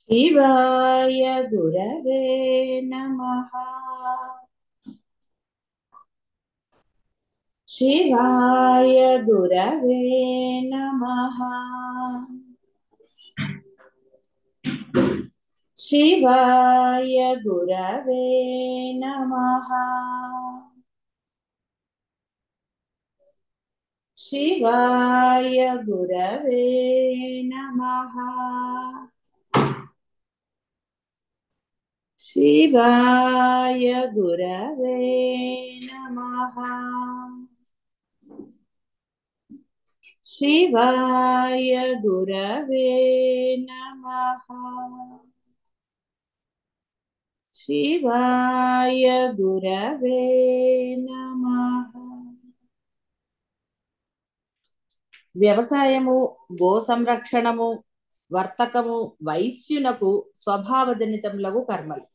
शिवाय गुरवे नमः। शिवाय गुरवे नमः। शिवाय गुरवे नमः। शिवाय गुरवे नमः। शिवाय गुरवे नमः। शिवाय गुरवे नमः। शिवाय गुरवे नमः। వ్యవసాయము, గో సంరక్షణము, వర్తకము వైశ్యునకు స్వభావజనితములగు కర్మలు.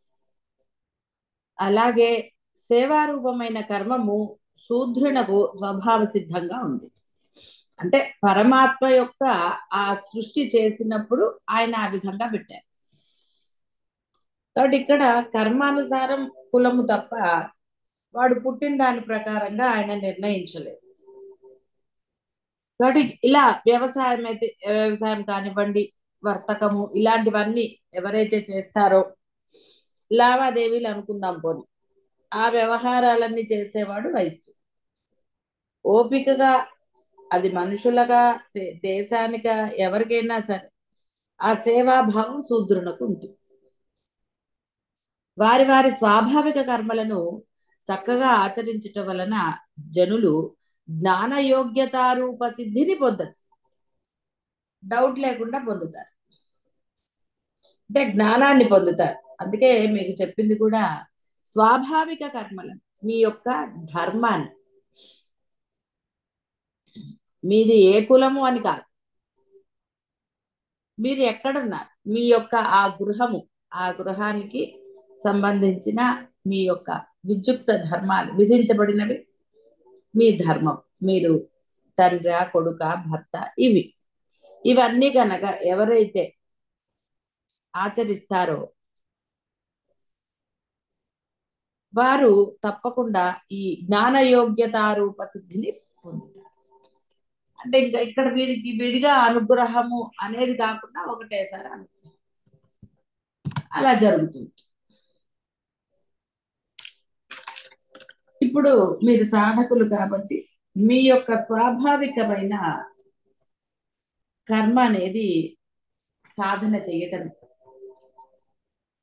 అలాగే సేవారూపమైన కర్మము శూద్రునకు స్వభావ సిద్ధంగా ఉంది. అంటే పరమాత్మ యొక్క ఆ సృష్టి చేసినప్పుడు ఆయన ఆ విధంగా పెట్టారు. కాబట్టి ఇక్కడ కర్మానుసారం కులము తప్ప వాడు పుట్టిన దాని ప్రకారంగా ఆయన నిర్ణయించలేదు. కాబట్టి ఇలా వ్యవసాయం కానివ్వండి, వర్తకము ఇలాంటివన్నీ ఎవరైతే చేస్తారో, లావాదేవీలు అనుకుందాం పోని, ఆ వ్యవహారాలన్నీ చేసేవాడు వైశ్య. ఓపికగా అది మనుషులుగా దేశానిగా ఎవరికైనా సరే ఆ సేవాభావం శూద్రునకు ఉంటుంది. వారి వారి స్వాభావిక కర్మలను చక్కగా ఆచరించటం వలన జనులు జ్ఞానయోగ్యతారూప సిద్ధిని పొందచ్చు. డౌట్ లేకుండా పొందుతారు, అంటే జ్ఞానాన్ని పొందుతారు. అందుకే మీకు చెప్పింది కూడా స్వాభావిక కర్మలను, మీ యొక్క ధర్మాన్ని. మీది ఏ కులము అని కాదు, మీరు ఎక్కడున్నారు, మీ యొక్క ఆ గృహానికి సంబంధించిన మీ యొక్క విద్యుక్త ధర్మాలు విధించబడినవి. మీ ధర్మం, మీరు తండ్రి, కొడుక, భర్త, ఇవన్నీ కనుక ఎవరైతే ఆచరిస్తారో వారు తప్పకుండా ఈ జ్ఞానయోగ్యతారూప సిద్ధిని పొందుతారు. అంటే ఇంకా ఇక్కడ వీడికి విడిగా అనుగ్రహము అనేది కాకుండా ఒకటేసారి అనుగ్రహం అలా జరుగుతుంది. ఇప్పుడు మీరు సాధకులు కాబట్టి మీ యొక్క స్వాభావికమైన కర్మ అనేది సాధన చేయటం.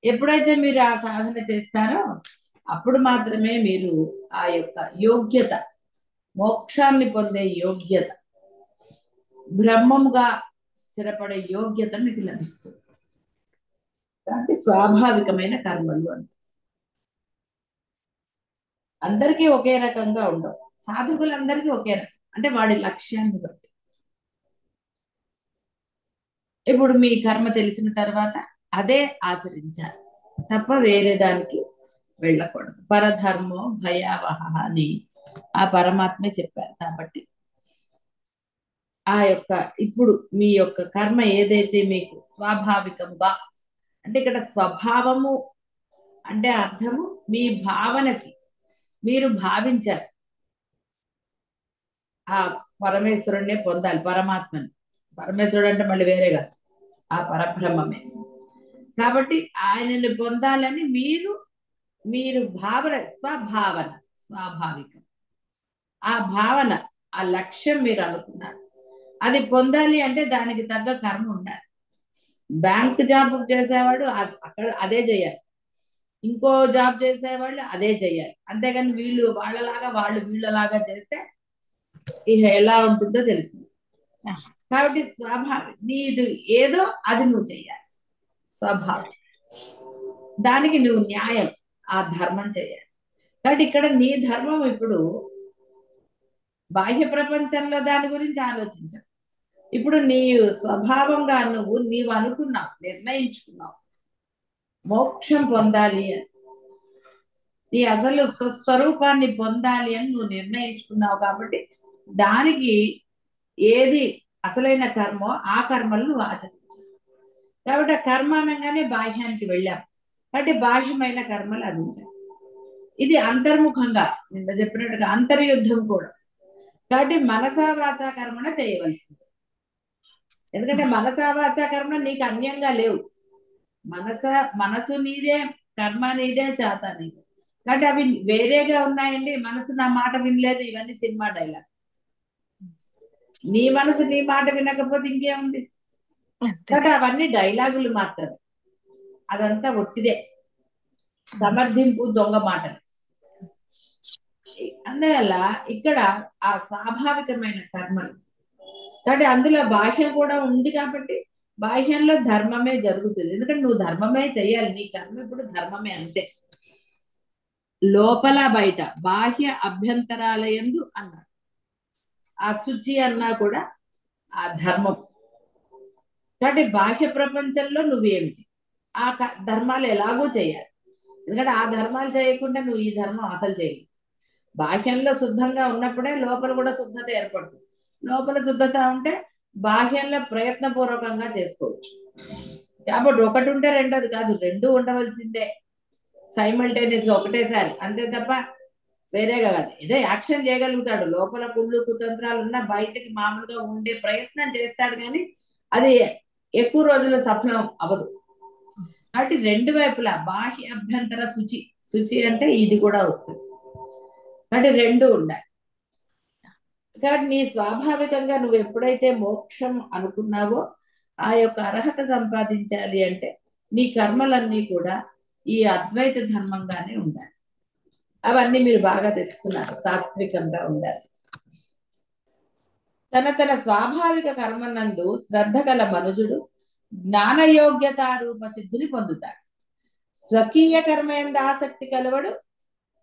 ఎప్పుడైతే మీరు ఆ సాధన చేస్తారో అప్పుడు మాత్రమే మీరు ఆ యొక్క యోగ్యత, మోక్షాన్ని పొందే యోగ్యత, బ్రహ్మముగా స్థిరపడే యోగ్యత మీకు లభిస్తుంది. కాబట్టి స్వాభావికమైన కర్మలు అంటే అందరికీ ఒకే రకంగా ఉండవు. సాధకులందరికీ ఒకే రకం, అంటే వాడి లక్ష్యాన్ని బట్టి. ఇప్పుడు మీ కర్మ తెలిసిన తర్వాత అదే ఆచరించాలి తప్ప వేరే దానికి వెళ్ళకూడదు. పరధర్మో భయావహ అని ఆ పరమాత్మే చెప్పారు. కాబట్టి ఆ యొక్క ఇప్పుడు మీ యొక్క కర్మ ఏదైతే మీకు స్వాభావికముగా, అంటే ఇక్కడ స్వభావము అంటే అర్థము మీ భావనకి మీరు భావించారు ఆ పరమేశ్వరుణ్ణే పొందాలి, పరమాత్మని. పరమేశ్వరుడు అంటే మళ్ళీ వేరే కాదు, ఆ పరబ్రహ్మమే. కాబట్టి ఆయనని పొందాలని మీరు భావన, స్వాభావికం, ఆ భావన, ఆ లక్ష్యం మీరు అనుకున్నారు. అది పొందాలి అంటే దానికి తగ్గ కర్మ ఉండాలి. బ్యాంక్ జాబ్ చేసేవాడు అక్కడ అదే చేయాలి, ఇంకో జాబ్ చేసేవాళ్ళు అదే చేయాలి. అంతేగాని వీళ్ళు వాళ్ళలాగా వాళ్ళు వీళ్ళలాగా చేస్తే ఇక ఎలా ఉంటుందో తెలిసింది. కాబట్టి నీది ఏదో అది నువ్వు చెయ్యాలి, స్వభావం. దానికి నువ్వు న్యాయం, ఆ ధర్మం చేయాలి. కాబట్టి ఇక్కడ నీ ధర్మం ఇప్పుడు బాహ్య ప్రపంచంలో దాని గురించి ఆలోచించవు. ఇప్పుడు నీ స్వభావంగా నీవు అనుకున్నావు, నిర్ణయించుకున్నావు మోక్షం పొందాలి అని, నీ అసలు స్వస్వరూపాన్ని పొందాలి అని నువ్వు నిర్ణయించుకున్నావు. కాబట్టి దానికి ఏది అసలైన కర్మో ఆ కర్మలు నువ్వు ఆచరించావు. కాబట్టి ఆ కర్మ అనగానే బాహ్యానికి వెళ్ళాం. కాబట్టి బాహ్యమైన కర్మలు అవి ఉంటాయి. ఇది అంతర్ముఖంగా నిన్న చెప్పినట్టుగా అంతర్యుద్ధం కూడా. కాబట్టి మనసా వాచా కర్మణ చేయవలసింది. ఎందుకంటే మనసా వాచా కర్మ నీకు అన్యంగా లేవు. మనసు నీదే, కర్మ నీదే, చేత నీదే. కాబట్టి అవి వేరేగా ఉన్నాయండి. మనసు నా మాట వినలేదు, ఇవన్నీ సినిమా డైలాగ్. నీ మనసు నీ మాట వినకపోతే ఇంకేముంది? కాబట్టి అవన్నీ డైలాగులు మాత్రమే. అదంతా ఒట్టిదే, సమర్థింపు, దొంగ మాటలు. అందువల్ల ఇక్కడ ఆ స్వాభావికమైన కర్మలు, కాబట్టి అందులో బాహ్యం కూడా ఉంది. కాబట్టి బాహ్యంలో ధర్మమే జరుగుతుంది. ఎందుకంటే నువ్వు ధర్మమే చెయ్యాలి. నీ కర్మ ఇప్పుడు ధర్మమే అంతే. లోపల బయట బాహ్య అభ్యంతరాలయందు అన్నాడు. ఆ శుచి అన్నా కూడా ఆ ధర్మం. కాబట్టి బాహ్య ప్రపంచంలో నువ్వేమిటి, ఆ ధర్మాలు ఎలాగూ చేయాలి. ఎందుకంటే ఆ ధర్మాలు చేయకుండా నువ్వు ఈ ధర్మం అసలు చేయవు. బాహ్యంలో శుద్ధంగా ఉన్నప్పుడే లోపల కూడా శుద్ధత ఏర్పడుతుంది. లోపల శుద్ధత ఉంటే బాహ్యంలో ప్రయత్నపూర్వకంగా చేసుకోవచ్చు. కాబట్టి ఒకటి ఉంటే రెండోది కాదు, రెండు ఉండవలసిందే సైమల్టేనియస్ గా ఒకటేసారి, అంతే తప్ప వేరేగా కాదు. ఏదో యాక్షన్ చేయగలుగుతాడు, లోపల కుళ్ళు కుతంత్రాలు ఉన్నా బయటకి మామూలుగా ఉండే ప్రయత్నం చేస్తాడు, కానీ అది ఎక్కువ రోజులు సఫలం అవ్వదు. కాబట్టి రెండు వైపులా బాహ్య అభ్యంతర శుచి, శుచి అంటే ఇది కూడా వస్తుంది. కాబట్టి రెండు ఉండాలి. కాబట్టి నీ స్వాభావికంగా నువ్వు ఎప్పుడైతే మోక్షం అనుకున్నావో ఆ యొక్క అర్హత సంపాదించాలి అంటే నీ కర్మలన్నీ కూడా ఈ అద్వైత ధర్మంగానే ఉండాలి. అవన్నీ మీరు బాగా తెలుసుకున్నారు. సాత్వికంగా ఉండాలి. తన స్వాభావిక కర్మనందు శ్రద్ధ గల మనుజుడు జ్ఞానయోగ్యతారూప సిద్ధిని పొందుతాడు. స్వకీయ కర్మ ఎందు ఆసక్తి కలవడు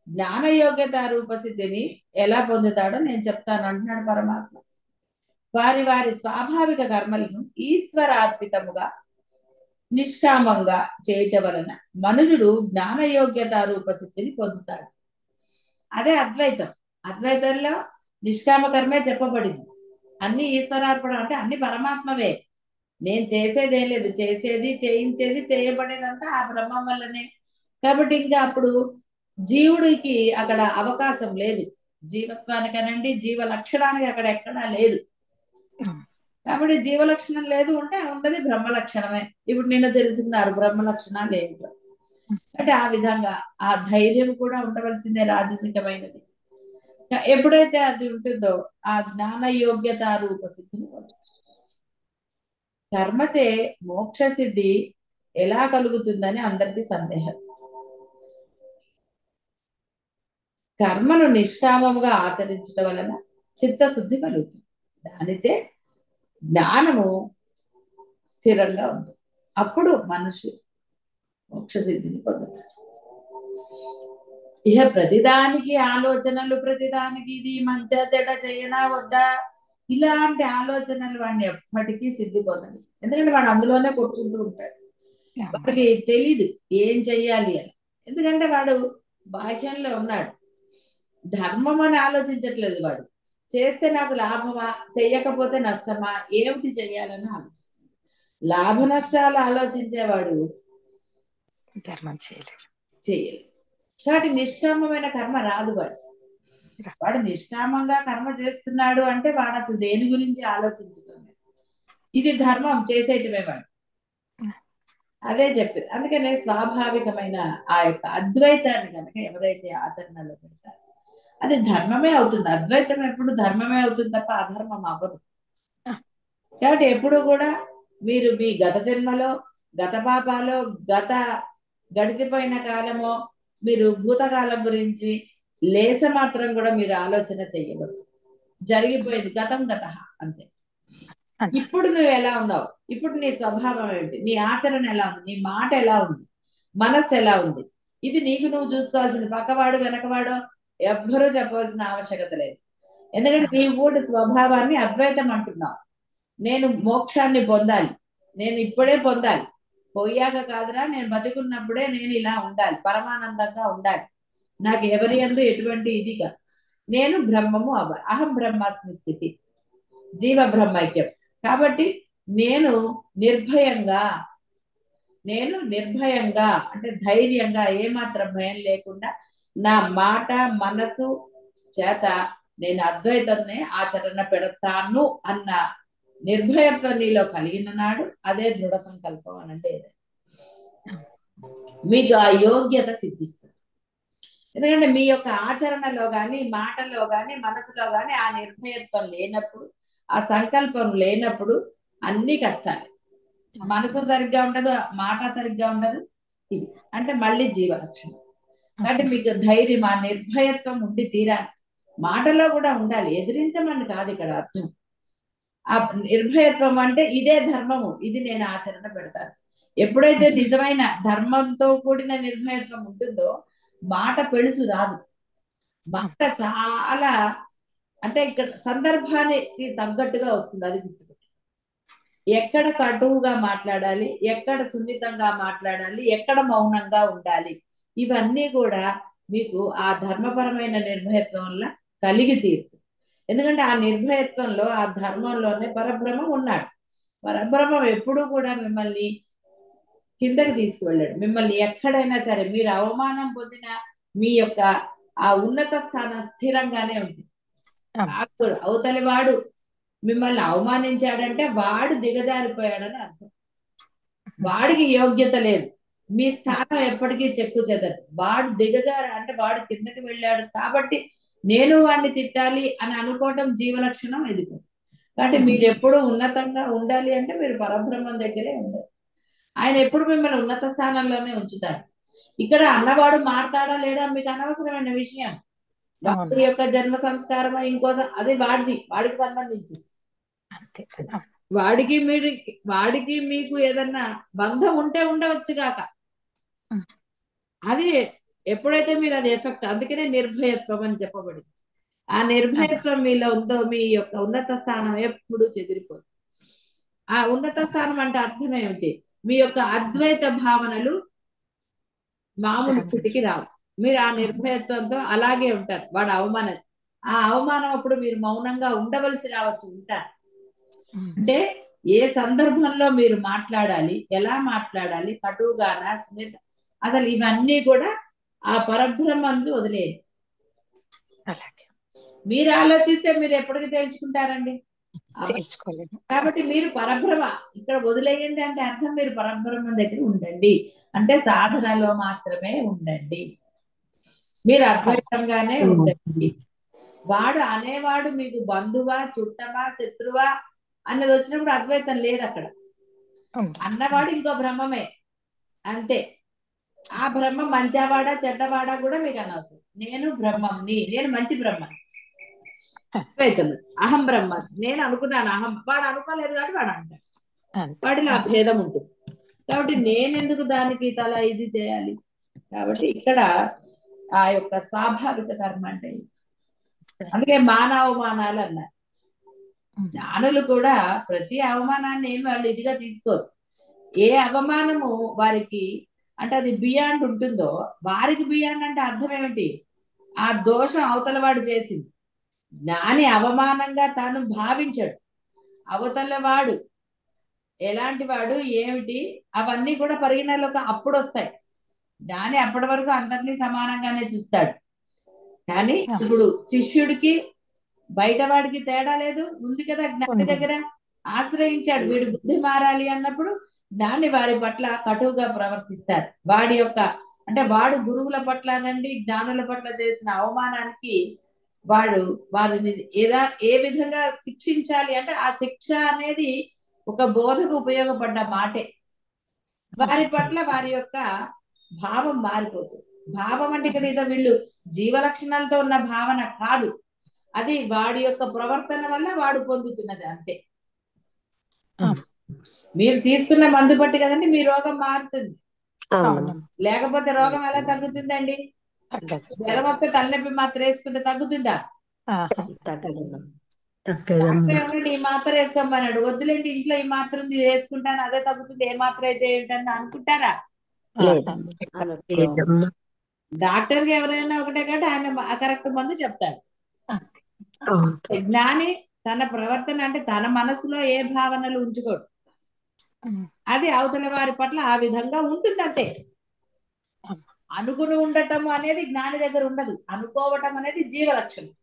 జ్ఞానయోగ్యతారూప సిద్ధిని ఎలా పొందుతాడో నేను చెప్తాను అంటున్నాడు పరమాత్మ. వారి వారి స్వాభావిక కర్మలను ఈశ్వరార్పితముగా నిష్కామంగా చేయటం వలన మనుజుడు జ్ఞానయోగ్యతారూప సిద్ధిని పొందుతాడు. అదే అద్వైతం. అద్వైతంలో నిష్కామ కర్మే చెప్పబడింది. అన్ని ఈశ్వరార్పణ అంటే అన్ని పరమాత్మవే. నేను చేసేదేం లేదు, చేసేది చేయించేది చేయబడేదంతా ఆ బ్రహ్మం వల్లనే. కాబట్టి ఇంకా అప్పుడు జీవుడికి అక్కడ అవకాశం లేదు. జీవత్వానికనండి, జీవ లక్షణానికి అక్కడ ఎక్కడా లేదు. కాబట్టి జీవ లక్షణం లేదు ఉంటే ఉన్నది బ్రహ్మ లక్షణమే. ఇప్పుడు నిన్ను తెలుసుకున్నారు బ్రహ్మ లక్షణాలు ఏమిటో. అంటే ఆ విధంగా ఆ ధైర్యం కూడా ఉండవలసిందే, రాజసికమైనది. ఎప్పుడైతే అది ఉంటుందో ఆ జ్ఞాన యోగ్యత రూప సిద్ధిని కర్మచే మోక్ష సిద్ధి ఎలా కలుగుతుందని అందరికీ సందేహం. కర్మను నిష్కామముగా ఆచరించడం వలన చిత్తశుద్ధి కలుగుతుంది. దానిచే జ్ఞానము స్థిరంగా ఉంటుంది. అప్పుడు మనిషి మోక్ష సిద్ధిని పొందుతాడు. ఇక ప్రతిదానికి ఆలోచనలు, ప్రతిదానికి ఇది మంచి చెడ్డ చేయనా వద్దా, ఇలాంటి ఆలోచనలు వాడిని ఎప్పటికీ సిద్ధి పొందని. ఎందుకంటే వాడు అందులోనే కొట్టుకుంటూ ఉంటాడు. వాడికి తెలీదు ఏం చెయ్యాలి అని. ఎందుకంటే వాడు బాహ్యంలో ఉన్నాడు. ధర్మం అని ఆలోచించట్లేదు. వాడు చేస్తే నాకు లాభమా, చెయ్యకపోతే నష్టమా, ఏమిటి చెయ్యాలని ఆలోచిస్తుంది. లాభ నష్టాలు ఆలోచించేవాడు ధర్మం చేయలేడు. కాబట్టి నిష్కామమైన కర్మ రాదు. వాడు నిష్కామంగా కర్మ చేస్తున్నాడు అంటే వాడు అసలు దేని గురించి ఆలోచించుతుంది. ఇది ధర్మం చేసేటమే వాడు. అదే చెప్పింది. అందుకనే స్వాభావికమైన ఆ యొక్క అద్వైతాన్ని కనుక ఎవరైతే ఆచరణలో పెడతారో అది ధర్మమే అవుతుంది. అద్వైతం ఎప్పుడు ధర్మమే అవుతుంది తప్ప అధర్మం అవ్వదు. కాబట్టి ఎప్పుడు కూడా మీరు మీ గత జన్మలో, గత పాపాలో, గడిచిపోయిన కాలమో, మీరు భూతకాలం గురించి లేస మాత్రం కూడా మీరు ఆలోచన చెయ్యవద్దు. జరిగిపోయింది, గతం గత అంతే. ఇప్పుడు నువ్వు ఎలా ఉన్నావు, ఇప్పుడు నీ స్వభావం ఏంటి, నీ ఆచరణ ఎలా ఉంది, నీ మాట ఎలా ఉంది, మనస్సు ఎలా ఉంది, ఇది నీకు నువ్వు చూసుకోవాల్సింది. పక్కవాడు వెనకవాడో ఎవ్వరూ చెప్పవలసిన ఆవశ్యకత లేదు. ఎందుకంటే నీ కూడా స్వభావాన్ని అద్వైతం అంటున్నావు. నేను మోక్షాన్ని పొందాలి, నేను ఇప్పుడే పొందాలి, పోయాక కాదురా, నేను బతికున్నప్పుడే నేను ఇలా ఉండాలి, పరమానందంగా ఉండాలి, నాకు ఎవరి యందు ఎటువంటి ఇది కాదు, నేను బ్రహ్మము అవ్వాలి. అహం బ్రహ్మాస్మి స్థితి, జీవ బ్రహ్మైక్యం. కాబట్టి నేను నిర్భయంగా నేను నిర్భయంగా అంటే ధైర్యంగా ఏమాత్రం భయం లేకుండా నా మాట మనసు చేత నేను అద్వైతాన్ని ఆచరణ పెడతాను అన్న నిర్భయత్వం నీలో కలిగిన నాడు అదే దృఢ సంకల్పం అనంటే మీకు ఆ యోగ్యత సిద్ధిస్తుంది. ఎందుకంటే మీ యొక్క ఆచరణలో కానీ మాటల్లో కానీ మనసులో కానీ ఆ నిర్భయత్వం లేనప్పుడు, ఆ సంకల్పం లేనప్పుడు అన్ని కష్టాలే. మనసు సరిగ్గా ఉండదు, మాట సరిగ్గా ఉండదు, ఇది అంటే మళ్ళీ జీవలక్షణం. కాబట్టి మీకు ధైర్యం ఆ నిర్భయత్వం ఉండి తీరాలి. మాటలో కూడా ఉండాలి, ఎదిరించమని కాదు ఇక్కడ అర్థం. ఆ నిర్భయత్వం అంటే ఇదే ధర్మము, ఇది నేను ఆచరణ పెడతాను. ఎప్పుడైతే నిజమైన ధర్మంతో కూడిన నిర్భయత్వం ఉంటుందో మాట పెళుసు రాదు. మాట చాలా అంటే ఇక్కడ సందర్భానికి తగ్గట్టుగా వస్తుంది. అది గుర్తుపెట్టు. ఎక్కడ కటువుగా మాట్లాడాలి, ఎక్కడ సున్నితంగా మాట్లాడాలి, ఎక్కడ మౌనంగా ఉండాలి, ఇవన్నీ కూడా మీకు ఆ ధర్మపరమైన నిర్భయత్వం వల్ల కలిగి తీరుతుంది. ఎందుకంటే ఆ నిర్భయత్వంలో ఆ ధర్మంలోనే పరబ్రహ్మం ఉన్నాడు. పరబ్రహ్మం ఎప్పుడూ కూడా మిమ్మల్ని కిందకి తీసుకువెళ్ళాడు. మిమ్మల్ని ఎక్కడైనా సరే మీరు అవమానం పొందిన మీ యొక్క ఆ ఉన్నత స్థానం స్థిరంగానే ఉంటుంది. అవతలి వాడు మిమ్మల్ని అవమానించాడంటే వాడు దిగజారిపోయాడని అర్థం. వాడికి యోగ్యత లేదు, మీ స్థానం ఎప్పటికీ చెక్కు చెదరు. వాడు దిగజారు అంటే వాడు కిందకి వెళ్ళాడు కాబట్టి నేను వాడిని తిట్టాలి అని అనుకోవటం జీవలక్షణం ఎదుగుతుంది. కాబట్టి మీరు ఎప్పుడు ఉన్నతంగా ఉండాలి అంటే మీరు పరబ్రహ్మం దగ్గరే ఉండాలి. ఆయన ఎప్పుడు మిమ్మల్ని ఉన్నత స్థానంలోనే ఉంచుతారు. ఇక్కడ అన్నవాడు మారతాడా లేడా మీకు అనవసరమైన విషయం. వాడి యొక్క జన్మ సంస్కారం ఇంకో అది వాడికి సంబంధించి వాడికి మీకు ఏదన్నా బంధం ఉంటే ఉండవచ్చు గాక, అది ఎప్పుడైతే మీరు అది ఎఫెక్ట్. అందుకనే నిర్భయత్వం అని చెప్పబడింది. ఆ నిర్భయత్వం మీలో ఉందో మీ యొక్క ఉన్నత స్థానం ఎప్పుడు చెదిరిపోదు. ఆ ఉన్నత స్థానం అంటే అర్థం ఏమిటి? మీ యొక్క అద్వైత భావనలు మామూలు స్థితికి రావు. మీరు ఆ నిర్భయత్వంతో అలాగే ఉంటారు. వాడు అవమానం, ఆ అవమానం అప్పుడు మీరు మౌనంగా ఉండవలసి రావచ్చు, ఉంటారు. అంటే ఏ సందర్భంలో మీరు మాట్లాడాలి, ఎలా మాట్లాడాలి, కటువుగానా సున్నిత, అసలు ఇవన్నీ కూడా ఆ పరబ్రహ్మందు వదిలేయండి. మీరు ఆలోచిస్తే మీరు ఎప్పటికి తెలుసుకుంటారండి? కాబట్టి మీరు పరబ్రహ్మ ఇక్కడ వదిలేయండి అంటే అర్థం మీరు పరబ్రహ్మం దగ్గర ఉండండి అంటే సాధనలో మాత్రమే ఉండండి, మీరు అద్వైతంగానే ఉండండి. వాడు అనేవాడు మీకు బంధువా చుట్టమా శత్రువా అన్నది వచ్చినప్పుడు అద్వైతం లేదు అక్కడ. అన్నవాడు ఇంకో బ్రహ్మమే అంతే. ఆ బ్రహ్మం మంచివాడా చెడ్డవాడా కూడా మీకు అనవసరం. నేను బ్రహ్మంని, నేను మంచి బ్రహ్మని, అద్వైతం అహం బ్రహ్మ. నేను అనుకున్నాను అహం, వాడు అనుకోలేదు కాబట్టి వాడు అంటాడు. వాడిలో ఆ భేదం ఉంటుంది. కాబట్టి నేనెందుకు దానికి తల ఇది చేయాలి? కాబట్టి ఇక్కడ ఆ యొక్క స్వాభావిక కర్మ అంటే అందుకే మానవమానాలు అన్నారు. జ్ఞానులు కూడా ప్రతి అవమానాన్ని ఏమి వాళ్ళు ఇదిగా తీసుకోరు. ఏ అవమానము వారికి అంటే అది బియాండ్ ఉంటుందో వారికి బియాండ్ అంటే అర్థం ఏమిటి? ఆ దోషం అవతల వాడు చేసింది. జ్ఞాని అవమానంగా తాను భావించాడు. అవతల వాడు ఎలాంటి వాడు ఏమిటి అవన్నీ కూడా పరిగణలోకి అప్పుడు వస్తాయి. జ్ఞాని అప్పటి వరకు అందరినీ సమానంగానే చూస్తాడు. కానీ ఇప్పుడు శిష్యుడికి బయట వాడికి తేడా లేదు, ఉంది కదా. జ్ఞాని దగ్గర ఆశ్రయించాడు, వీడు బుద్ధి మారాలి అన్నప్పుడు జ్ఞాని వారి పట్ల కటువుగా ప్రవర్తిస్తారు. వాడి యొక్క అంటే వాడు గురువుల పట్ల నుండి జ్ఞానుల పట్ల చేసిన అవమానానికి వారిని ఏ విధంగా శిక్షించాలి అంటే ఆ శిక్ష అనేది ఒక బోధకు ఉపయోగపడ్డ మాటే. వారి పట్ల వారి యొక్క భావం మారిపోతుంది. భావం అంటే ఇక్కడ ఏదో వీళ్ళు జీవలక్షణాలతో ఉన్న భావన కాదు, అది వాడి యొక్క ప్రవర్తన వల్ల వాడు పొందుతున్నది అంతే. మీరు తీసుకున్న మందు బట్టి కదండి మీ రోగం మారుతుంది, లేకపోతే రోగం ఎలా తగ్గుతుందండి? జ్వరం వస్తే తలనొప్పి మాత్రం వేసుకుంటే తగ్గుతుందా? ఈ మాత్ర వేసుకోమన్నాడు, వద్దులేండి ఇంట్లో ఈ మాత్ర ఉంది వేసుకుంటాను అదే తగ్గుతుంది, ఏ మాత్ర అయితే ఏంటని అనుకుంటారా? డాక్టర్ కి ఎవరైనా ఒకటే కాబట్టి ఆయన కరెక్ట్ మందు చెప్తాడు. జ్ఞాని తన ప్రవర్తన అంటే తన మనసులో ఏ భావనలు ఉంచుకోడు. అది అవతల వారి పట్ల ఆ విధంగా ఉంటుంది అంతే. అనుకుని ఉండటం అనేది జ్ఞాని దగ్గర ఉండదు, అనుకోవటం అనేది జీవ లక్షణం.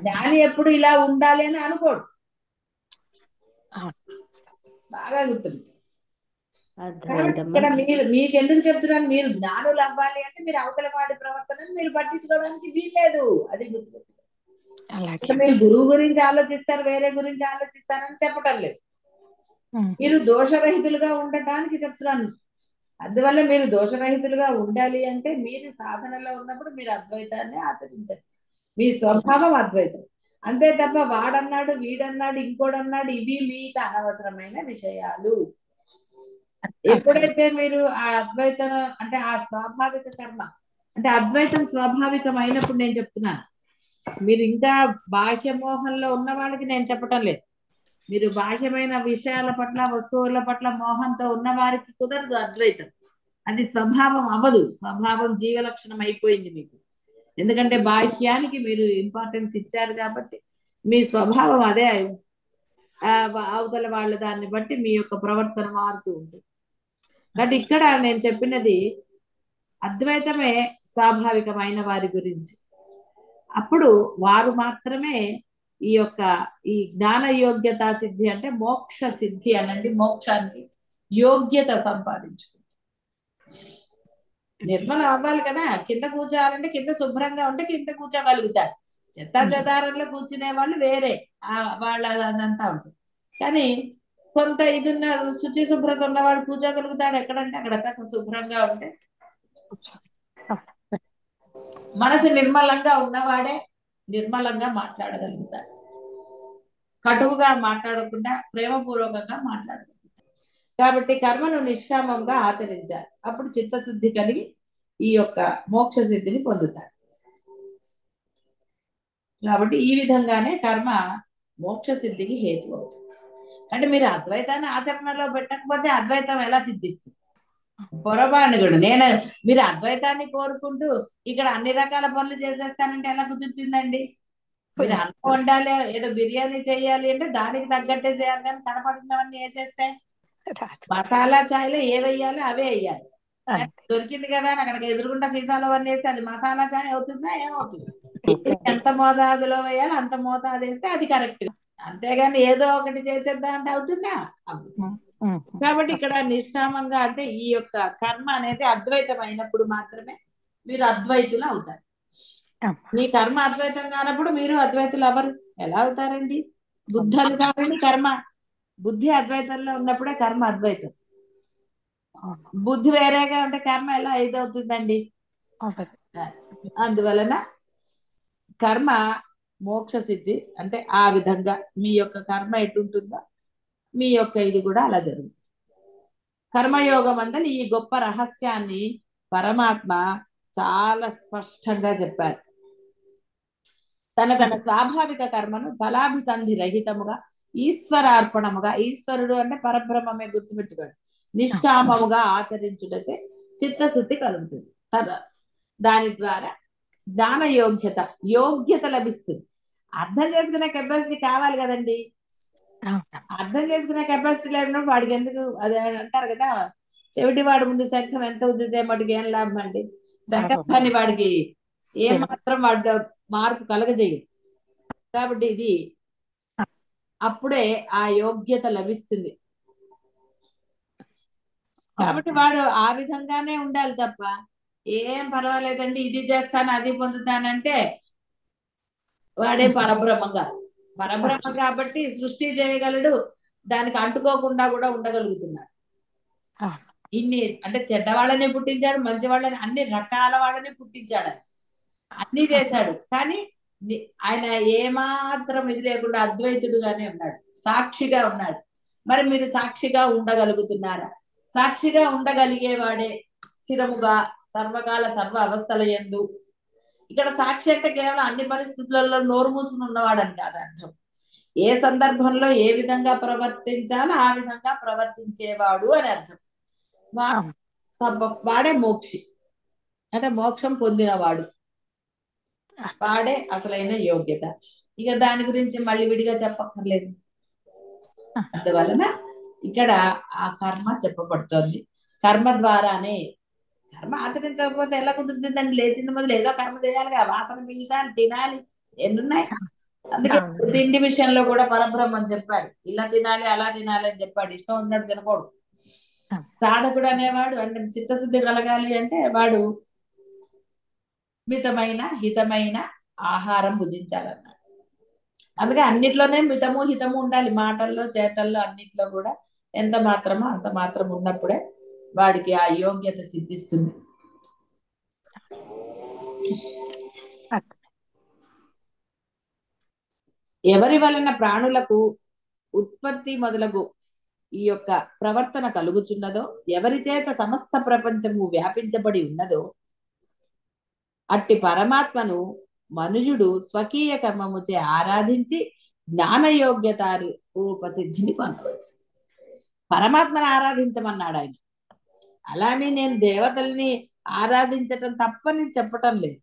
జ్ఞాని ఎప్పుడు ఇలా ఉండాలి అని అనుకోడు. బాగా గుర్తుంది. కాబట్టి ఇక్కడ మీకు ఎందుకు చెప్తున్నాను, మీరు జ్ఞానులు అవ్వాలి అంటే మీరు అవతల వాడి ప్రవర్తనని మీరు పట్టించుకోవడానికి వీల్లేదు. అది గుర్తుపెట్టుకోండి. మీరు గురువు గురించి ఆలోచిస్తారు, వేరే గురించి ఆలోచిస్తారని చెప్పటం లేదు. మీరు దోషరహితులుగా ఉండటానికి చెప్తున్నాను. అందువల్ల మీరు దోషరహితులుగా ఉండాలి అంటే మీరు సాధనలో ఉన్నప్పుడు మీరు అద్వైతాన్ని ఆచరించాలి. మీ స్వభావం అద్వైతం అంతే తప్ప వాడన్నాడు వీడన్నాడు ఇంకోడన్నాడు ఇవి మీకు అనవసరమైన విషయాలు. ఎప్పుడైతే మీరు ఆ అద్వైతం అంటే ఆ స్వాభావిక కర్మ అంటే అద్వైతం స్వాభావికం అయినప్పుడు నేను చెప్తున్నాను, మీరు ఇంకా బాహ్య మోహంలో ఉన్న వాళ్ళకి నేను చెప్పటం లేదు. మీరు బాహ్యమైన విషయాల పట్ల వస్తువుల పట్ల మోహంతో ఉన్న వారికి కుదరదు అద్వైతం. అది స్వభావం అవ్వదు, స్వభావం జీవలక్షణం అయిపోయింది మీకు. ఎందుకంటే బాహ్యానికి మీరు ఇంపార్టెన్స్ ఇచ్చారు కాబట్టి మీ స్వభావం అదే అవతల వాళ్ళ దాన్ని బట్టి మీ యొక్క ప్రవర్తన మారుతూ ఉంటుంది. కాబట్టి ఇక్కడ నేను చెప్పినది అద్వైతమే స్వాభావికమైన వారి గురించి. అప్పుడు వారు మాత్రమే ఈ జ్ఞాన యోగ్యత సిద్ధి అంటే మోక్ష సిద్ధి అనండి, మోక్షానికి యోగ్యత సంపాదించుకుంటారు. నిర్మలం అవ్వాలి కదా, కింద కూర్చోవాలంటే కింద శుభ్రంగా ఉంటే కింద కూర్చోగలుగుతారు. చెత్త చెదారంలో కూర్చునే వాళ్ళు వేరే, వాళ్ళ అదంతా ఉంటుంది. కానీ కొంత ఇదిన్న శుచి శుభ్రత ఉన్నవాడు కూర్చోగలుగుతాడు ఎక్కడంటే అక్కడ కాస్త శుభ్రంగా ఉంటే. మనసు నిర్మలంగా ఉన్నవాడే నిర్మలంగా మాట్లాడగలుగుతాడు, కటువుగా మాట్లాడకుండా ప్రేమపూర్వకంగా మాట్లాడగలుగుతాడు. కాబట్టి కర్మను నిష్కామంగా ఆచరించాలి, అప్పుడు చిత్తశుద్ధి కలిగి ఈ యొక్క మోక్ష సిద్ధిని పొందుతాడు. కాబట్టి ఈ విధంగానే కర్మ మోక్ష సిద్ధికి హేతు అవుతుంది. అంటే మీరు అద్వైతాన్ని ఆచరణలో పెట్టకపోతే అద్వైతం ఎలా సిద్ధిస్తుంది? పొరపాటు కూడా మీరు అద్వైతాన్ని కోరుకుంటూ ఇక్కడ అన్ని రకాల పనులు చేసేస్తానంటే ఎలా కుదురుతుందండి? మీరు అన్నం వండాలి, ఏదో బిర్యానీ చేయాలి అంటే దానికి తగ్గట్టే చేయాలి, కానీ కనపడినవన్నీ వేసేస్తే మసాలా చాయ్లో ఏవేయాలి అవే వేయాలి. దొరికింది కదా అని అక్కడికి ఎదురుకుండా సీసాలో అవన్నీ వేస్తే అది మసాలా చాయ్ అవుతుందా? ఏమవుతుంది? ఎంత మోతాదులో వేయాలి అంత మోతాదు వేస్తే అది కరెక్ట్. అంతేగాని ఏదో ఒకటి చేసేద్దా అంటే అవుతుందా? కాబట్టి ఇక్కడ నిష్కామంగా అంటే ఈ యొక్క కర్మ అనేది అద్వైతం అయినప్పుడు మాత్రమే మీరు అద్వైతులు అవుతారు. మీ కర్మ అద్వైతం కానప్పుడు మీరు అద్వైతులు ఎవరు ఎలా అవుతారండి? బుద్ధి అనుసారండి కర్మ. బుద్ధి అద్వైతంలో ఉన్నప్పుడే కర్మ అద్వైతం. బుద్ధి వేరేగా ఉంటే కర్మ ఎలా అవుతుందండి? అందువలన కర్మ మోక్ష సిద్ధి అంటే ఆ విధంగా మీ యొక్క కర్మ ఎటుంటుందో మీ యొక్క ఇది కూడా అలా జరుగుతుంది. కర్మయోగం అందరి ఈ గొప్ప రహస్యాన్ని పరమాత్మ చాలా స్పష్టంగా చెప్పారు. తన స్వాభావిక కర్మను ఫలాభిసంధి రహితముగా ఈశ్వరార్పణముగా, ఈశ్వరుడు అంటే పరబ్రహ్మమే గుర్తుపెట్టుకోండి, నిష్కామముగా ఆచరించుటచే చిత్తశుద్ధి కలుగుతుంది. దాని ద్వారా జ్ఞాన యోగ్యత లభిస్తుంది. అర్థం చేసుకునే కెపాసిటీ కావాలి కదండి. అర్థం చేసుకునే కెపాసిటీ లేనప్పుడు వాడికి ఎందుకు అది అంటారు కదా, చెవిటి వాడి ముందు శంఖం ఎంత ఉద్దితే మటుకు ఏం లాభం అండి? శంఖాన్ని వాడికి ఏమాత్రం వాడి మార్పు కలగజేయదు. కాబట్టి ఇది అప్పుడే ఆ యోగ్యత లభిస్తుంది. కాబట్టి వాడు ఆ విధంగానే ఉండాలి తప్ప ఏం పర్వాలేదండి ఇది చేస్తాను అది పొందుతానంటే వాడే పరబ్రహ్మంగా. పరబ్రహ్మ కాబట్టి సృష్టి చేయగలడు, దానికి అంటుకోకుండా కూడా ఉండగలుగుతున్నాడు. ఇన్ని అంటే చెడ్డ వాళ్ళని పుట్టించాడు, మంచి వాళ్ళని, అన్ని రకాల వాళ్ళని పుట్టించాడు, అన్ని చేశాడు. కానీ ఆయన ఏమాత్రం ఇది లేకుండా అద్వైతుడుగానే ఉన్నాడు, సాక్షిగా ఉన్నాడు. మరి మీరు సాక్షిగా ఉండగలుగుతున్నారా? సాక్షిగా ఉండగలిగేవాడే స్థిరముగా సర్వకాల సర్వ అవస్థల యందు. ఇక్కడ సాక్షి అంటే కేవలం అన్ని పరిస్థితులలో నోరు మూసుకుని ఉన్నవాడని కాదు అర్థం. ఏ సందర్భంలో ఏ విధంగా ప్రవర్తించాలో ఆ విధంగా ప్రవర్తించేవాడు అని అర్థం. వాడే మోక్షి అంటే మోక్షం పొందినవాడు, వాడే అసలైన యోగ్యత. ఇక దాని గురించి మళ్ళీ విడిగా చెప్పక్కర్లేదు. అందువలన ఇక్కడ ఆ కర్మ చెప్పబడుతోంది. కర్మ ద్వారానే, కర్మ ఆచరించకపోతే ఎలా కుదురుతుందండి? లేచిన మొదలు ఏదో కర్మ చేయాలిగా, వాసన పీల్చాలి, తినాలి, ఎన్నున్నాయి. అందుకే అవును. తిండి విషయంలో కూడా పరబ్రహ్మం చెప్పాడు, ఇలా తినాలి అలా తినాలి అని చెప్పాడు. ఇష్టం వచ్చినట్టు తినకూడదు. సాధకుడు అనేవాడు అంటే చిత్తశుద్ధి కలగాలి అంటే వాడు మితమైన హితమైన ఆహారం భుజించాలన్నాడు. అందుకే అన్నిట్లోనే మితము హితము ఉండాలి. మాటల్లో చేతల్లో అన్నిట్లో కూడా ఎంత మాత్రమో అంత మాత్రం ఉన్నప్పుడే వాడికి ఆ యోగ్యత సిద్ధిస్తుంది. ఎవరి వలన ప్రాణులకు ఉత్పత్తి మొదలగు ఈ యొక్క ప్రవర్తన కలుగుచున్నదో, ఎవరి చేత సమస్త ప్రపంచము వ్యాపించబడి ఉన్నదో, అట్టి పరమాత్మను మనుజుడు స్వకీయ కర్మముచే ఆరాధించి జ్ఞానయోగ్యత రూపసిద్ధిని పొందవచ్చు. పరమాత్మను ఆరాధించమన్నాడు ఆయన. అలానే నేను దేవతల్ని ఆరాధించటం తప్పని చెప్పటం లేదు.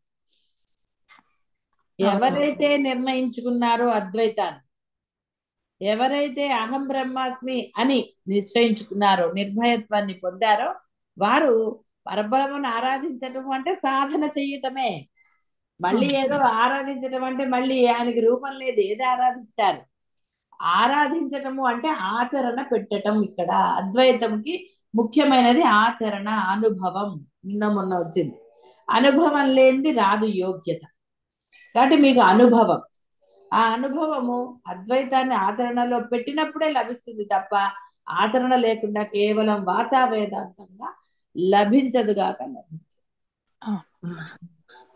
ఎవరైతే నిర్ణయించుకున్నారో అద్వైతాన్ని, ఎవరైతే అహం బ్రహ్మాస్మి అని నిశ్చయించుకున్నారో, నిర్భయత్వాన్ని పొందారో, వారు పరబ్రహ్మను ఆరాధించటం అంటే సాధన చెయ్యటమే. మళ్ళీ ఏదో ఆరాధించటం అంటే మళ్ళీ ఆయనకి రూపం లేదు, ఏది ఆరాధిస్తారు? ఆరాధించటము అంటే ఆచరణ పెట్టటం. ఇక్కడ అద్వైతంకి ముఖ్యమైనది ఆచరణ, అనుభవం. నిన్న మొన్న వచ్చింది, అనుభవం లేనిది రాదు యోగ్యత. కాబట్టి మీకు అనుభవం, ఆ అనుభవము అద్వైతాన్ని ఆచరణలో పెట్టినప్పుడే లభిస్తుంది తప్ప ఆచరణ లేకుండా కేవలం వాచా వేదాంతంగా లభించదుగాక లభించదు,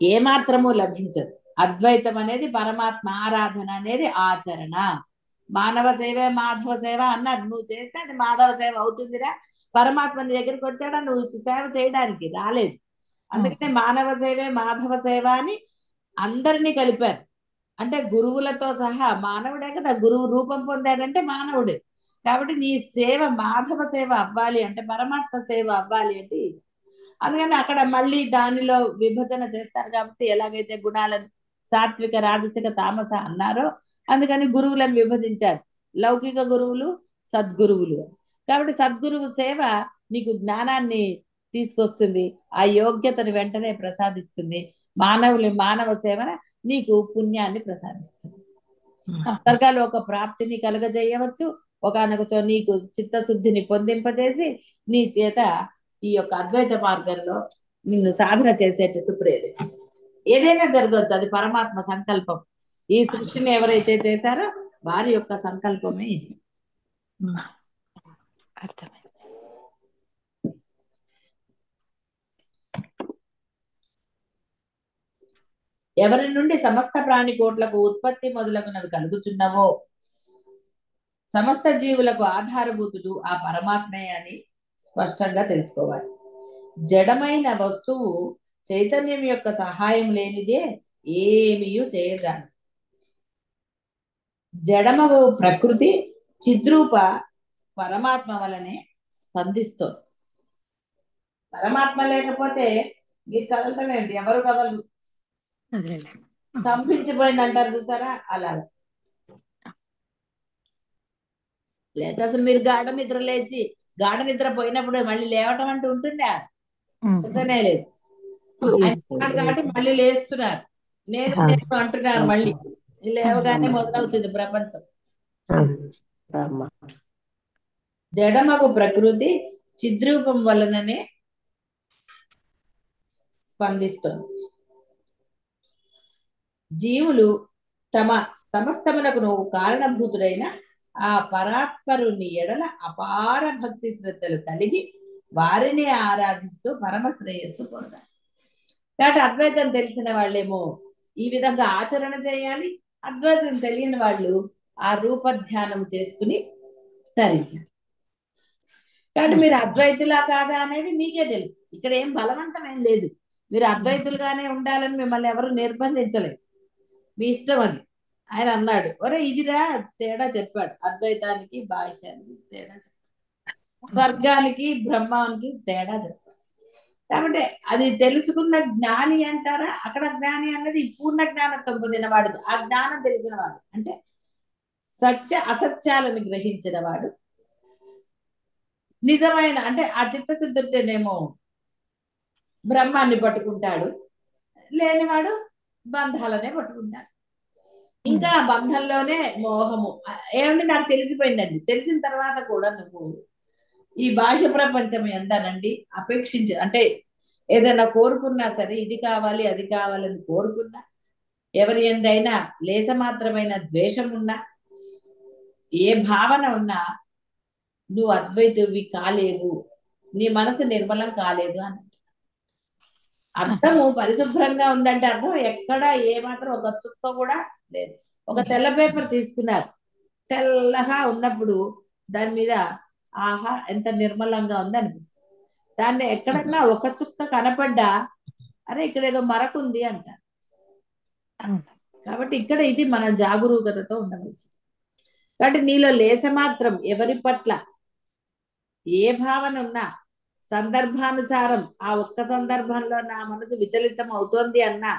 ఏమాత్రము లభించదు. అద్వైతం అనేది పరమాత్మ ఆరాధన అనేది ఆచరణ. మానవ సేవే మాధవ సేవ అన్నారు. నువ్వు చేస్తే అది మాధవ సేవ అవుతుందిరా. పరమాత్మ నీ దగ్గరికి వచ్చాడా నువ్వు సేవ చేయడానికి? రాలేదు. అందుకనే మానవ సేవే మాధవ సేవ అని అందరినీ కలిపారు. అంటే గురువులతో సహా మానవుడే కదా, గురువు రూపం పొందాడంటే మానవుడే. కాబట్టి నీ సేవ మాధవ సేవ అవ్వాలి అంటే, పరమాత్మ సేవ అవ్వాలి అంటే. అందుకని అక్కడ మళ్ళీ దానిలో విభజన చేస్తారు. కాబట్టి ఎలాగైతే గుణాలను సాత్విక రాజసిక తామస అన్నారో, అందుకని గురువులను విభజించారు. లౌకిక గురువులు, సద్గురువులు. కాబట్టి సద్గురువు సేవ నీకు జ్ఞానాన్ని తీసుకొస్తుంది, ఆ యోగ్యతను వెంటనే ప్రసాదిస్తుంది. మానవ సేవన నీకు పుణ్యాన్ని ప్రసాదిస్తుంది. స్వర్గాలోక ప్రాప్తిని కలగజేయవచ్చు. ఒకనొకచో నీకు చిత్తశుద్ధిని పొందింపజేసి నీ చేత ఈ యొక్క అద్వైత మార్గంలో నిన్ను సాధన చేసేటట్టు ప్రేరేపిస్తుంది. ఏదైనా జరగవచ్చు, అది పరమాత్మ సంకల్పం. ఈ సృష్టిని ఎవరైతే చేశారో వారి యొక్క సంకల్పమే ఇది. అర్థమైంది. ఎవరి నుండి సమస్త ప్రాణికోట్లకు ఉత్పత్తి మొదలగునవి కలుగుచున్నవో, సమస్త జీవులకు ఆధారభూతుడు ఆ పరమాత్మే అని స్పష్టంగా తెలుసుకోవాలి. జడమైన వస్తువు చైతన్యం యొక్క సహాయం లేనిదే ఏమీ చేయజాలదు. జడమగు ప్రకృతి చిద్రూప పరమాత్మ వలనే స్పందిస్తుంది. పరమాత్మ లేకపోతే మీరు కదలటం ఏంటి? ఎవరు కదలరు. స్తంభించిపోయింది అంటారు చూసారా, అలాగా. లేదా అసలు మీరు గాఢ నిద్ర లేచి గాఢ నిద్ర పోయినప్పుడు మళ్ళీ లేవటం అంటూ ఉంటుందా? అసలే లేదు. కాబట్టి మళ్ళీ లేస్తున్నారు, నేను నేను అంటున్నారు. మళ్ళీ లేవగానే మొదలవుతుంది ప్రపంచం. జడమగు ప్రకృతి చిద్రూపం వలననే స్పందిస్తుంది. జీవులు తమ సమస్తమునకు కారణభూతుడైన ఆ పరాత్పరుని ఎడల అపార భక్తి శ్రద్ధలు కలిగి వారిని ఆరాధిస్తూ పరమ శ్రేయస్సు పొందాలి. కాబట్టి అద్వైతం తెలిసిన వాళ్ళేమో ఈ విధంగా ఆచరణ చేయాలి, అద్వైతం తెలియని వాళ్ళు ఆ రూప ధ్యానం చేసుకుని ధరించాలి. కాబట్టి మీరు అద్వైతులా కాదా అనేది మీకే తెలుసు. ఇక్కడ ఏం బలవంతం ఏం లేదు. మీరు అద్వైతులుగానే ఉండాలని మిమ్మల్ని ఎవరు నిర్బంధించలేదు, మీ ఇష్టం అది. ఆయన అన్నాడు, ఒరే ఇదిరా తేడా చెప్పాడు. అద్వైతానికి బాహ్యానికి తేడా చెప్పాడు, స్వర్గానికి బ్రహ్మానికి తేడా చెప్పాడు. కాబట్టి అది తెలుసుకున్న జ్ఞాని అంటారా? అక్కడ జ్ఞాని అన్నది పూర్ణ జ్ఞానంతో పొందినవాడు. ఆ జ్ఞానం తెలిసిన వాడు అంటే సత్య అసత్యాలను గ్రహించిన వాడు నిజమైన అంటే ఆ చిత్తశుద్ధుడేనేమో బ్రహ్మాన్ని పట్టుకుంటాడు, లేనివాడు బంధాలనే పట్టుకుంటాడు. ఇంకా ఆ బంధంలోనే మోహము. ఏమంటే నాకు తెలిసిపోయిందండి. తెలిసిన తర్వాత కూడా నువ్వు ఈ బాహ్య ప్రపంచం ఎంతనండి అంటే ఏదైనా కోరుకున్నా సరే, ఇది కావాలి అది కావాలని కోరుకున్నా, ఎవరి ఎందైనా లేస మాత్రమైన ద్వేషం ఉన్నా, ఏ భావన ఉన్నా, నువ్వు అద్వైతువి కాలేవు, నీ మనసు నిర్మలం కాలేదు అని అర్థము. పరిశుభ్రంగా ఉందంటే అర్థం ఎక్కడ ఏమాత్రం ఒక చుక్క కూడా లేదు. ఒక తెల్ల పేపర్ తీసుకున్నారు, తెల్లగా ఉన్నప్పుడు దాని మీద ఆహా ఎంత నిర్మలంగా ఉంది అనిపిస్తుంది. దాన్ని ఎక్కడన్నా ఒక చుక్క కనపడ్డా అరే ఇక్కడ ఏదో మరకుంది అంటారు. కాబట్టి ఇక్కడ ఇది మన జాగరూకతతో ఉండవలసింది. కాబట్టి నీలో లేస మాత్రం ఎవరి పట్ల ఏ భావన ఉన్నా, సందర్భానుసారం ఆ ఒక్క సందర్భంలో నా మనసు విచలితం అవుతోంది అన్నా,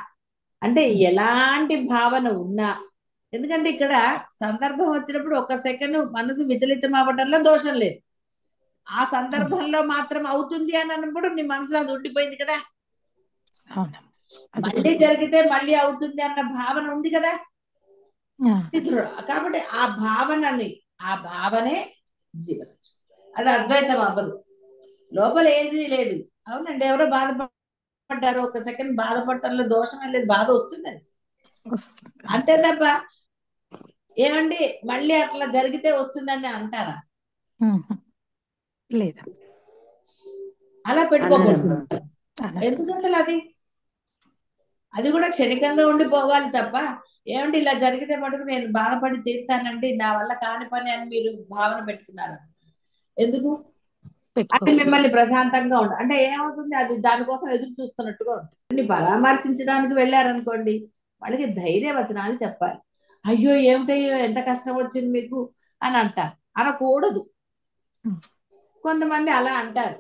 అంటే ఎలాంటి భావన ఉన్నా, ఎందుకంటే ఇక్కడ సందర్భం వచ్చినప్పుడు ఒక సెకండ్ మనసు విచలితం అవ్వటంలో దోషం లేదు. ఆ సందర్భంలో మాత్రం అవుతుంది అని అన్నప్పుడు నీ మనసులో అది ఉండిపోయింది కదా. మళ్ళీ జరిగితే మళ్ళీ అవుతుంది అన్న భావన ఉంది కదా. కాబట్టి ఆ భావనే జీవనం. అది అద్వైతం అవ్వదు. లోపల ఏది లేదు. అవునండి, ఎవరో బాధపడ్డారు, ఒక సెకండ్ బాధపడటంలో దోషమే లేదు, బాధ వస్తుంది అంతే తప్ప ఏమండి మళ్ళీ అట్లా జరిగితే వస్తుందని అంటారా? లేదా, అలా పెట్టుకోకూడదు. ఎందుకు అసలు అది కూడా క్షణికంగా ఉండిపోవాలి తప్ప ఏమంటే ఇలా జరిగితే మటుకు నేను బాధపడి తీరుతానండి, నా వల్ల కాని పని అని మీరు భావన పెట్టుకున్నారు. ఎందుకు? అది మిమ్మల్ని ప్రశాంతంగా అంటే ఏమవుతుంది, అది దానికోసం ఎదురు చూస్తున్నట్టుగా ఉంటుంది. పరామర్శించడానికి వెళ్ళారనుకోండి, వాళ్ళకి ధైర్యవచనాలు చెప్పాలి. అయ్యో ఏమిటయ్యో ఎంత కష్టం వచ్చింది మీకు అని అంటారు. అనకూడదు. కొంతమంది అలా అంటారు,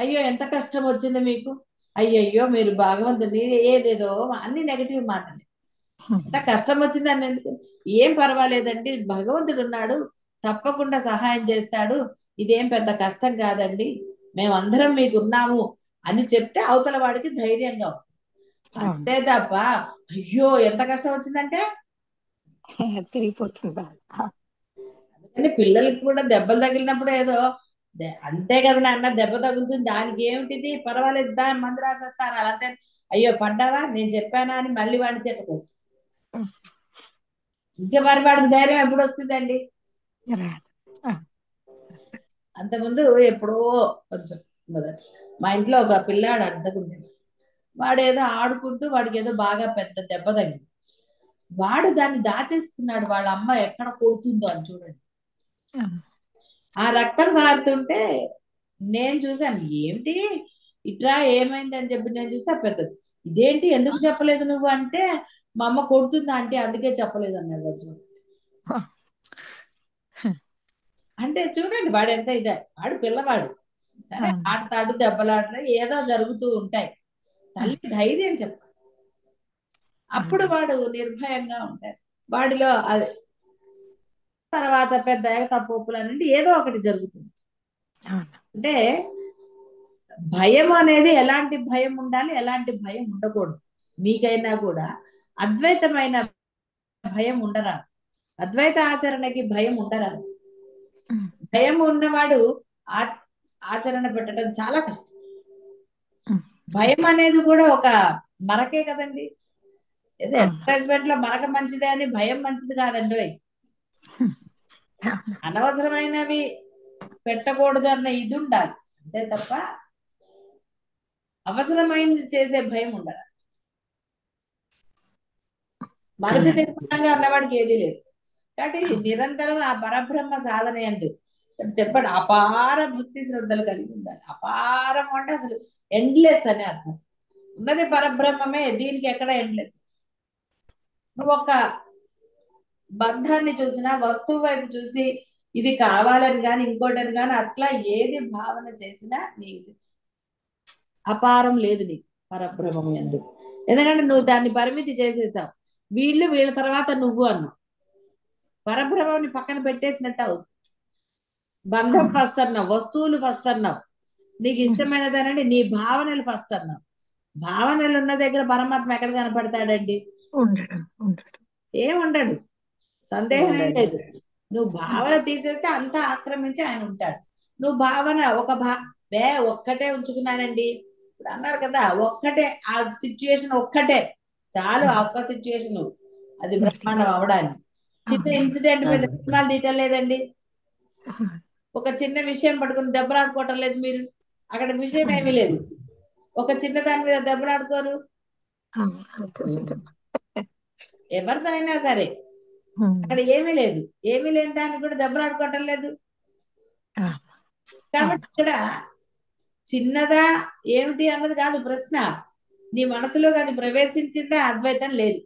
అయ్యో ఎంత కష్టం వచ్చింది మీకు, అయ్యయ్యో మీరు భగవంతుని ఏదేదో అన్ని నెగటివ్ మాటలు. ఎంత కష్టం వచ్చిందని ఎందుకు? ఏం పర్వాలేదండి, భగవంతుడు ఉన్నాడు, తప్పకుండా సహాయం చేస్తాడు, ఇదేం పెద్ద కష్టం కాదండి, మేమందరం మీకు ఉన్నాము అని చెప్తే అవతల వాడికి ధైర్యంగా ఉంటుంది. అంతే తప్ప అయ్యో ఎంత కష్టం వచ్చిందంటే తిరిగిపోతుంది. అందుకని పిల్లలకి కూడా దెబ్బలు తగిలినప్పుడు ఏదో అంతే కదా నాన్న, దెబ్బ తగులుతుంది దానికి ఏమిటిది, పర్వాలేదు దాని మంది రాసేస్తాను అంతే. అయ్యో పడ్డావా, నేను చెప్పానా అని మళ్ళీ వాడిని తిట్టకూడదు. ఇంకా మరి వాడికి ధైర్యం ఎప్పుడు వస్తుందండి? అంతకుముందు ఎప్పుడో కొంచెం మొదట మా ఇంట్లో ఒక పిల్లాడు అడ్డకుండేది. వాడు ఏదో ఆడుకుంటూ వాడికి ఏదో బాగా పెద్ద దెబ్బ తగిలింది. వాడు దాన్ని దాచేసుకున్నాడు, వాళ్ళ అమ్మ ఎక్కడ కొడుతుందో అని. చూడండి, ఆ రక్తం కారుతుంటే నేను చూశాను, ఏమిటి ఇట్రా ఏమైంది అని చెప్పి నేను చూస్తే పెద్దది. ఇదేంటి ఎందుకు చెప్పలేదు నువ్వు అంటే, మా అమ్మ కొడుతుందా అంటే అందుకే చెప్పలేదు అన్నాడు. చూడండి అంటే చూడండి వాడు ఎంత ఇదే, వాడు పిల్లవాడు సరే ఆడతాడు, దెబ్బలాడతాడు, ఏదో జరుగుతూ ఉంటాయి. తల్లి ధైర్యం చెప్పాలి, అప్పుడు వాడు నిర్భయంగా ఉంటాడు. వాడిలో అది తర్వాత పెద్ద తప్పులు అనేది ఏదో ఒకటి జరుగుతుంది. అంటే భయం అనేది ఎలాంటి భయం ఉండాలి, ఎలాంటి భయం ఉండకూడదు. మీకైనా కూడా అద్వైతమైన భయం ఉండరాదు, అద్వైత ఆచరణకి భయం ఉండరాదు. భయం ఉన్నవాడు ఆచరణ పెట్టడం చాలా కష్టం. భయం అనేది కూడా ఒక మరకే కదండి. ఏదో అడ్వర్టైజ్మెంట్ లో మరక మంచిదే అని భయం మంచిది కాదండి. అనవసరమైనవి పెట్టకూడదు అన్న ఇది ఉండాలి, అంతే తప్ప అవసరమైనది చేసే భయం ఉండాలి. మనసు నిర్మాణంగా ఉన్నవాడికి ఏది లేదు. కాబట్టి నిరంతరం ఆ పరబ్రహ్మ సాధన ఎందు చెప్పండి, అపార భక్తి శ్రద్ధలు కలిగి ఉండాలి. అపారం అంటే అసలు ఎండ్లెస్ అనే అర్థం. ఉన్నది పరబ్రహ్మమే, దీనికి ఎక్కడ ఎండ్లెస్. నువ్వు ఒక బంధాన్ని చూసినా, వస్తువు వైపు చూసి ఇది కావాలని కానీ ఇంకోటని కానీ అట్లా ఏది భావన చేసినా నీది అపారం లేదు నీకు పరబ్రహ్మం ఎందు. ఎందుకంటే నువ్వు దాన్ని పరిమితి చేసేసావు. వీళ్ళ తర్వాత నువ్వు అన్నావు, పరబ్రహ్మాన్ని పక్కన పెట్టేసినట్టు అవుతుంది. బంధం ఫస్ట్ అన్నావు, వస్తువులు ఫస్ట్ అన్నావు, నీకు ఇష్టమైనదనండి నీ భావనలు ఫస్ట్ అన్నావు. భావనలు ఉన్న దగ్గర పరమాత్మ ఎక్కడ కనపడతాడండి? ఉండడం ఉండడం ఏముండడు, సందేహం ఏం లేదు. నువ్వు ఉమ్, భావన తీసేస్తే అంతా ఆక్రమించి ఆయన ఉంటాడు. నువ్వు భావన ఒక్కటే ఉంచుకున్నానండి, ఇప్పుడు అన్నారు కదా, ఒక్కటే ఆ సిచ్యుయేషన్ ఒక్కటే చాలు, ఆ ఒక్క సిచ్యుయేషన్ అది బ్రహ్మాండం అవడానికి. చిన్న ఇన్సిడెంట్ మీద సినిమాలు తీయటం లేదండి, ఒక చిన్న విషయం పట్టుకుని దెబ్బలాడుకోవటం లేదు మీరు, అక్కడ విషయం ఏమీ లేదు, ఒక చిన్న దాని మీద దెబ్బలాడుకోరు ఎవరితో అయినా సరే, అక్కడ ఏమీ లేదు, ఏమీ లేని దానికి కూడా దెబ్బలాడుకోవటం లేదు. కాబట్టి ఇక్కడ చిన్నదా ఏమిటి అన్నది కాదు ప్రశ్న, నీ మనసులోకి అది ప్రవేశించిందా అద్వైతం లేదు.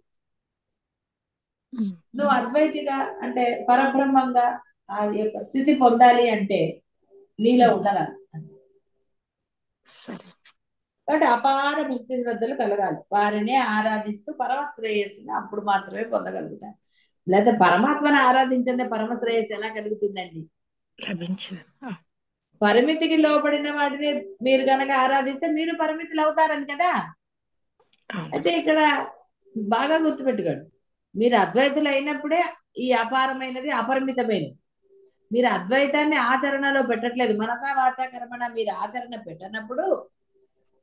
నువ్వు అద్వైతిగా అంటే పరబ్రహ్మంగా ఆ యొక్క స్థితి పొందాలి అంటే నీలో ఉండాలి. సరే. కాబట్టి అపార భక్తి శ్రద్ధలు కలగాలి, వారినే ఆరాధిస్తూ పరమ శ్రేయస్సుని అప్పుడు మాత్రమే పొందగలుగుతారు. లేదా పరమాత్మను ఆరాధించండి పరమ శ్రేయస్సు ఎలా కలుగుతుందండి? లభించదు. పరిమితికి లోబడిన వాటిని మీరు గనక ఆరాధిస్తే మీరు పరిమితులు అవుతారని కదా. అయితే ఇక్కడ బాగా గుర్తుపెట్టుకోండి, మీరు అద్వైతులు అయినప్పుడే ఈ అపారమైనది అపరిమితమైనది. మీరు అద్వైతాన్ని ఆచరణలో పెట్టట్లేదు, మనసా వాచా కర్మణ మీరు ఆచరణ పెట్టనప్పుడు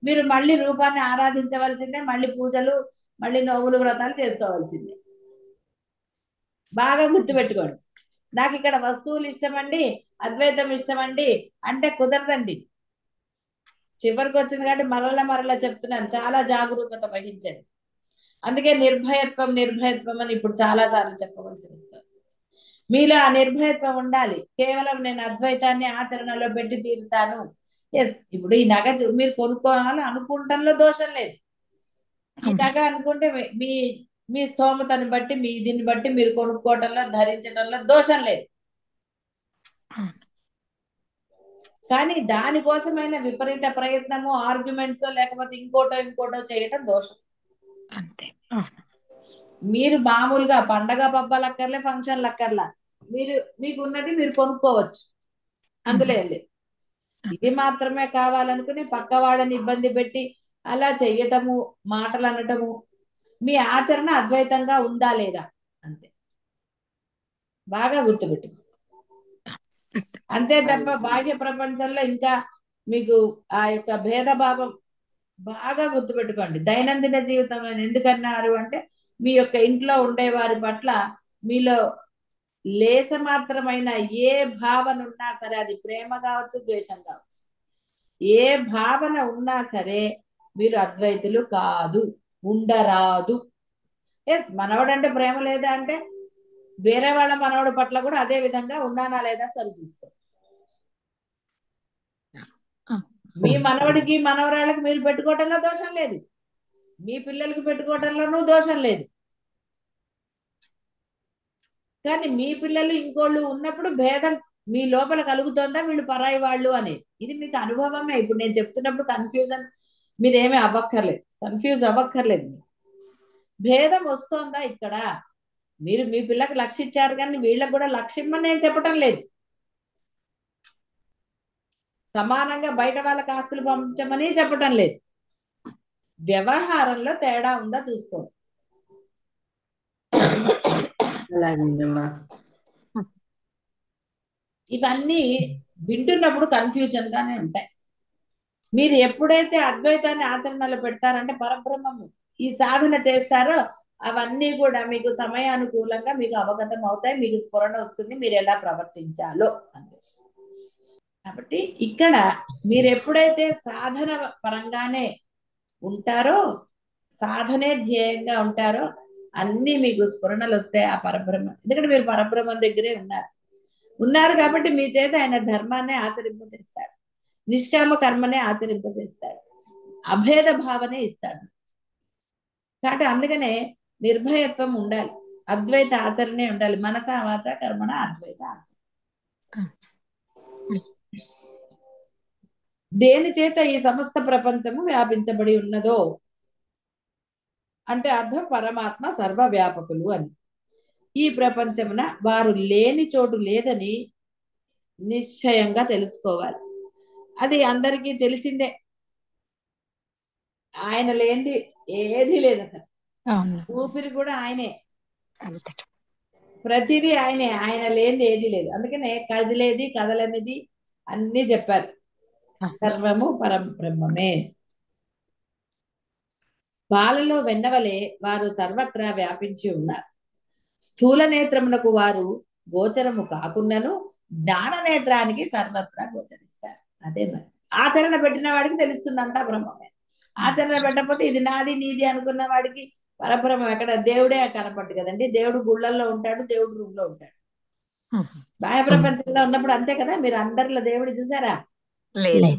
మీరు మళ్ళీ రూపాన్ని ఆరాధించవలసిందే, మళ్ళీ పూజలు, మళ్ళీ నోములు వ్రతాలు చేసుకోవాల్సిందే. బాగా గుర్తుపెట్టుకోండి. నాకు ఇక్కడ వస్తువులు ఇష్టమండి, అద్వైతం ఇష్టమండి అంటే కుదరదండి. చివరికి వచ్చింది కాబట్టి మరలా చెప్తున్నాను, చాలా జాగరూకత వహించండి. అందుకే నిర్భయత్వం నిర్భయత్వం అని ఇప్పుడు చాలా సార్లు చెప్పవలసి వస్తుంది. మీలో ఆ నిర్భయత్వం ఉండాలి. కేవలం నేను అద్వైతాన్ని ఆచరణలో పెట్టి తీరుతాను. ఎస్, ఇప్పుడు ఈ నగ మీరు కొనుక్కోవాలి అనుకుంటంలో దోషం లేదు. ఈ నగ అనుకుంటే మీ మీ స్తోమతను బట్టి మీ దీన్ని బట్టి మీరు కొనుక్కోవటంలో ధరించడంలో దోషం లేదు. కానీ దానికోసమైన విపరీత ప్రయత్నము, ఆర్గ్యుమెంట్స్ లేకపోతే ఇంకోటో చేయటం దోషం. అంతే. మీరు మామూలుగా పండగ పబ్బాలు అక్కర్లే, ఫంక్షన్లు అక్కర్లా, మీకు ఉన్నది మీరు కొనుక్కోవచ్చు, అందులో లేదు. ఇది మాత్రమే కావాలనుకుని పక్క వాళ్ళని ఇబ్బంది పెట్టి అలా చెయ్యటము, మాటలు అనటము, మీ ఆచరణ అద్వైతంగా ఉందా లేదా అంతే. బాగా గుర్తుపెట్టు. అంతే తప్ప బాహ్య ప్రపంచంలో ఇంకా మీకు ఆ యొక్క భేదభావం బాగా గుర్తుపెట్టుకోండి. దైనందిన జీవితంలో ఎందుకన్నారు అంటే మీ యొక్క ఇంట్లో ఉండే వారి పట్ల మీలో లేస మాత్రమైన ఏ భావన ఉన్నా సరే, అది ప్రేమ కావచ్చు, ద్వేషం కావచ్చు, ఏ భావన ఉన్నా సరే మీరు అద్వైతులు కాదు, ఉండరాదు. ఎస్, మనవడంటే ప్రేమ లేదా అంటే వేరే వాళ్ళ మనవడి పట్ల కూడా అదే విధంగా ఉన్నానా లేదా సరి చూసుకో. మీ మనవడికి మనవరాళ్ళకి మీరు పెట్టుకోవటంలో దోషం లేదు, మీ పిల్లలకి పెట్టుకోవటంలోనూ దోషం లేదు. కానీ మీ పిల్లలు ఇంకోళ్ళు ఉన్నప్పుడు భేదం మీ లోపల కలుగుతోందా వీళ్ళు పరాయి వాళ్ళు అనేది, ఇది మీకు అనుభవమే. ఇప్పుడు నేను చెప్తున్నప్పుడు కన్ఫ్యూజన్ మీరేమీ అవ్వక్కర్లేదు, కన్ఫ్యూజ్ అవ్వక్కర్లేదు. భేదం వస్తోందా ఇక్కడ? మీరు మీ పిల్లకి లక్ష్యం ఇచ్చారు కానీ వీళ్ళకి కూడా లక్ష్యం ఇమ్మని నేను చెప్పటం లేదు. సమానంగా బయట వాళ్ళకి ఆస్తులు పంపించమని చెప్పటం లేదు. వ్యవహారంలో తేడా ఉందా చూసుకోండి. ఇవన్నీ వింటున్నప్పుడు కన్ఫ్యూజన్ గానే ఉంటాయి. మీరు ఎప్పుడైతే అద్వైతాన్ని ఆచరణలో పెడతారంటే పరబ్రహ్మము ఈ సాధన చేస్తారో అవన్నీ కూడా మీకు సమయానుకూలంగా మీకు అవగతం అవుతాయి, మీకు స్ఫురణ వస్తుంది మీరు ఎలా ప్రవర్తించాలో అంటే. కాబట్టి ఇక్కడ మీరు ఎప్పుడైతే సాధన పరంగానే ఉంటారో, సాధనే ధ్యేయంగా ఉంటారో అన్ని మీకు స్ఫురణలు వస్తాయి ఆ పరబ్రహ్మ. ఎందుకంటే మీరు పరబ్రహ్మం దగ్గరే ఉన్నారు కాబట్టి మీ చేత ఆయన ధర్మాన్ని ఆచరింపజేస్తాడు, నిష్కామ కర్మనే ఆచరింపజేస్తాడు, అభేద భావనే ఇస్తాడు. కాబట్టి అందుకనే నిర్భయత్వం ఉండాలి, అద్వైత ఆచరణే ఉండాలి, మనసా వాచ కర్మణ అద్వైత ఆచరణ. దేని చేత ఈ సమస్త ప్రపంచము వ్యాపించబడి ఉన్నదో అంటే అర్థం పరమాత్మ సర్వవ్యాపకులు అని. ఈ ప్రపంచమున వారు లేని చోటు లేదని నిశ్చయంగా తెలుసుకోవాలి. అది అందరికీ తెలిసిందే. ఆయన లేనిది ఏదీ లేదు అసలు. అవును. ఊపిరి కూడా ఆయనే, అంతట. ప్రతిదీ ఆయనే. ఆయన లేనిది ఏదీ లేదు. అందుకనే కదిలేది కదలనిది అన్నీ చెప్పారు. అవును. సర్వము పరబ్రహ్మమే. పాలలో వెన్నవలే వారు సర్వత్రా వ్యాపించి ఉన్నారు. స్థూల నేత్రమునకు వారు గోచరము కాకున్నను జ్ఞాన నేత్రానికి సర్వత్రా గోచరిస్తారు. అదే మరి ఆచరణ పెట్టిన వాడికి తెలుస్తుందంట బ్రహ్మమే. ఆచరణ పెట్టకపోతే ఇది నాది నీది అనుకున్న వాడికి పరబ్రహ్మం ఎక్కడ? దేవుడే కనపడ్డు కదండి. దేవుడు గుళ్ళల్లో ఉంటాడు, దేవుడు రూమ్ లో ఉంటాడు. బాహ్య ప్రపంచంలో ఉన్నప్పుడు అంతే కదా. మీరు అందరిలో దేవుడు చూసారా? లేదు.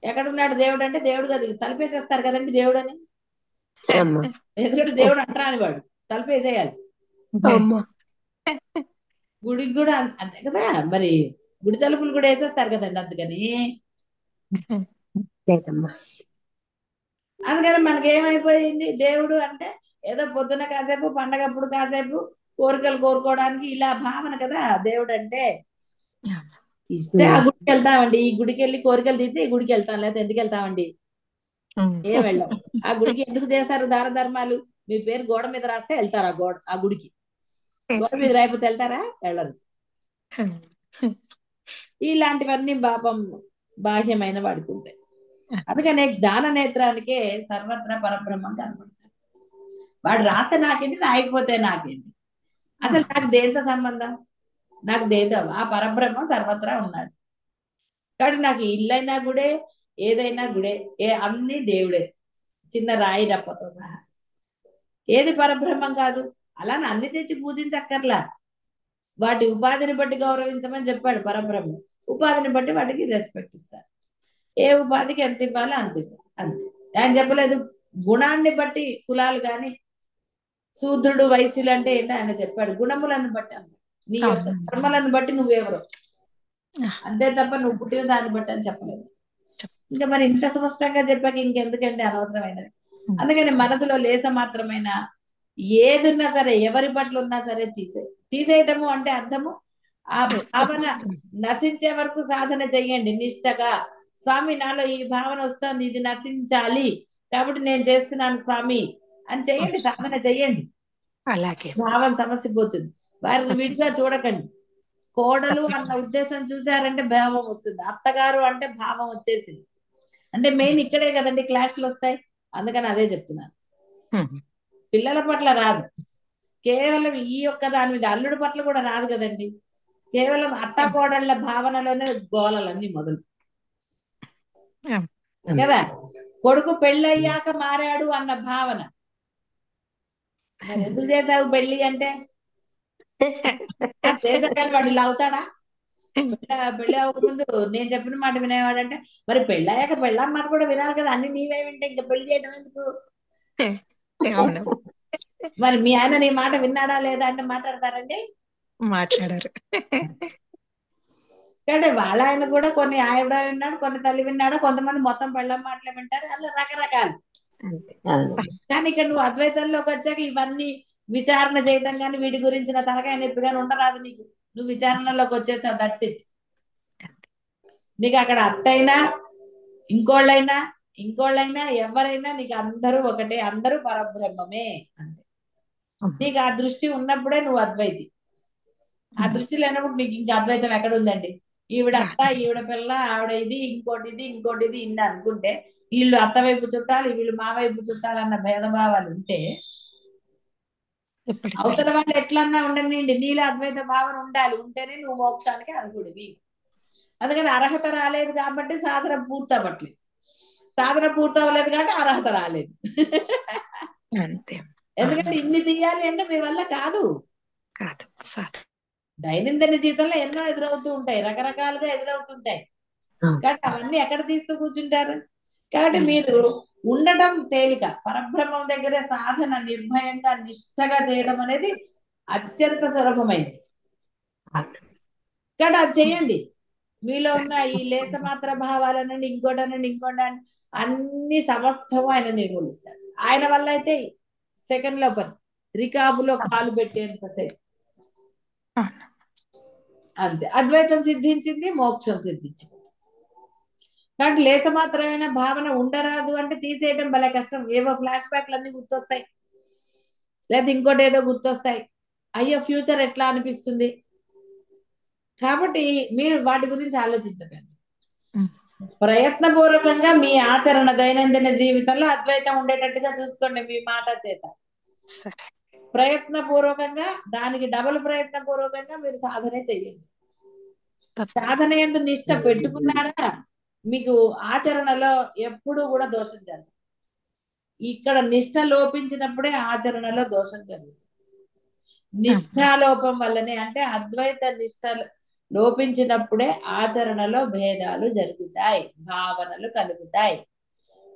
ఎక్కడున్నాడు దేవుడు అంటే దేవుడు కదా, తలుపేసేస్తారు కదండి దేవుడు అని. అమ్మా ఎందుకంటే దేవుడు అంటరాని వాడు, తలుపేసేయాలి. అమ్మా గుడికి కూడా అంతే కదా మరి. గుడి తలుపులు కూడా వేసేస్తారు కదండి. అందుకని లేదమ్మా అందుకని మనకేమైపోయింది, దేవుడు అంటే ఏదో పొద్దున కాసేపు, పండగప్పుడు కాసేపు కోరికలు కోరుకోవడానికి ఇలా భావన కదా దేవుడు అంటే. ఇస్తే ఆ గుడికి వెళ్తామండి. ఈ గుడికి వెళ్ళి కోరికలు తీస్తే ఈ గుడికి వెళ్తాం, లేకపోతే ఎందుకు వెళ్తామండి? ఏం వెళ్ళాం. ఆ గుడికి ఎందుకు చేస్తారు దాన ధర్మాలు? మీ పేరు గోడ మీద రాస్తే వెళ్తారు ఆ గుడికి. గోడ మీద రాయిపోతే వెళ్తారా? వెళ్ళరు. ఇలాంటివన్నీ పాపం బాహ్యమైన వాడికి ఉంటాయి. అందుకనే జ్ఞాన నేత్రానికే సర్వత్రా పరబ్రహ్మం కనపడతాడు. వాడు రాస్తే నాకేంటి, రాయకపోతే నాకేంటి? అసలు నాకు దేంతో సంబంధం? నాకు దేంతో? ఆ పరబ్రహ్మం సర్వత్రా ఉన్నాడు. కాబట్టి నాకు ఇల్లైనా గుడే, ఏదైనా గుడే, అన్ని దేవుడే, చిన్న రాయి రప్పతో సహా. ఏది పరబ్రహ్మం కాదు? అలా అన్ని తెచ్చి పూజించక్కర్లా. వాటి ఉపాధిని బట్టి గౌరవించమని చెప్పాడు పరబ్రహ్మం. ఉపాధిని బట్టి వాటికి రెస్పెక్ట్ ఇస్తారు. ఏ ఉపాధికి ఎంత ఇవ్వాలో అంత ఇవ్వాలి, అంతే. ఆయన చెప్పలేదు గుణాన్ని బట్టి కులాలు కానీ, శూద్రుడు వైశ్యులు అంటే ఏంటో ఆయన చెప్పాడు. గుణములను బట్టి అన్నాడు. నీ యొక్క కర్మలను బట్టి నువ్వెవరు, అంతే తప్ప నువ్వు పుట్టిన దాన్ని బట్టి అని చెప్పలేదు. ఇంకా మరి ఇంత స్పష్టంగా చెప్పాక ఇంకెందుకంటే అనవసరమైనది. అందుకని మనసులో లేస మాత్రమైన ఏదున్నా సరే, ఎవరి పట్ల ఉన్నా సరే తీసేయటము అంటే అర్థము ఆ భావన నశించే వరకు సాధన చెయ్యండి నిష్టగా. స్వామి నాలో ఈ భావన వస్తుంది, ఇది నశించాలి కాబట్టి నేను చేస్తున్నాను స్వామి అని చెయ్యండి, సాధన చెయ్యండి. అలాగే భావన సమస్య పోతుంది. వారిని విడిగా చూడకండి. కోడలు అన్న ఉద్దేశం చూసారంటే భావం వస్తుంది. అత్తగారు అంటే భావం వచ్చేసింది. అంటే మెయిన్ ఇక్కడే కదండి క్లాష్లు వస్తాయి. అందుకని అదే చెప్తున్నాను. పిల్లల పట్ల రాదు, కేవలం ఈ యొక్క దాని మీద. అల్లుడి పట్ల కూడా రాదు కదండి. కేవలం అత్త కోడళ్ల భావనలోనే గోలలన్నీ మొదలు కదా. కొడుకు పెళ్ళయ్యాక మారాడు అన్న భావన. మరి ఎందుకు చేసావు పెళ్లి అంటే? చేసాక వాడు ఇలా అవుతాడా? పెళ్ళి అవ్వకముందు నేను చెప్పిన మాట వినేవాడంటే, మరి పెళ్ళయ్యాక పెళ్ళాం మాట కూడా వినాలి కదా. అన్ని నీవే వింటే ఇంకా పెళ్లి చేయడం ఎందుకు? మరి మీ ఆయన నీ మాట విన్నాడా లేదా అంటే మాట్లాడతారండి? మాట్లాడారు. అంటే వాళ్ళ ఆయన కూడా కొన్ని ఆవిడ విన్నాడు, కొన్ని తల్లి విన్నాడు, కొంతమంది మొత్తం పెళ్ళం మాటలే వింటారు. అలా రకరకాలు. కానీ ఇక్కడ నువ్వు అద్వైతంలోకి వచ్చాక ఇవన్నీ విచారణ చేయటం కానీ, వీటి గురించిన తలకాయ నొప్పి కానీ ఉండరాదు నీకు. నువ్వు విచారణలోకి వచ్చేసావు, దట్స్ ఇట్. నీకు అక్కడ అత్తైనా, ఇంకోళ్ళైనా ఎవరైనా నీకు అందరూ ఒకటే, అందరూ పరబ్రహ్మమే, అంతే. నీకు ఆ దృష్టి ఉన్నప్పుడే నువ్వు అద్వైతి. ఆ దృష్టి లేనప్పుడు నీకు ఇంకా అద్వైతం ఎక్కడ ఉందండి? ఈవిడ అత్త, ఈవిడ పిల్ల, ఆవిడ ఇది, ఇంకోటి ఇది ఇన్ని అనుకుంటే, వీళ్ళు అత్త వైపు చుట్టాలి, వీళ్ళు మా వైపు చుట్టాలన్న భేదభావాలు ఉంటే, అవతల వాళ్ళు ఎట్లన్నా ఉండనండి, నీలో అద్వైత భావన ఉండాలి. ఉంటేనే నువ్వు మోక్షానికి అర్హుడివి. అందుకని అర్హత రాలేదు కాబట్టి సాధన పూర్తవ్వట్లేదు. సాధన పూర్తవ్వలేదు కాబట్టి అర్హత రాలేదు. ఎందుకంటే ఇన్ని తీయాలి అంటే మీ వల్ల కాదు. దైనందిన జీవితంలో ఎన్నో ఎదురవుతూ ఉంటాయి, రకరకాలుగా ఎదురవుతుంటాయి. కాబట్టి అవన్నీ ఎక్కడ తీస్తూ కూర్చుంటారు? కాబట్టి మీరు ఉండటం తేలిక. పరబ్రహ్మం దగ్గరే సాధన నిర్భయంగా నిష్టగా చేయడం అనేది అత్యంత సులభమైంది. కాబట్టి అది చేయండి. మీలో ఉన్న ఈ లేస మాత్ర భావాలనండి, ఇంకోటనండి, అన్ని సమస్తము ఆయన నిర్మూలిస్తాడు. ఆయన వల్ల అయితే సెకండ్ లో పని, రికాబులో కాలు పెట్టేంతసేపు. అంతే. అద్వైతం సిద్ధించింది, మోక్షం సిద్ధించింది. కాబట్టి లేస మాత్రమైన భావన ఉండరాదు అంటే తీసేయడం భలే కష్టం. ఏవో ఫ్లాష్ బ్యాక్లు అన్ని గుర్తొస్తాయి, లేదా ఇంకోటి ఏదో గుర్తొస్తాయి. అయ్యో ఫ్యూచర్ ఎట్లా అనిపిస్తుంది. కాబట్టి మీరు వాటి గురించి ఆలోచించకండి. ప్రయత్నపూర్వకంగా మీ ఆచరణ దైనందిన జీవితంలో అద్వైతం ఉండేటట్టుగా చూసుకోండి మీ మాట చేత. సరే. ప్రయత్నపూర్వకంగా దానికి డబుల్ ప్రయత్నపూర్వకంగా మీరు సాధనే చెయ్యండి. సాధన ఎందు నిష్ట పెట్టుకున్నారా మీకు ఆచరణలో ఎప్పుడూ కూడా దోషం జరగదు. ఇక్కడ నిష్ట లోపించినప్పుడే ఆచరణలో దోషం జరుగుతుంది. నిష్ఠాలోపం వల్లనే, అంటే అద్వైత నిష్ట లోపించినప్పుడే ఆచరణలో భేదాలు జరుగుతాయి, భావనలు కలుగుతాయి.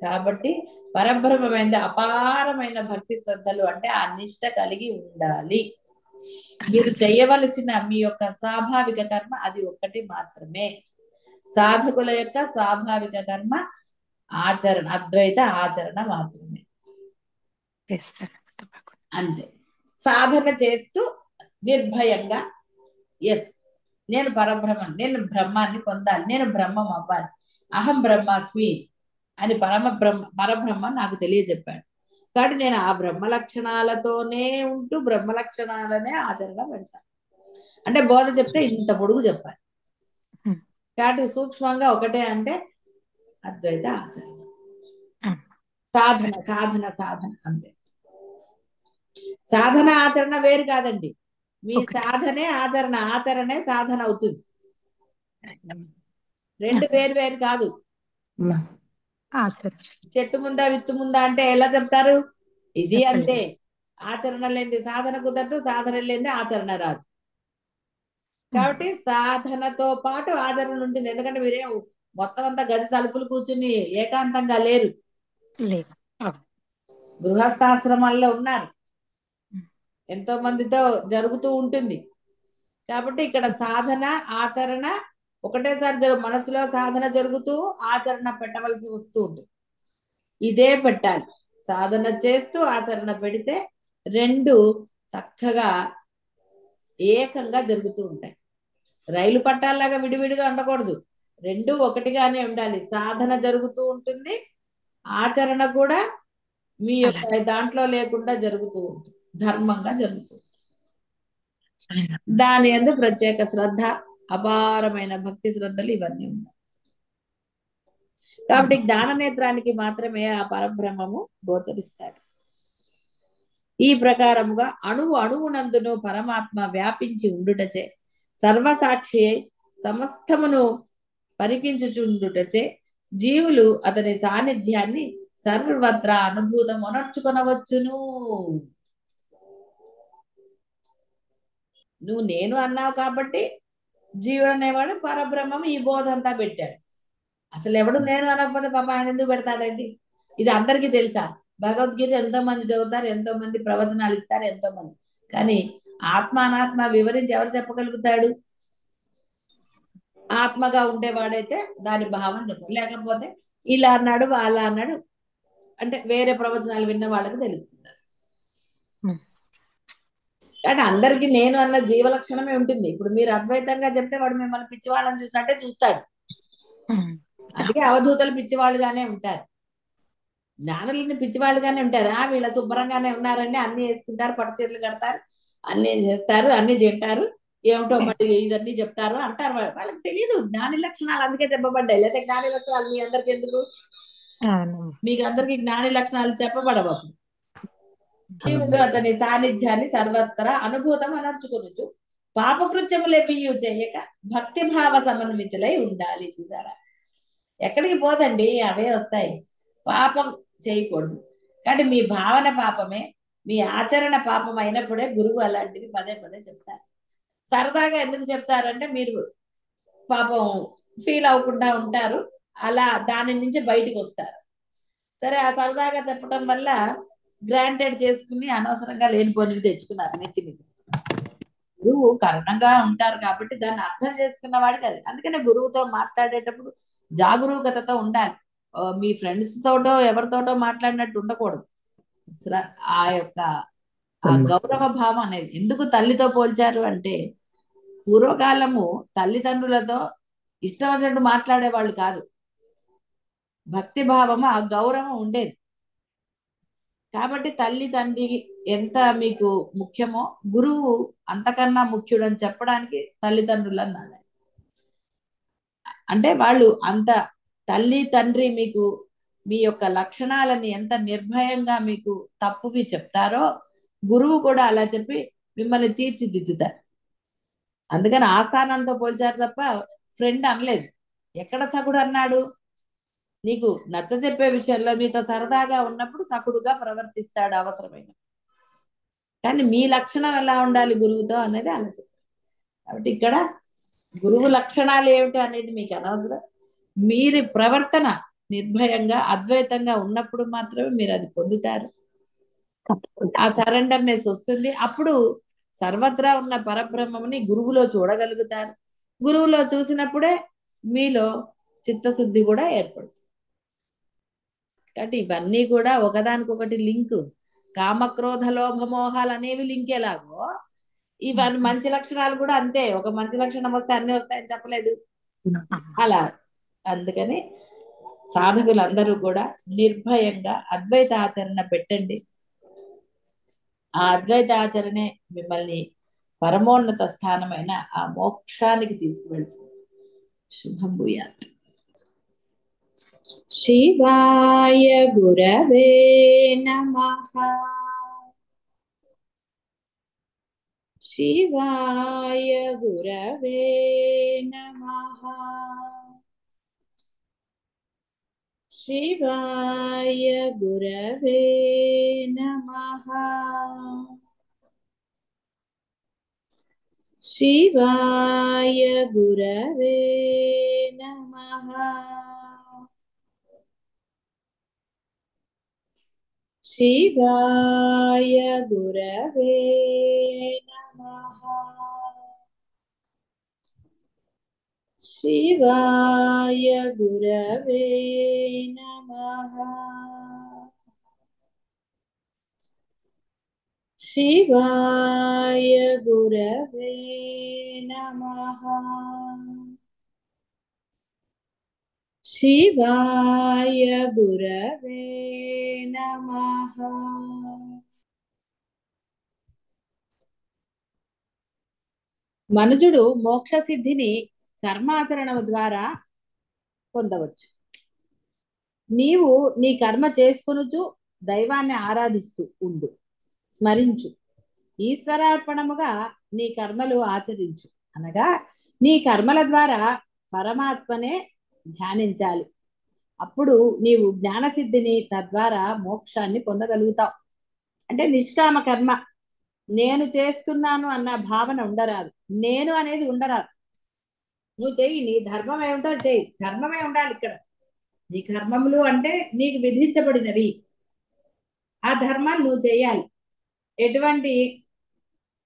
కాబట్టి పరబ్రహ్మమైన అపారమైన భక్తి శ్రద్ధలు అంటే ఆ నిష్ట కలిగి ఉండాలి. మీరు చేయవలసిన మీ యొక్క స్వాభావిక కర్మ అది ఒక్కటి మాత్రమే. సాధకుల యొక్క స్వాభావిక కర్మ ఆచరణ, అద్వైత ఆచరణ మాత్రమే. అంతే. సాధన చేస్తూ నిర్భయంగా ఎస్ నేను పరబ్రహ్మం, నేను బ్రహ్మాన్ని పొందాలి, నేను బ్రహ్మం అవ్వాలి, అహం బ్రహ్మాస్మి అని పరబ్రహ్మ నాకు తెలియజెప్పాడు. కాబట్టి నేను ఆ బ్రహ్మ లక్షణాలతోనే ఉంటూ బ్రహ్మ లక్షణాలనే ఆచరణ పెడతాను. అంటే బోధ చెప్తే ఇంత పొడుగు చెప్పాలి. కాబట్టి సూక్ష్మంగా ఒకటే అంటే అద్వైత ఆచరణ, సాధన సాధన సాధన అంతే. సాధన ఆచరణ వేరు కాదండి. మీ సాధనే ఆచరణ, ఆచరణే సాధన అవుతుంది. రెండు వేరు వేరు కాదు. చెట్టు ముందా విత్తు ముందా అంటే ఎలా చెప్తారు? ఇది అంతే. ఆచరణ లేనిది సాధన కుదరదు, సాధన లేనిది ఆచరణ రాదు. కాబట్టి సాధనతో పాటు ఆచరణ ఉంటుంది. ఎందుకంటే మీరేం మొత్తం అంతా గది తలుపులు కూర్చుని ఏకాంతంగా లేరు, గృహస్థాశ్రమాల్లో ఉన్నారు, ఎంతో మందితో జరుగుతూ ఉంటుంది. కాబట్టి ఇక్కడ సాధన ఆచరణ ఒకటేసారి మనసులో సాధన జరుగుతూ ఆచరణ పెట్టవలసి వస్తూ ఉంటుంది. ఇదే పెట్టాలి. సాధన చేస్తూ ఆచరణ పెడితే రెండు చక్కగా ఏకంగా జరుగుతూ ఉంటాయి. రైలు పట్టాల్లాగా విడివిడిగా ఉండకూడదు, రెండు ఒకటిగానే ఉండాలి. సాధన జరుగుతూ ఉంటుంది, ఆచరణ కూడా మీ యొక్క దాంట్లో లేకుండా జరుగుతూ ఉంటుంది, ధర్మంగా జరుగుతుంది. దాని యందు ప్రత్యేక శ్రద్ధ, అపారమైన భక్తి శ్రద్ధలు ఇవన్నీ ఉన్నాయి. కాబట్టి జ్ఞాన నేత్రానికి మాత్రమే ఆ పరబ్రహ్మము గోచరిస్తాడు. ఈ ప్రకారముగా అణువు అణువునందును పరమాత్మ వ్యాపించి ఉండుటచే సర్వసాక్షి సమస్తమును పరికించుచుండుటచే జీవులు అతని సాన్నిధ్యాన్ని సర్వత్రా అనుభూతమునర్చుకొనవచ్చును. నువ్వు నేను అన్నావు కాబట్టి జీవుడు అనేవాడు పరబ్రహ్మం ఈ బోధ అంతా పెట్టాడు. అసలు ఎవడు నేను అనకపోతే పాప ఆయన ఎందుకు పెడతాడండి? ఇది అందరికీ తెలుసా? భగవద్గీత ఎంతో మంది చదువుతారు, ఎంతో మంది ప్రవచనాలు ఇస్తారు, ఎంతో మంది. కానీ ఆత్మ అనాత్మ వివరించి ఎవరు చెప్పగలుగుతాడు? ఆత్మగా ఉండేవాడైతే దాని భావం చెప్పాలి. లేకపోతే ఇలా అన్నాడు అలా అన్నాడు అంటే వేరే ప్రవచనాలు విన్న వాళ్ళకి తెలుస్తున్నారు. కానీ అందరికి నేను అన్న జీవలక్షణమే ఉంటుంది. ఇప్పుడు మీరు అద్వైతంగా చెప్తే వాడు మిమ్మల్ని పిచ్చివాళ్ళని చూసినట్టే చూస్తాడు. అందుకే అవధూతలు పిచ్చివాళ్ళుగానే ఉంటారు, జ్ఞానులని పిచ్చివాళ్ళుగానే ఉంటారు. వీళ్ళ శుభ్రంగానే ఉన్నారండి, అన్ని వేసుకుంటారు, పట్టు చీరలు కడతారు, అన్ని చేస్తారు, అన్ని తింటారు, ఏమిటో మరి ఇదన్నీ చెప్తారు అంటారు. వాళ్ళకి తెలియదు జ్ఞాని లక్షణాలు, అందుకే చెప్పబడ్డాయి. లేదా జ్ఞాని లక్షణాలు మీ అందరికి ఎందుకు? మీకు అందరికి జ్ఞాని లక్షణాలు చెప్పబడవు. జీవులు అతని సాన్నిధ్యాన్ని సర్వత్రా అనుభూతం అనర్చుకొనుచు పాపకృత్యములెవియు చేయక భక్తి భావ సమన్వితులై ఉండాలి. చూసారా, ఎక్కడికి పోదండి, అవే వస్తాయి. పాపం చేయకూడదు. కానీ మీ భావన పాపమే, మీ ఆచరణ పాపం అయినప్పుడే గురువు అలాంటివి పదే పదే చెప్తారు. సరదాగా ఎందుకు చెప్తారంటే మీరు పాపం ఫీల్ అవ్వకుండా ఉంటారు, అలా దాని నుంచి బయటికి వస్తారు. సరే, ఆ సరదాగా చెప్పడం వల్ల గ్రాంటెడ్ చేసుకుని అనవసరంగా లేనిపోనివి తెచ్చుకున్నారు నెత్తి మీద. గురువు కరుణంగా ఉంటారు కాబట్టి దాన్ని అర్థం చేసుకున్న వాడికి అది. అందుకనే గురువుతో మాట్లాడేటప్పుడు జాగరూకతతో ఉండాలి. మీ ఫ్రెండ్స్ తోటో ఎవరితోటో మాట్లాడినట్టు ఉండకూడదు. ఆ యొక్క ఆ గౌరవ భావం అనేది. ఎందుకు తల్లితో పోల్చారు అంటే పూర్వకాలము తల్లిదండ్రులతో ఇష్టం వచ్చినట్టు మాట్లాడేవాళ్ళు కాదు. భక్తి భావము, ఆ గౌరవం ఉండేది. కాబట్టి తల్లి తండ్రి ఎంత మీకు ముఖ్యమో గురువు అంతకన్నా ముఖ్యుడని చెప్పడానికి తల్లిదండ్రులు అన్నాడు. అంటే వాళ్ళు అంత తల్లి తండ్రి మీకు మీ యొక్క లక్షణాలని ఎంత నిర్భయంగా మీకు తప్పువి చెప్తారో గురువు కూడా అలా చెప్పి మిమ్మల్ని తీర్చిదిద్దుతారు. అందుకని ఆస్థానంతో పోల్చారు తప్ప ఫ్రెండ్ అనలేదు. ఎక్కడ సకుడు అన్నాడు? నీకు నచ్చ చెప్పే విషయంలో మీతో సరదాగా ఉన్నప్పుడు సకుడుగా ప్రవర్తిస్తాడు అవసరమైన. కానీ మీ లక్షణం ఎలా ఉండాలి గురువుతో అనేది అలా చెప్పారు. కాబట్టి ఇక్కడ గురువు లక్షణాలు ఏమిటి అనేది మీకు అనవసరం. మీరు ప్రవర్తన నిర్భయంగా అద్వైతంగా ఉన్నప్పుడు మాత్రమే మీరు అది పొందుతారు. ఆ సరెండర్నెస్ వస్తుంది. అప్పుడు సర్వత్రా ఉన్న పరబ్రహ్మని గురువులో చూడగలుగుతారు. గురువులో చూసినప్పుడే మీలో చిత్తశుద్ధి కూడా ఏర్పడుతుంది. కాబట్టి ఇవన్నీ కూడా ఒకదానికొకటి లింకు. కామక్రోధ లోభమోహాలు అనేవి లింక్ ఎలాగో ఇవన్నీ మంచి లక్షణాలు కూడా అంతే. ఒక మంచి లక్షణం వస్తే అన్ని వస్తాయని చెప్పలేదు అలా. అందుకని సాధకులందరూ కూడా నిర్భయంగా అద్వైత ఆచరణ పెట్టండి. ఆ అద్వైత ఆచరణే మిమ్మల్ని పరమోన్నత స్థానమైన ఆ మోక్షానికి తీసుకువెళ్తుంది. శుభం భూయాత్. శివాయ గురవే నమః. శివాయ గురవే నమః. శివాయ గురవే నమః. శివాయ గురవే నమః. శివాయ గురవే నమః. శివాయ గురవే నమః. శివాయ గురవే నమః. శివాయ గురవే నమః. మనుజుడు మోక్ష సిద్ధిని కర్మాచరణం ద్వారా పొందవచ్చు. నీవు నీ కర్మ చేసుకొనుచు దైవాన్ని ఆరాధిస్తూ ఉండు, స్మరించు. ఈశ్వరార్పణముగా నీ కర్మలు ఆచరించు. అనగా నీ కర్మల ద్వారా పరమాత్మనే ధ్యానించాలి. అప్పుడు నీవు జ్ఞానసిద్ధిని తద్వారా మోక్షాన్ని పొందగలుగుతావు. అంటే నిష్కామ కర్మ, నేను చేస్తున్నాను అన్న భావన ఉండరాదు. నేను అనేది ఉండరాదు. నువ్వు చెయ్యి, నీ ధర్మం ఏమిటో చెయ్యి. ధర్మమే ఉండాలి ఇక్కడ. నీ కర్మములు అంటే నీకు విధించబడినవి. ఆ ధర్మాలు నువ్వు చెయ్యాలి. ఎటువంటి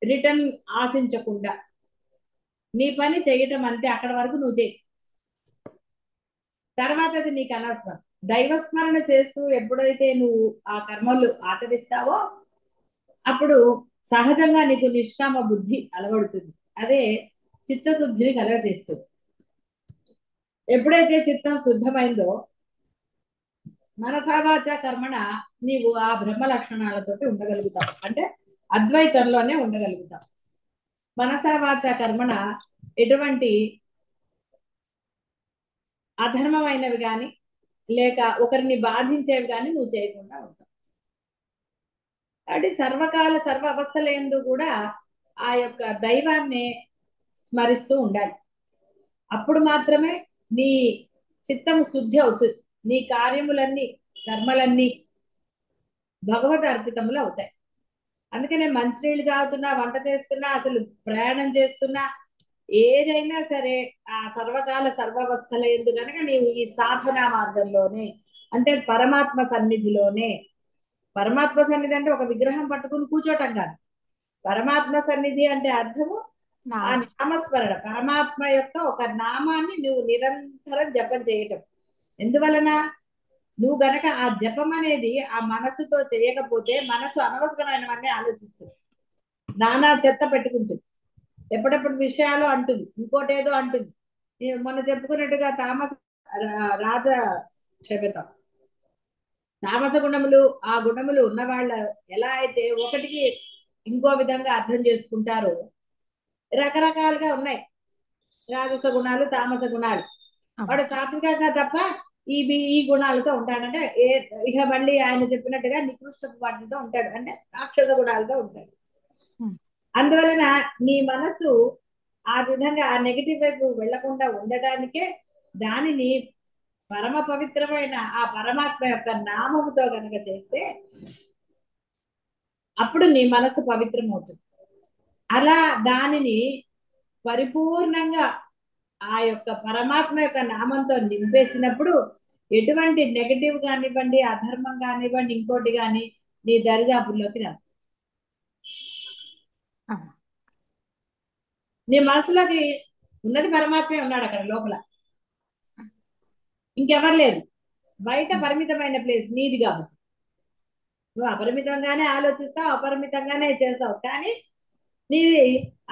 రిటర్న్ ఆశించకుండా నీ పని చేయటం అంతే. అక్కడ వరకు నువ్వు చెయ్యి. తర్వాత అది నీకు అనవసరం. దైవస్మరణ చేస్తూ ఎప్పుడైతే నువ్వు ఆ కర్మలు ఆచరిస్తావో అప్పుడు సహజంగా నీకు నిష్కామ బుద్ధి అలవడుతుంది. అదే చిత్తశుద్ధిని కలగజేస్తుంది. ఎప్పుడైతే చిత్తం శుద్ధమైందో మనసావాచ కర్మణ నీవు ఆ బ్రహ్మ లక్షణాలతోటి ఉండగలుగుతావు. అంటే అద్వైతంలోనే ఉండగలుగుతావు. మనసావాచ కర్మణ ఎటువంటి అధర్మమైనవి కానీ లేక ఒకరిని బాధించేవి కానీ నువ్వు చేయకుండా ఉంటావు. కాబట్టి సర్వకాల సర్వ అవస్థలందు కూడా ఆ యొక్క దైవాన్ని స్మరిస్తూ ఉండాలి. అప్పుడు మాత్రమే నీ చిత్తము శుద్ధి అవుతుంది. నీ కార్యములన్నీ కర్మలన్నీ భగవద్ అర్పితములు అవుతాయి. అందుకనే మంచినీళ్ళు తాగుతున్నా, వంట చేస్తున్నా, అసలు ప్రయాణం చేస్తున్నా, ఏదైనా సరే ఆ సర్వకాల సర్వావస్థల ఎందు కనుక నీవు ఈ సాధనా మార్గంలోనే అంటే పరమాత్మ సన్నిధిలోనే. పరమాత్మ సన్నిధి అంటే ఒక విగ్రహం పట్టుకుని కూర్చోటం కాదు. పరమాత్మ సన్నిధి అంటే అర్థము ఆ నామస్మరణ. పరమాత్మ యొక్క ఒక నామాన్ని నువ్వు నిరంతరం జపం చేయటం. ఎందువలన? నువ్వు గనక ఆ జపం అనేది ఆ మనసుతో చేయకపోతే మనసు అనవసరమైనవన్నీ ఆలోచిస్తుంది, నానా చెత్త పెట్టుకుంటుంది. ఎప్పుడెప్పుడు విషయాలు అంటుంది, ఇంకోటి ఏదో అంటుంది. మొన్న చెప్పుకున్నట్టుగా రాజ క్షమితం తామస గుణములు, ఆ గుణములు ఉన్న వాళ్ళ ఎలా అయితే ఒకటికి ఇంకో విధంగా అర్థం చేసుకుంటారో రకరకాలుగా ఉన్నాయి రాజస గుణాలు, తామస గుణాలు. వాడు సాత్వికంగా తప్ప ఈ గుణాలతో ఉంటాడంటే ఇక మళ్ళీ ఆయన చెప్పినట్టుగా నికృష్ట వాటితో ఉంటాడు, అంటే రాక్షస గుణాలతో ఉంటాడు. అందువలన నీ మనసు ఆ విధంగా ఆ నెగిటివ్ వైపు వెళ్లకుండా ఉండటానికే దానిని పరమ పవిత్రమైన ఆ పరమాత్మ యొక్క నామముతో కనుక చేస్తే అప్పుడు నీ మనసు పవిత్రమవుతుంది. అలా దానిని పరిపూర్ణంగా ఆ యొక్క పరమాత్మ యొక్క నామంతో నింపేసినప్పుడు ఎటువంటి నెగటివ్ కానివ్వండి, అధర్మం కానివ్వండి, ఇంకోటి కానీ నీ దరిదాపుల్లోకి రాదు. నీ మనసులోకి ఉన్నది పరమాత్మే ఉన్నాడు అక్కడ లోపల, ఇంకెవరు లేదు. బయట పరిమితమైన ప్లేస్ నీది కాబట్టి నువ్వు అపరిమితంగానే ఆలోచిస్తావు, అపరిమితంగానే చేస్తావు. కానీ నీది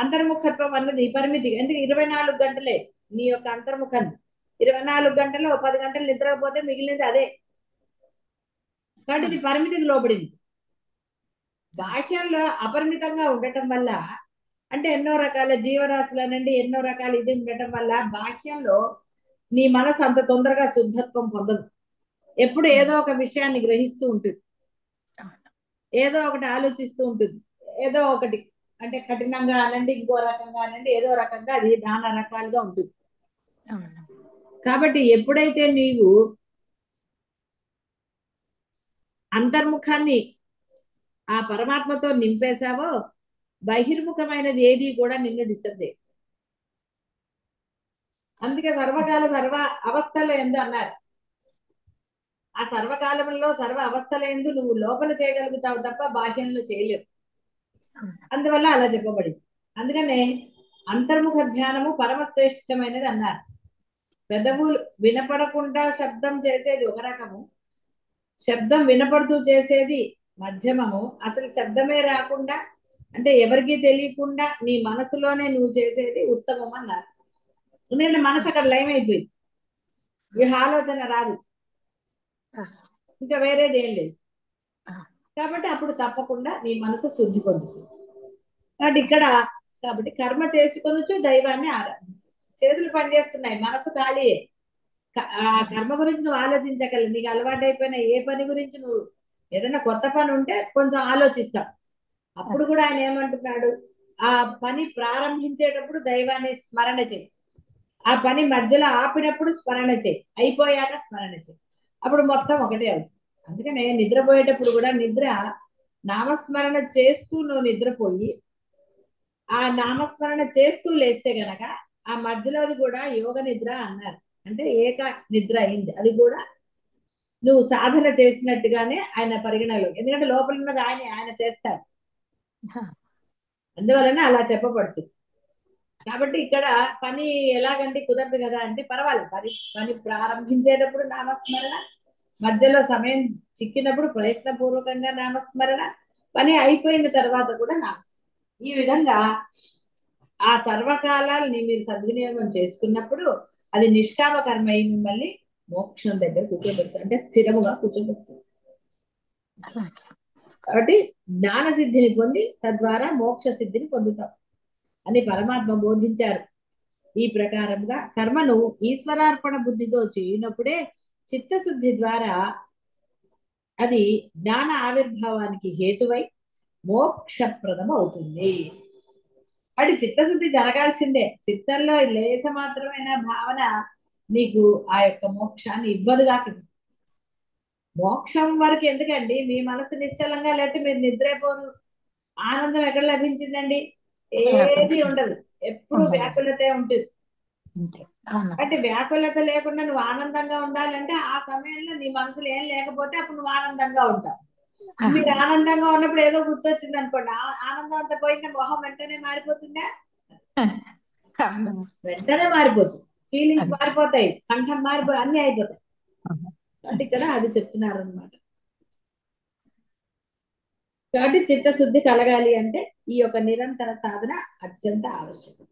అంతర్ముఖత్వం అన్నది పరిమితి. ఎందుకు 24 గంటలే నీ యొక్క అంతర్ముఖం. 24 గంటల్లో 10 గంటలు నిద్రపోతే మిగిలినది అదే. కాబట్టి ఇది పరిమితికి లోబడింది. బాహ్యంలో అపరిమితంగా ఉండటం వల్ల, అంటే ఎన్నో రకాల జీవరాశులు అనండి, ఎన్నో రకాల ఇది ఉండటం వల్ల బాహ్యంలో నీ మనసు అంత తొందరగా శుద్ధత్వం పొందదు. ఎప్పుడు ఏదో ఒక విషయాన్ని గ్రహిస్తూ ఉంటుంది, ఏదో ఒకటి ఆలోచిస్తూ ఉంటుంది, ఏదో ఒకటి అంటే కఠినంగా అనండి, ఇంకో రకంగా అనండి, ఏదో రకంగా అది నానా రకాలుగా ఉంటుంది. కాబట్టి ఎప్పుడైతే నీవు అంతర్ముఖాన్ని ఆ పరమాత్మతో నింపేశావో బహిర్ముఖమైనది ఏది కూడా నిన్ను డిస్టర్బ్ చేయదు. అందుకే సర్వకాల సర్వ అవస్థల ఎందు అన్నారు. ఆ సర్వకాలంలో సర్వ అవస్థల ఎందు నువ్వు లోపల చేయగలుగుతావు తప్ప బాహ్యంలో చేయలేవు. అందువల్ల అలా చెప్పబడింది. అందుకనే అంతర్ముఖ ధ్యానము పరమశ్రేష్టమైనది అన్నారు. పెదవులు వినపడకుండా శబ్దం చేసేది ఒక రకము, శబ్దం వినపడుతూ చేసేది మధ్యమము, అసలు శబ్దమే రాకుండా అంటే ఎవరికీ తెలియకుండా నీ మనసులోనే నువ్వు చేసేది ఉత్తమం అన్నారు. ఎందుకంటే మనసు అక్కడ లయం అయిపోయింది, ఈ ఆలోచన రాదు, ఇంకా వేరేది ఏం లేదు. కాబట్టి అప్పుడు తప్పకుండా నీ మనసు శుద్ధి పొందుతుంది. కాబట్టి కర్మ చేసుకొనొచ్చు, దైవాన్ని ఆరాధించు. చేతులు పనిచేస్తున్నాయి, మనసు ఖాళీయే. ఆ కర్మ గురించి నువ్వు ఆలోచించగలవు. నీకు అలవాటు అయిపోయిన ఏ పని గురించి నువ్వు ఏదైనా కొత్త పని ఉంటే కొంచెం ఆలోచిస్తావు. అప్పుడు కూడా ఆయన ఏమంటున్నాడు, ఆ పని ప్రారంభించేటప్పుడు దైవాన్ని స్మరణ చేయి, ఆ పని మధ్యలో ఆపినప్పుడు స్మరణ చేయి, అయిపోయాక స్మరణ చేయి, అప్పుడు మొత్తం ఒకటే అవుతుంది. అందుకనే నిద్రపోయేటప్పుడు కూడా నిద్ర నామస్మరణ చేస్తూ నువ్వు నిద్రపోయి ఆ నామస్మరణ చేస్తూ లేస్తే గనక ఆ మధ్యలోది కూడా యోగ నిద్ర అన్నారు. అంటే ఏక నిద్ర అయింది. అది కూడా నువ్వు సాధన చేసినట్టుగానే ఆయన పరిగణలో, ఎందుకంటే లోపల ఉన్నది ఆయన చేస్తాడు, అందువలన అలా చెప్పబడుతుంది. కాబట్టి ఇక్కడ పని ఎలాగంటే కుదరదు కదా అంటే పర్వాలేదు, పని ప్రారంభించేటప్పుడు నామస్మరణ, మధ్యలో సమయం చిక్కినప్పుడు ప్రయత్నపూర్వకంగా నామస్మరణ, పని అయిపోయిన తర్వాత కూడా నామస్మరణ. ఈ విధంగా ఆ సర్వకాలాలని మీరు సద్వినియోగం చేసుకున్నప్పుడు అది నిష్కామ కర్మ అయి మిమ్మల్ని మోక్షం దగ్గర కూర్చోబెడుతుంది, అంటే స్థిరముగా కూర్చోబెడుతుంది. కాబట్టి జ్ఞాన సిద్ధిని పొంది తద్వారా మోక్ష సిద్ధిని పొందుతాం అని పరమాత్మ బోధించారు. ఈ ప్రకారంగా కర్మను ఈశ్వరార్పణ బుద్ధితో చేయనప్పుడే చిత్తశుద్ధి ద్వారా అది జ్ఞాన ఆవిర్భావానికి హేతువై మోక్షప్రదం అవుతుంది. అది చిత్తశుద్ధి జరగాల్సిందే. చిత్తంలో లేస మాత్రమైన భావన నీకు ఆ యొక్క మోక్షాన్ని ఇవ్వదుగాక. మోక్షం వరకు ఎందుకండి, మీ మనసు నిశ్చలంగా లేకపోతే మీరు నిద్రపోరు, ఆనందం ఎక్కడ లభించిందండి? ఏది ఉండదు, ఎప్పుడు వ్యాకులతే ఉంటుంది. అంటే వ్యాకులత లేకుండా నువ్వు ఆనందంగా ఉండాలంటే ఆ సమయంలో నీ మనసులో ఏం లేకపోతే అప్పుడు నువ్వు ఆనందంగా ఉంటావు. మీరు ఆనందంగా ఉన్నప్పుడు ఏదో గుర్తొచ్చింది అనుకోండి, ఆనందం అంతా పోయిన మొహం వెంటనే మారిపోతుందా? వెంటనే మారిపోతుంది, ఫీలింగ్స్ మారిపోతాయి, కంఠం మారిపోయి అన్ని అయిపోతాయి. అంటే ఇక్కడ అది చెప్తున్నారు అనమాట. కాబట్టి చిత్తశుద్ధి కలగాలి అంటే ఈ యొక్క నిరంతర సాధన అత్యంత ఆవశ్యకం.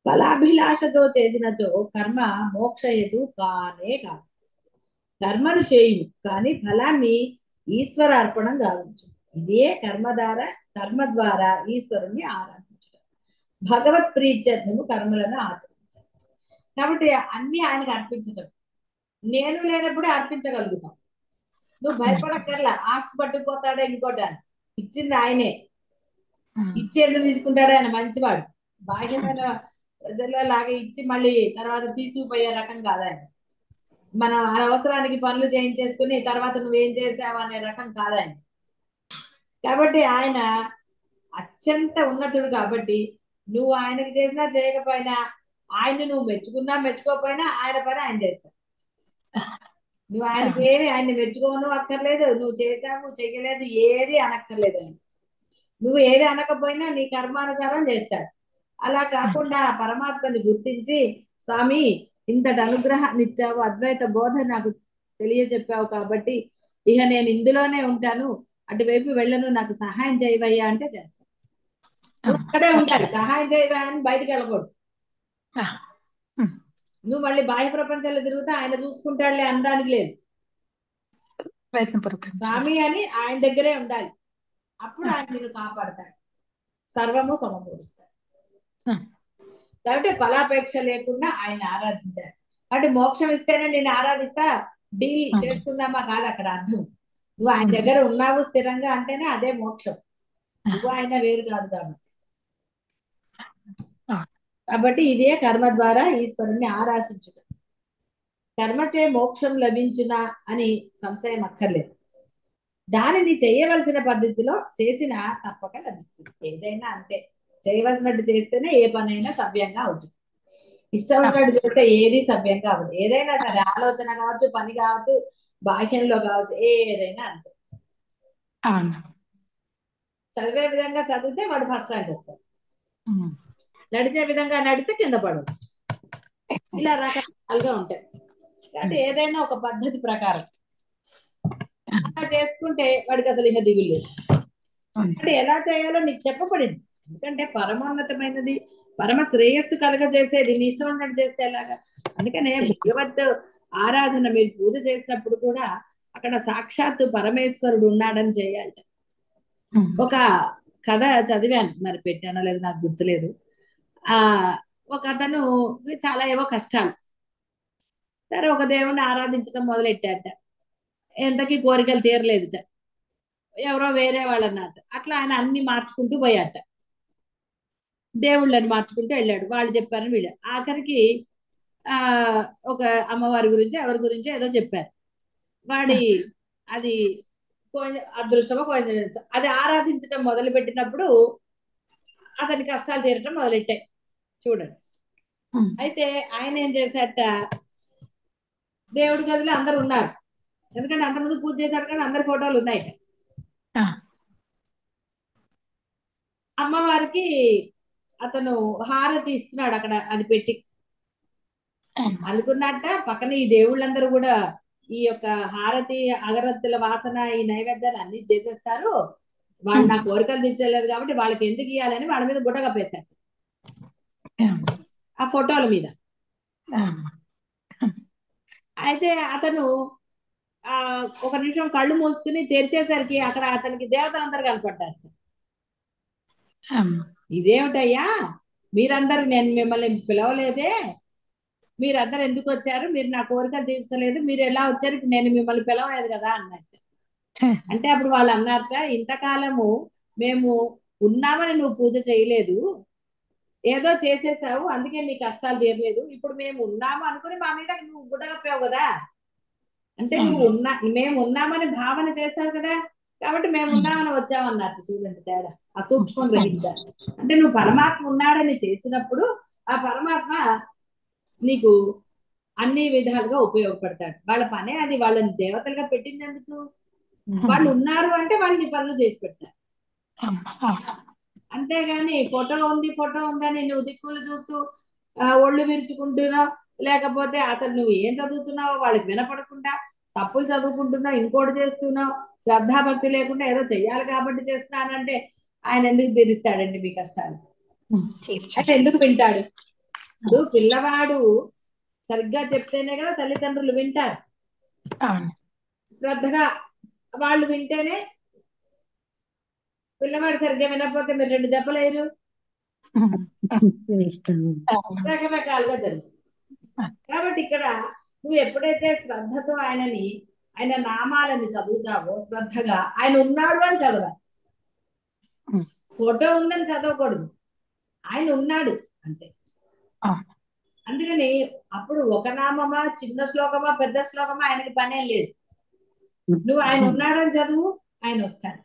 ఫలాభిలాషతో చేసినచో కర్మ మోక్షహేతు కానే కాదు. కర్మను చేయును కానీ ఫలాన్ని ఈశ్వరార్పణం గావించు. ఇదే కర్మ ద్వారా ఈశ్వరుణ్ణి ఆరాధించడం. భగవత్ ప్రీత్యర్థము కర్మలను ఆచరించాలి. కాబట్టి అన్ని ఆయనకు అర్పించటం. నేను లేనప్పుడే అర్పించగలుగుతాం. నువ్వు భయపడక్కర్లా ఆస్తి పట్టుకుపోతాడా ఇంకోటి అని. ఇచ్చింది ఆయనే. ఇచ్చేందుకు తీసుకుంటాడు ఆయన, మంచివాడు. బాహ్యమైన ప్రజల్లో లాగా ఇచ్చి మళ్ళీ తర్వాత తీసుకుపోయే రకం కాదు ఆయన. మనం అనవసరానికి పనులు చేయించేసుకుని తర్వాత నువ్వేం చేసావు అనే రకం కాదు ఆయన. కాబట్టి ఆయన అత్యంత ఉన్నతుడు. కాబట్టి నువ్వు ఆయనకి చేసినా చేయకపోయినా, ఆయన్ని నువ్వు మెచ్చుకున్నా మెచ్చుకోకపోయినా ఆయన పని ఆయన చేస్తావు. నువ్వు ఆయనకి ఏమి ఆయన్ని మెచ్చుకోను అక్కర్లేదు, నువ్వు చేసావు చెయ్యలేదు ఏది అనక్కర్లేదు. ఆయన నువ్వు ఏది అనకపోయినా నీ కర్మానుసారం చేస్తాడు. అలా కాకుండా పరమాత్మని గుర్తించి, స్వామి ఇంతటి అనుగ్రహాన్ని ఇచ్చావు, అద్వైత బోధ నాకు తెలియజెప్పావు, కాబట్టి ఇక నేను ఇందులోనే ఉంటాను, అటువైపు వెళ్ళను, నాకు సహాయం చేయవయ్యా అంటే చేస్తాను. అక్కడే ఉండాలి. సహాయం చేయవా అని బయటికి వెళ్ళకూడదు. నువ్వు మళ్ళీ బాహ్య ప్రపంచంలో తిరుగుతా ఆయన చూసుకుంటాడులే అనడానికి లేదు. స్వామి అని ఆయన దగ్గరే ఉండాలి. అప్పుడు ఆయన నిన్ను కాపాడతాడు, సర్వము సమకూరుస్తాడు. కాబట్టి ఫలాపేక్ష లేకుండా ఆయన ఆరాధించారు. కాబట్టి మోక్షం ఇస్తేనే నేను ఆరాధిస్తా, డీల్ చేసుకుందామా కాదు అక్కడ అర్థం. నువ్వు ఆయన దగ్గర ఉన్నావు స్థిరంగా అంటేనే అదే మోక్షం. నువ్వు ఆయన వేరు కాదు కాబట్టి. కాబట్టి ఇదే కర్మ ద్వారా ఈశ్వరుణ్ణి ఆరాధించుట. కర్మచే మోక్షం లభించునా అని సంశయం అక్కర్లేదు. దానిని చేయవలసిన పద్ధతిలో చేసినా తప్పక లభిస్తుంది. ఏదైనా అంతే, చేయవలసినట్టు చేస్తేనే ఏ పనైనా సవ్యంగా అవుతుంది. ఇష్టం వచ్చినట్టు చేస్తే ఏది సవ్యంగా అవ్వదు. ఏదైనా సరే, ఆలోచన కావచ్చు, పని కావచ్చు, బాహ్యంలో కావచ్చు, ఏదైనా అంతే. చదివే విధంగా చదివితే వాడు ఫస్ట్ ర్యాంక్ వస్తాడు, నడిచే విధంగా నడిస్తే కింద పడదు. ఇలా రకరకాలుగా ఉంటాయి. కాబట్టి ఏదైనా ఒక పద్ధతి ప్రకారం అలా చేసుకుంటే వాడికి అసలు ఇక దిగులు లేదు. అంటే ఎలా చేయాలో నీకు చెప్పబడింది. ఎందుకంటే పరమోన్నతమైనది, పరమ శ్రేయస్సు కలగజేసేది నీ ఇష్టం అన్నట్టు చేస్తే ఎలాగా. అందుకనే భగవత్ ఆరాధన మీరు పూజ చేసినప్పుడు కూడా అక్కడ సాక్షాత్తు పరమేశ్వరుడు ఉన్నాడని చేయాలి. ఒక కథ చదివాను, మరి పెట్టానో లేదు నాకు గుర్తులేదు. ఒక అతను చాలా ఏవో కష్టాలు, సరే ఒక దేవుణ్ణి ఆరాధించడం మొదలెట్టాట. ఎంతకీ కోరికలు తీరలేదుట, ఎవరో వేరే వాళ్ళు అన్నట్ట. అట్లా ఆయన అన్ని మార్చుకుంటూ పోయాట, దేవుళ్ళని మార్చుకుంటూ వెళ్ళాడు. వాళ్ళు చెప్పారని వీళ్ళు ఆఖరికి ఒక అమ్మవారి గురించి ఎవరి గురించి ఏదో చెప్పారు. వాడి అది అదృష్టమో కోయిన్సిడెన్స్, అది ఆరాధించడం మొదలు పెట్టినప్పుడు అతని కష్టాలు తీరటం మొదలెట్టాయి. చూడండి. అయితే ఆయన ఏం చేశాట, దేవుడి గదిలో అందరు ఉన్నారు, ఎందుకంటే అంతకుముందు పూజ చేశాడు కానీ అందరి ఫోటోలు ఉన్నాయి. అమ్మవారికి అతను హారతి ఇస్తున్నాడు అక్కడ, అది పెట్టి అనుకున్నట్ట పక్కన ఈ దేవుళ్ళందరూ కూడా ఈ యొక్క హారతి అగరత్తుల వాసన ఈ నైవేద్యాలు అన్ని చేసేస్తారు, వాళ్ళు నా కోరికలు తీర్చలేదు కాబట్టి వాళ్ళకి ఎందుకు ఇవ్వాలని వాళ్ళ మీద గుడ్డ కప్పేశారు ఆ ఫోటోల మీద. అయితే అతను ఒక నిమిషం కళ్ళు మూసుకుని తెరిచేసరికి అక్కడ అతనికి దేవతలందరూ కనపడ్డారు. ఇదేమిటయ్యా మీరందరూ, నేను మిమ్మల్ని పిలవలేదే, మీరందరూ ఎందుకు వచ్చారు, మీరు నా కోరికలు తీర్చలేదు, మీరు ఎలా వచ్చారు, నేను మిమ్మల్ని పిలవలేదు కదా అన్నట్టు. అంటే అప్పుడు వాళ్ళు అన్నారట, ఇంతకాలము మేము ఉన్నామని నువ్వు పూజ చేయలేదు, ఏదో చేసేసావు అందుకే నీ కష్టాలు తీరలేదు, ఇప్పుడు మేము ఉన్నాము అనుకుని మా మీద నువ్వు గుడ్డగప్పావు కదా, అంటే నువ్వు మేము ఉన్నామని భావన చేసావు కదా, కాబట్టి మేము ఉన్నామని వచ్చామన్నట్టు. చూడండి తేడా, అసూక్ష్మం గ్రహించాలి. అంటే నువ్వు పరమాత్మ ఉన్నాడని చేసినప్పుడు ఆ పరమాత్మ నీకు అన్ని విధాలుగా ఉపయోగపడతాడు. వాళ్ళ పనే అది, వాళ్ళని దేవతలుగా పెట్టింది ఎందుకు, వాళ్ళు ఉన్నారు అంటే వాళ్ళు నీ పనులు చేసి పెట్టారు. అంతేగాని ఫోటో ఉందని నువ్వు దిక్కులు చూస్తూ ఒళ్ళు విరుచుకుంటున్నావు, లేకపోతే అసలు నువ్వు ఏం చదువుతున్నావో వాళ్ళకి వినపడకుండా తప్పులు చదువుకుంటున్నావు, ఇంకోటి చేస్తున్నావు, శ్రద్ధాభక్తి లేకుండా ఏదో చెయ్యాలి కాబట్టి చేస్తున్నానంటే ఆయన ఎందుకు తీరుస్తాడండి మీ కష్టాలు? అంటే ఎందుకు వింటాడు? ఇప్పుడు పిల్లవాడు సరిగ్గా చెప్తేనే కదా తల్లిదండ్రులు వింటారు. శ్రద్ధగా వాళ్ళు వింటేనే. పిల్లవాడు సరిగ్గా వినకపోతే మీరు 2 దెబ్బలు వేయరు. రకరకాలుగా జరుగుతుంది. కాబట్టి ఇక్కడ నువ్వు ఎప్పుడైతే శ్రద్ధతో ఆయన నామాలని చదువుతావో, శ్రద్ధగా ఆయన ఉన్నాడు అని చదవాలి. ఫోటో ఉందని చదవకూడదు, ఆయన ఉన్నాడు అంతే. అందుకని అప్పుడు ఒక నామమా, చిన్న శ్లోకమా, పెద్ద శ్లోకమా ఆయనకి పనే లేదు. నువ్వు ఆయన ఉన్నాడని చదువు, ఆయన వస్తాడు.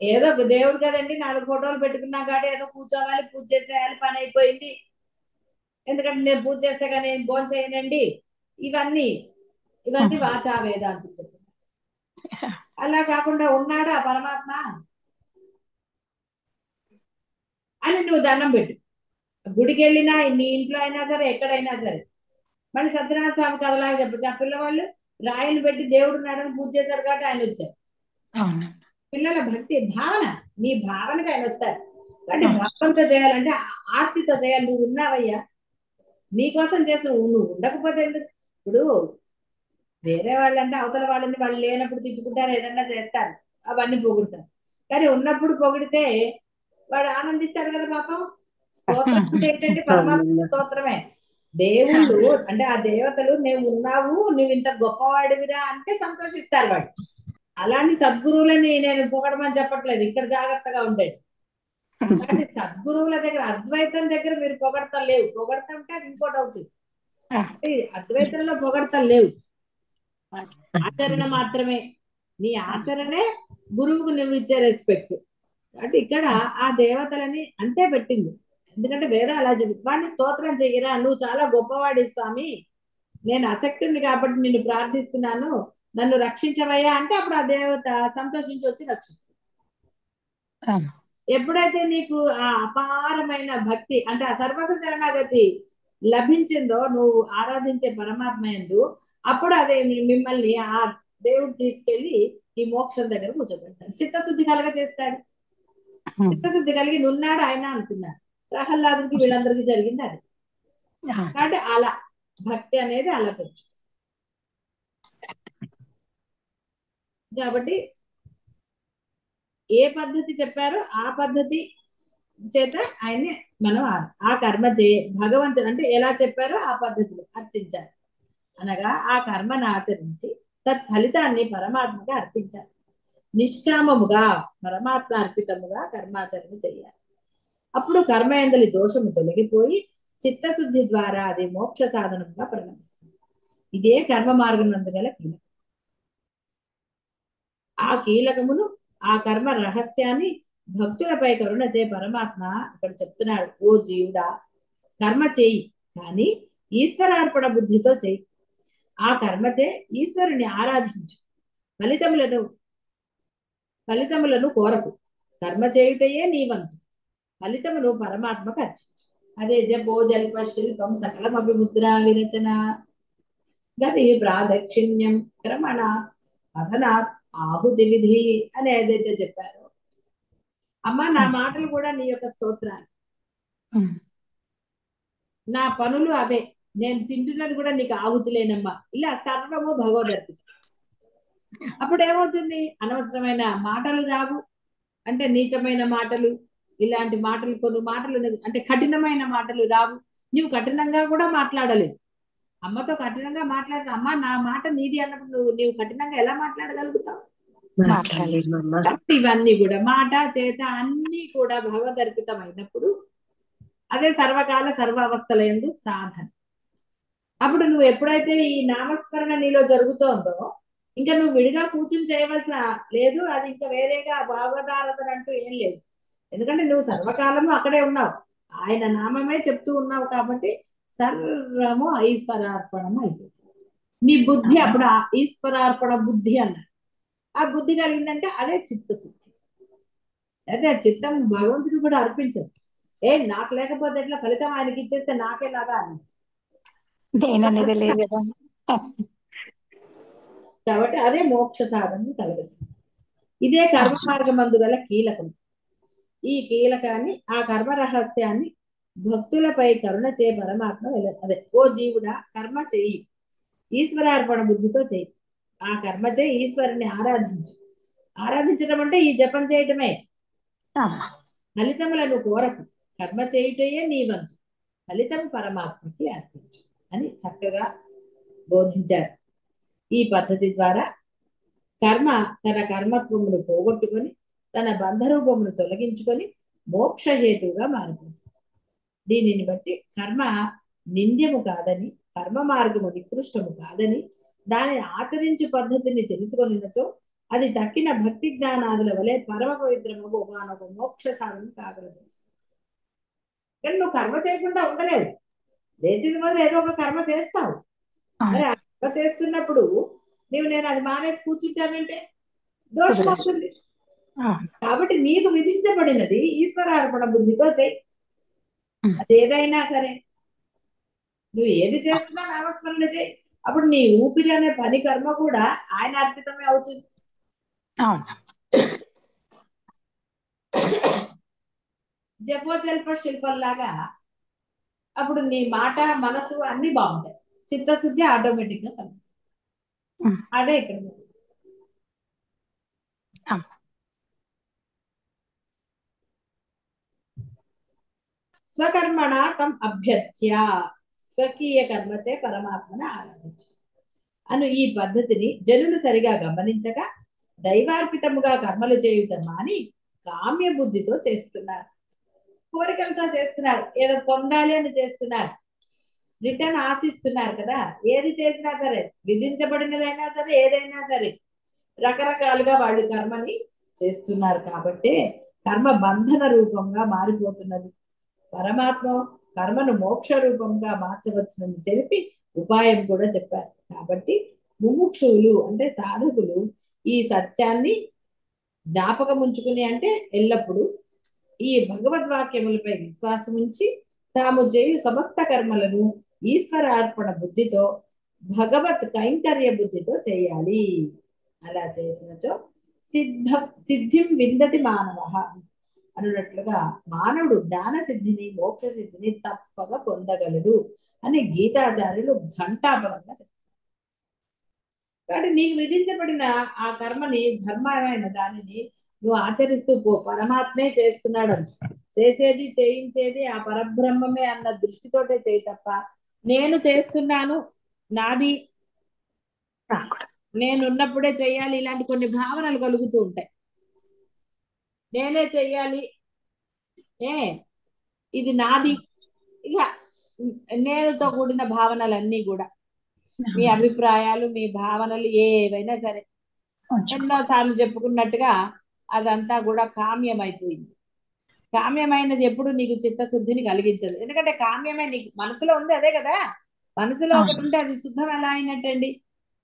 ఏదో దేవుడు కదండి, 4 ఫోటోలు పెట్టుకున్నా కాబట్టి ఏదో కూర్చోవాలి, పూజ చేసేయాలి, పని అయిపోయింది. ఎందుకంటే నేను పూజ చేస్తే కానీ నేను భోజనం చేయనండి. ఇవన్నీ వాచా వేదాంతం చెప్తున్నారు. అలా కాకుండా ఉన్నాడా పరమాత్మ అని నువ్వు దండం పెట్టు. గుడికి వెళ్ళినా, నీ ఇంట్లో అయినా సరే, ఎక్కడైనా సరే. మళ్ళీ సత్యనారాయణ స్వామి కథలాగా చెప్పచ్చు. ఆ పిల్లవాళ్ళు రాయిని పెట్టి దేవుడు ఉన్నాడని పూజ చేశాడు కాబట్టి ఆయన వచ్చారు. పిల్లల భక్తి భావన, నీ భావనకి ఆయన వస్తాడు. కాబట్టి భావంతో చేయాలంటే ఆర్తితో చేయాలి. నువ్వు ఉన్నావయ్యా, నీకోసం చేసి నువ్వు ఉండకపోతే ఎందుకు? ఇప్పుడు వేరే వాళ్ళంటే అవతల వాళ్ళని వాళ్ళు లేనప్పుడు తిట్టుకుంటారు, ఏదన్నా చేస్తారు, అవన్నీ పొగుడుతారు. కానీ ఉన్నప్పుడు పొగిడితే వాడు ఆనందిస్తాడు కదా పాపం. స్తోత్రం అంటే ఏంటంటే పరమాత్మ స్తోత్రమే. దేవుళ్ళు అంటే ఆ దేవతలు నువ్వు ఉన్నావు, నువ్వు ఇంత గొప్పవాడివిరా అంటే సంతోషిస్తారు వాడు. అలాంటి సద్గురువులని నేను పొగడమని చెప్పట్లేదు, ఇక్కడ జాగ్రత్తగా ఉండేది. కానీ సద్గురువుల దగ్గర, అద్వైతం దగ్గర మీరు పొగడతా లేవు. పొగడతా ఉంటే అది ఇంకోటి అవుతుంది. అద్వైతంలో పొగడతా లేవు, ఆచరణ మాత్రమే. నీ ఆచరణే గురువుకు నువ్వు ఇచ్చే రెస్పెక్ట్. అంటే ఇక్కడ ఆ దేవతలని అంతే పెట్టింది. ఎందుకంటే వేద అలా చెప్పి వాడిని స్తోత్రం చెయ్యరా, నువ్వు చాలా గొప్పవాడి స్వామి, నేను అసక్తుడిని కాబట్టి నిన్ను ప్రార్థిస్తున్నాను, నన్ను రక్షించవయ్యా అంటే అప్పుడు ఆ దేవత సంతోషించి వచ్చి రక్షిస్తుంది. ఎప్పుడైతే నీకు ఆ అపారమైన భక్తి అంటే ఆ సర్వస్వ శరణాగతి లభించిందో నువ్వు ఆరాధించే పరమాత్మ యందు, అప్పుడు అదే మిమ్మల్ని ఆ దేవుడు తీసుకెళ్లి ఈ మోక్షం దగ్గర కూర్చోబెడతాడు. చిత్తశుద్ధి కలగ చేస్తాడు. చిత్తశుద్ధి కలిగి ఉన్నాడు ఆయన అనుకున్నారు. ప్రహ్లాదుడికి వీళ్ళందరికీ జరిగింది అది. కాబట్టి అలా భక్తి అనేది అలా పెంచు. కాబట్టి ఏ పద్ధతి చెప్పారో ఆ పద్ధతి చేత ఆయన్ని మనం ఆ కర్మ భగవంతుడు అంటే ఎలా చెప్పారో ఆ పద్ధతిలో అర్చించాలి. అనగా ఆ కర్మను ఆచరించి తత్ఫలితాన్ని పరమాత్మగా అర్పించాలి. నిష్కామముగా పరమాత్మ అర్పితముగా కర్మాచరణ చేయాలి. అప్పుడు కర్మయందలి దోషము తొలగిపోయి చిత్తశుద్ధి ద్వారా అది మోక్ష సాధనముగా పరిణమిస్తుంది. ఇదే కర్మ మార్గం నందుగల కీలకం. ఆ కీలకమును, ఆ కర్మ రహస్యాన్ని భక్తులపై కరుణ చే పరమాత్మ ఇక్కడ చెప్తున్నాడు. ఓ జీవుడా, కర్మ చేయి, కానీ ఈశ్వరార్పణ బుద్ధితో చేయి. ఆ కర్మచే ఈశ్వరుని ఆరాధించు. ఫలితములను కోరకు. కర్మ చేయుటయే నీ వంతు. ఫలితమును పరమాత్మకు అర్చించు. అదే జపో జల్ప శిల్పం సకలమపి ముద్రా విరచన గతి ప్రాదక్షిణ్యం క్రమణ అసనాత్ ఆహుతి విధి అని ఏదైతే చెప్పారో, అమ్మ నా మాటలు కూడా నీ యొక్క స్తోత్రాలు, నా పనులు అవే, నేను తింటున్నది కూడా నీకు ఆహుతులేనమ్మా. ఇలా సర్వము భగవదర్పితం. అప్పుడు ఏమవుతుంది? అనవసరమైన మాటలు రావు. అంటే నీచమైన మాటలు, ఇలాంటి మాటలు, కొన్ని మాటలు అంటే కఠినమైన మాటలు రావు. నువ్వు కఠినంగా కూడా మాట్లాడలేవు. అమ్మతో కఠినంగా మాట్లాడతా, అమ్మ నా మాట నీది అన్నప్పుడు నీవు కఠినంగా ఎలా మాట్లాడగలుగుతావు? ఇవన్నీ కూడా మాట చేత అన్ని కూడా భగవదర్పితం అయినప్పుడు అదే సర్వకాల సర్వావస్థల యందు సాధన. అప్పుడు నువ్వు ఎప్పుడైతే ఈ నామస్మరణ నీలో జరుగుతోందో ఇంకా నువ్వు విడిగా కూర్చుని చేయవలసిన లేదు. అది ఇంకా వేరేగా భాగవతారాధన అంటూ ఏం లేదు. ఎందుకంటే నువ్వు సర్వకాలము అక్కడే ఉన్నావు, ఆయన నామమే చెప్తూ ఉన్నావు. కాబట్టి సర్వము ఈశ్వరార్పణము అయిపోతుంది. నీ బుద్ధి అప్పుడు ఆ ఈశ్వరార్పణ బుద్ధి అన్నారు. ఆ బుద్ధి కలిగిందంటే అదే చిత్తశుద్ధి. అయితే ఆ చిత్తం భగవంతుడు కూడా అర్పించదు. నాకు లేకపోతే ఎట్లా, ఫలితం ఆయనకి ఇచ్చేస్తే నాకేలాగా అని. దేననేది లేదు కదా. కాబట్టి అదే మోక్ష సాధనను కలుగజేస్తుంది. ఇదే కర్మ మార్గమందు గల కీలకం. ఈ కీలకాన్ని, ఆ కర్మ రహస్యాన్ని భక్తులపై కరుణ చే పరమాత్మ అదే, ఓ జీవుడా కర్మ చెయ్యి, ఈశ్వరార్పణ బుద్ధితో చెయ్యి. ఆ కర్మ చేయి, ఈశ్వరుని ఆరాధించు. ఆరాధించడం అంటే ఈ జపం చేయటమే. అమ్మా ఫలితములను కోరకు, కర్మ చేయుటయే నీ వంతు, ఫలితం పరమాత్మకి అర్పించు అని చక్కగా బోధించారు. ఈ పద్ధతి ద్వారా కర్మ తన కర్మత్వమును పోగొట్టుకొని తన బంధరూపమును తొలగించుకొని మోక్షహేతువుగా మారిపోతుంది. దీనిని బట్టి కర్మ నింద్యము కాదని, కర్మ మార్గము నికృష్టము కాదని, దానిని ఆచరించు పద్ధతిని తెలుసుకొనినచో అది తక్కిన భక్తి జ్ఞానాదుల వలె పరమ పవిత్రము ఒకనొక మోక్ష సాధన కాగలదు. కానీ నువ్వు కర్మ చేయకుండా ఉండలేవు. లేచిన మొదలు ఏదో ఒక కర్మ చేస్తావు. మరి ఆ కర్మ చేస్తున్నప్పుడు నేను అది మానేసి కూర్చుంటానంటే దోషం అవుతుంది. కాబట్టి నీకు విధించబడినది ఈశ్వరార్పణ బుద్ధితో చేయి. అది ఏదైనా సరే, నువ్వు ఏది చేస్తున్నా నామస్మరణ చేయి. అప్పుడు నీ ఊపిరి అనే పని కర్మ కూడా ఆయన అర్పితమే అవుతుంది. జపోజల్ప శిల్పంలాగా అప్పుడు నీ మాట, మనసు అన్ని బాగుంటాయి. చిత్తశుద్ధి ఆటోమేటిక్ గా కలుగుతుంది. అదే ఇక్కడ జరుగుతుంది. స్వకర్మణ తం అభ్యర్థ్య, స్వకీయ కర్మచే పరమాత్మను ఆరాధించు అను ఈ పద్ధతిని జనులు సరిగా గమనించక దైవార్పితముగా కర్మలు చేయుట మాని కామ్య బుద్ధితో చేస్తున్నారు. కోరికలతో చేస్తున్నారు, ఏదో పొందాలి అని చేస్తున్నారు, రిటర్న్ ఆశిస్తున్నారు కదా. ఏది చేసినా సరే, విధించబడినదైనా సరే, ఏదైనా సరే రకరకాలుగా వాళ్ళు కర్మని చేస్తున్నారు. కాబట్టి కర్మ బంధన రూపంగా మారిపోతున్నది. పరమాత్మ కర్మను మోక్ష రూపంగా మార్చవచ్చునని తెలిపి ఉపాయం కూడా చెప్పారు. కాబట్టి ముముక్షువులు అంటే సాధకులు ఈ సత్యాన్ని జ్ఞాపకం ఉంచుకుని, అంటే ఎల్లప్పుడూ ఈ భగవద్వాక్యములపై విశ్వాసం ఉంచి తాము చేయు సమస్త కర్మలను ఈశ్వరార్పణ బుద్ధితో, భగవత్ కైంకర్య బుద్ధితో చేయాలి. అలా చేసినచో సిద్ధిం విందతి మానవ అన్నట్లుగా మానవుడు జ్ఞాన సిద్ధిని, మోక్ష సిద్ధిని తప్పగా పొందగలడు అని గీతాచార్యులు ఘంటాపరంగా చెప్తారు. కాబట్టి నీకు విధించబడిన ఆ కర్మని, ధర్మమైన దానిని నువ్వు ఆచరిస్తూ పో. పరమాత్మే చేస్తున్నాడు, చేసేది చేయించేది ఆ పరబ్రహ్మమే అన్న దృష్టితోటే చేయి తప్ప నేను చేస్తున్నాను, నాది, నేనున్నప్పుడే చెయ్యాలి, ఇలాంటి కొన్ని భావనలు కలుగుతూ ఉంటాయి. నేనే చెయ్యాలి, ఇది నాది, ఇక నేనుతో కూడిన భావనలన్నీ కూడా, మీ అభిప్రాయాలు, మీ భావనలు ఏవైనా సరే ఎన్నోసార్లు చెప్పుకున్నట్టుగా అదంతా కూడా కామ్యమైపోయింది. కామ్యమైనది ఎప్పుడు నీకు చిత్తశుద్ధిని కలిగించదు. ఎందుకంటే కామ్యమే నీకు మనసులో ఉంది, అదే కదా. మనసులో ఒకటి ఉంటే అది శుద్ధం ఎలా అయినట్టండి.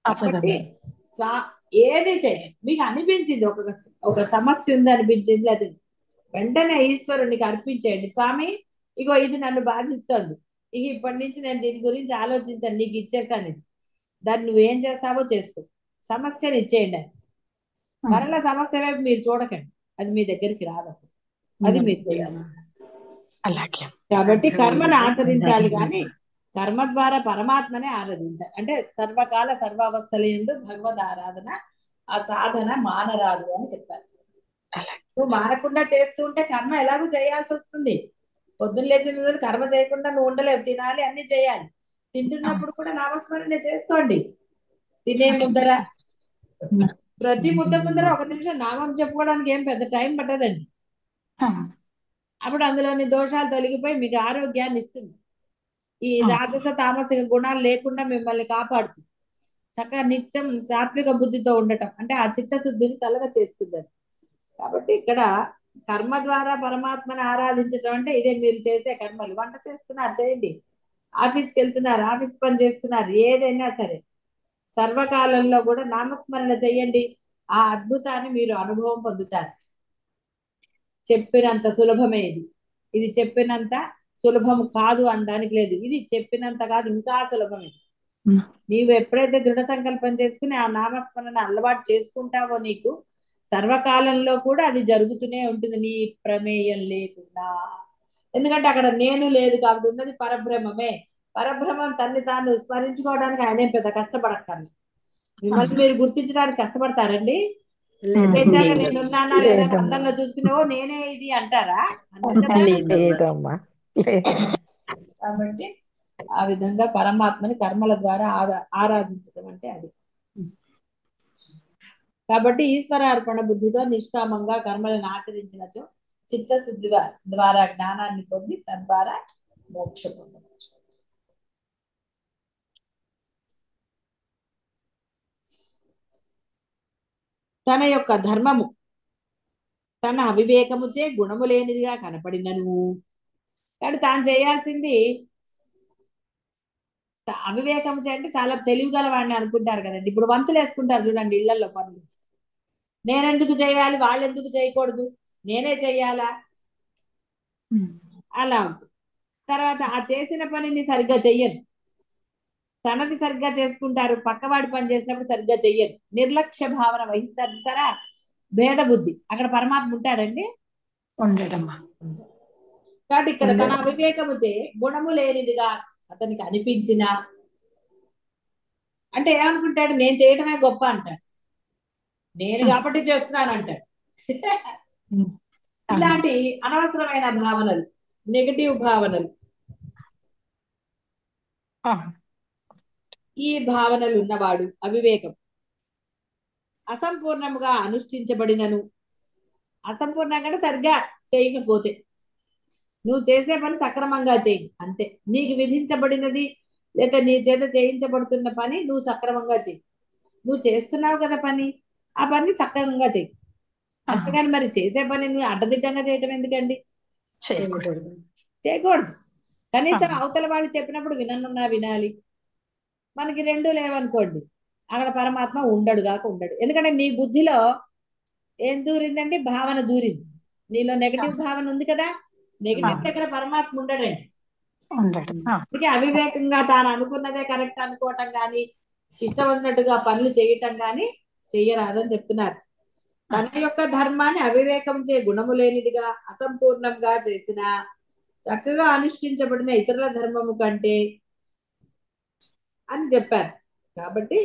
కాబట్టి ఏది చేయండి, మీకు అనిపించింది ఒక సమస్య ఉంది అనిపించింది, అది వెంటనే ఈశ్వరునికి అర్పించేయండి. స్వామి, ఇగో ఇది నన్ను బాధిస్తోంది, ఇక ఇప్పటి నుంచి నేను దీని గురించి ఆలోచించాను, నీకు ఇచ్చేసాను, ఇది దాన్ని నువ్వేం చేస్తావో చేసుకో, సమస్యను ఇచ్చేయండి అని. మరలా సమస్య వైపు మీరు చూడకండి, అది మీ దగ్గరికి రాదు, అది మీరు చేయాలి. కాబట్టి కర్మను ఆచరించాలి, కానీ కర్మ ద్వారా పరమాత్మనే ఆరాధించాలి. అంటే సర్వకాల సర్వావస్థల యందు భగవద్ ఆరాధన, ఆ సాధన మానరాదు అని చెప్పారు. నువ్వు మానకుండా చేస్తూ ఉంటే కర్మ ఎలాగూ చేయాల్సి వస్తుంది. పొద్దున్న లేచిన కర్మ చేయకుండా నువ్వు ఉండలేవు, తినాలి, అన్ని చేయాలి. తింటున్నప్పుడు కూడా నామస్మరణ చేసుకోండి. తినే ముద్దర, ప్రతి ముద్ద ముందర 1 నిమిషం నామం చెప్పుకోవడానికి ఏం పెద్ద టైం పట్టదండి. అప్పుడు అందులోని దోషాలు తొలగిపోయి మీకు ఆరోగ్యాన్ని ఇస్తుంది. ఈ రాజస తామసిక గుణాలు లేకుండా మిమ్మల్ని కాపాడుతుంది. చక్కగా నిత్యం సాత్విక బుద్ధితో ఉండటం అంటే ఆ చిత్తశుద్ధిని కలగ చేస్తుంది. కాబట్టి ఇక్కడ కర్మ ద్వారా పరమాత్మని ఆరాధించడం అంటే ఇదే. మీరు చేసే కర్మలు, వంట చేస్తున్నారు చేయండి, ఆఫీస్కి వెళ్తున్నారు, ఆఫీస్ పని చేస్తున్నారు, ఏదైనా సరే సర్వకాలంలో కూడా నామస్మరణ చేయండి. ఆ అద్భుతాన్ని మీరు అనుభవం పొందుతారు. చెప్పినంత సులభమే ఇది చెప్పినంత సులభం కాదు అనడానికి లేదు. ఇది చెప్పినంత కాదు, ఇంకా సులభం ఇది. ఉమ్. నీవు ఎప్పుడైతే దృఢ సంకల్పం చేసుకుని ఆ నామస్మరణ అలవాటు చేసుకుంటావో నీకు సర్వకాలంలో కూడా అది జరుగుతూనే ఉంటుంది, నీ ప్రమేయం లేకుండా. ఎందుకంటే అక్కడ నేను లేదు కాబట్టి ఉన్నది పరబ్రహ్మమే. పరబ్రహ్మం తన్ని తాను స్మరించుకోవడానికి ఆయనేం పెద్ద కష్టపడక్కర్లేదు. మిమ్మల్ని మీరు గుర్తించడానికి కష్టపడతారండి? స్వేచ్ఛగా నేనున్నానా లేదా లేదమ్మా. అందరిలో చూసుకునే ఓ నేనే ఇది అంటారా? అనరు కదా. లేదమ్మా. కాబట్టి ఆ విధంగా పరమాత్మని కర్మల ద్వారా ఆరాధించడం అంటే అది. కాబట్టి ఈశ్వరార్పణ బుద్ధితో నిష్కామంగా కర్మలను ఆచరించినచో చిత్తశుద్ధి ద్వారా జ్ఞానాన్ని పొంది తద్వారా మోక్ష పొందవచ్చు. తన యొక్క ధర్మము తన అవివేకముచే గుణము లేనిదిగా కనపడినను, కానీ తాను చేయాల్సింది అవివేకం అంటే చాలా తెలివిగల వాడిని అనుకుంటారు కదండి. ఇప్పుడు వంతులు వేసుకుంటారు చూడండి ఇళ్లలో పనులు. నేనెందుకు చేయాలి, వాళ్ళు ఎందుకు చేయకూడదు, నేనే చెయ్యాలా, అలా ఉంటుంది. తర్వాత ఆ చేసిన పనిని సరిగ్గా చెయ్యరు, తనది సరిగ్గా చేసుకుంటారు, పక్కవాడి పని చేసినప్పుడు సరిగ్గా చెయ్యరు, నిర్లక్ష్య భావన వహిస్తారు సరా, భేద బుద్ధి. అక్కడ పరమాత్మ ఉంటాడండి? ఉండడమ్మా. కాబట్టి ఇక్కడ తన అవివేకము చే గుణము లేనిదిగా అతనికి అనిపించిన, అంటే ఏమనుకుంటాడు, నేను చేయటమే గొప్ప అంటాడు, నేను కాబట్టి చేస్తున్నాను అంటాడు. ఇలాంటి అనవసరమైన భావనలు, నెగటివ్ భావనలు, ఈ భావనలు ఉన్నవాడు అవివేకం అసంపూర్ణముగా అనుష్ఠించబడినను, అసంపూర్ణంగా సరిగ్గా చేయకపోతే, నువ్వు చేసే పని సక్రమంగా చేయి అంతే, నీకు విధించబడినది లేదా నీ చేత చేయించబడుతున్న పని నువ్వు సక్రమంగా చెయ్యి. నువ్వు చేస్తున్నావు కదా పని, ఆ పని సక్రమంగా చెయ్యి. అంతేగాని మరి చేసే పని నువ్వు అడ్డదిడ్డంగా చేయటం ఎందుకండి? చేయకూడదు. కనీసం అవతల వాళ్ళు చెప్పినప్పుడు విననున్నా వినాలి. మనకి రెండు లేవనుకోండి, అక్కడ పరమాత్మ ఉండడు కాక ఉండడు. ఎందుకంటే నీ బుద్ధిలో ఏం దూరిందండి? భావన దూరింది. నీలో నెగటివ్ భావన ఉంది కదా, నెగటివ్ దగ్గర పరమాత్మ ఉండడండి. అందుకే అవివేకంగా తాను అనుకున్నదే కరెక్ట్ అనుకోవటం కానీ, ఇష్టం వచ్చినట్టుగా పనులు చేయటం కానీ చెయ్యరాదని చెప్తున్నారు. తన యొక్క ధర్మాన్ని అవివేకం చే గుణము లేనిదిగా అసంపూర్ణంగా చేసిన చక్కగా అనుష్ఠించబడిన ఇతరుల ధర్మము కంటే అని చెప్పారు. కాబట్టి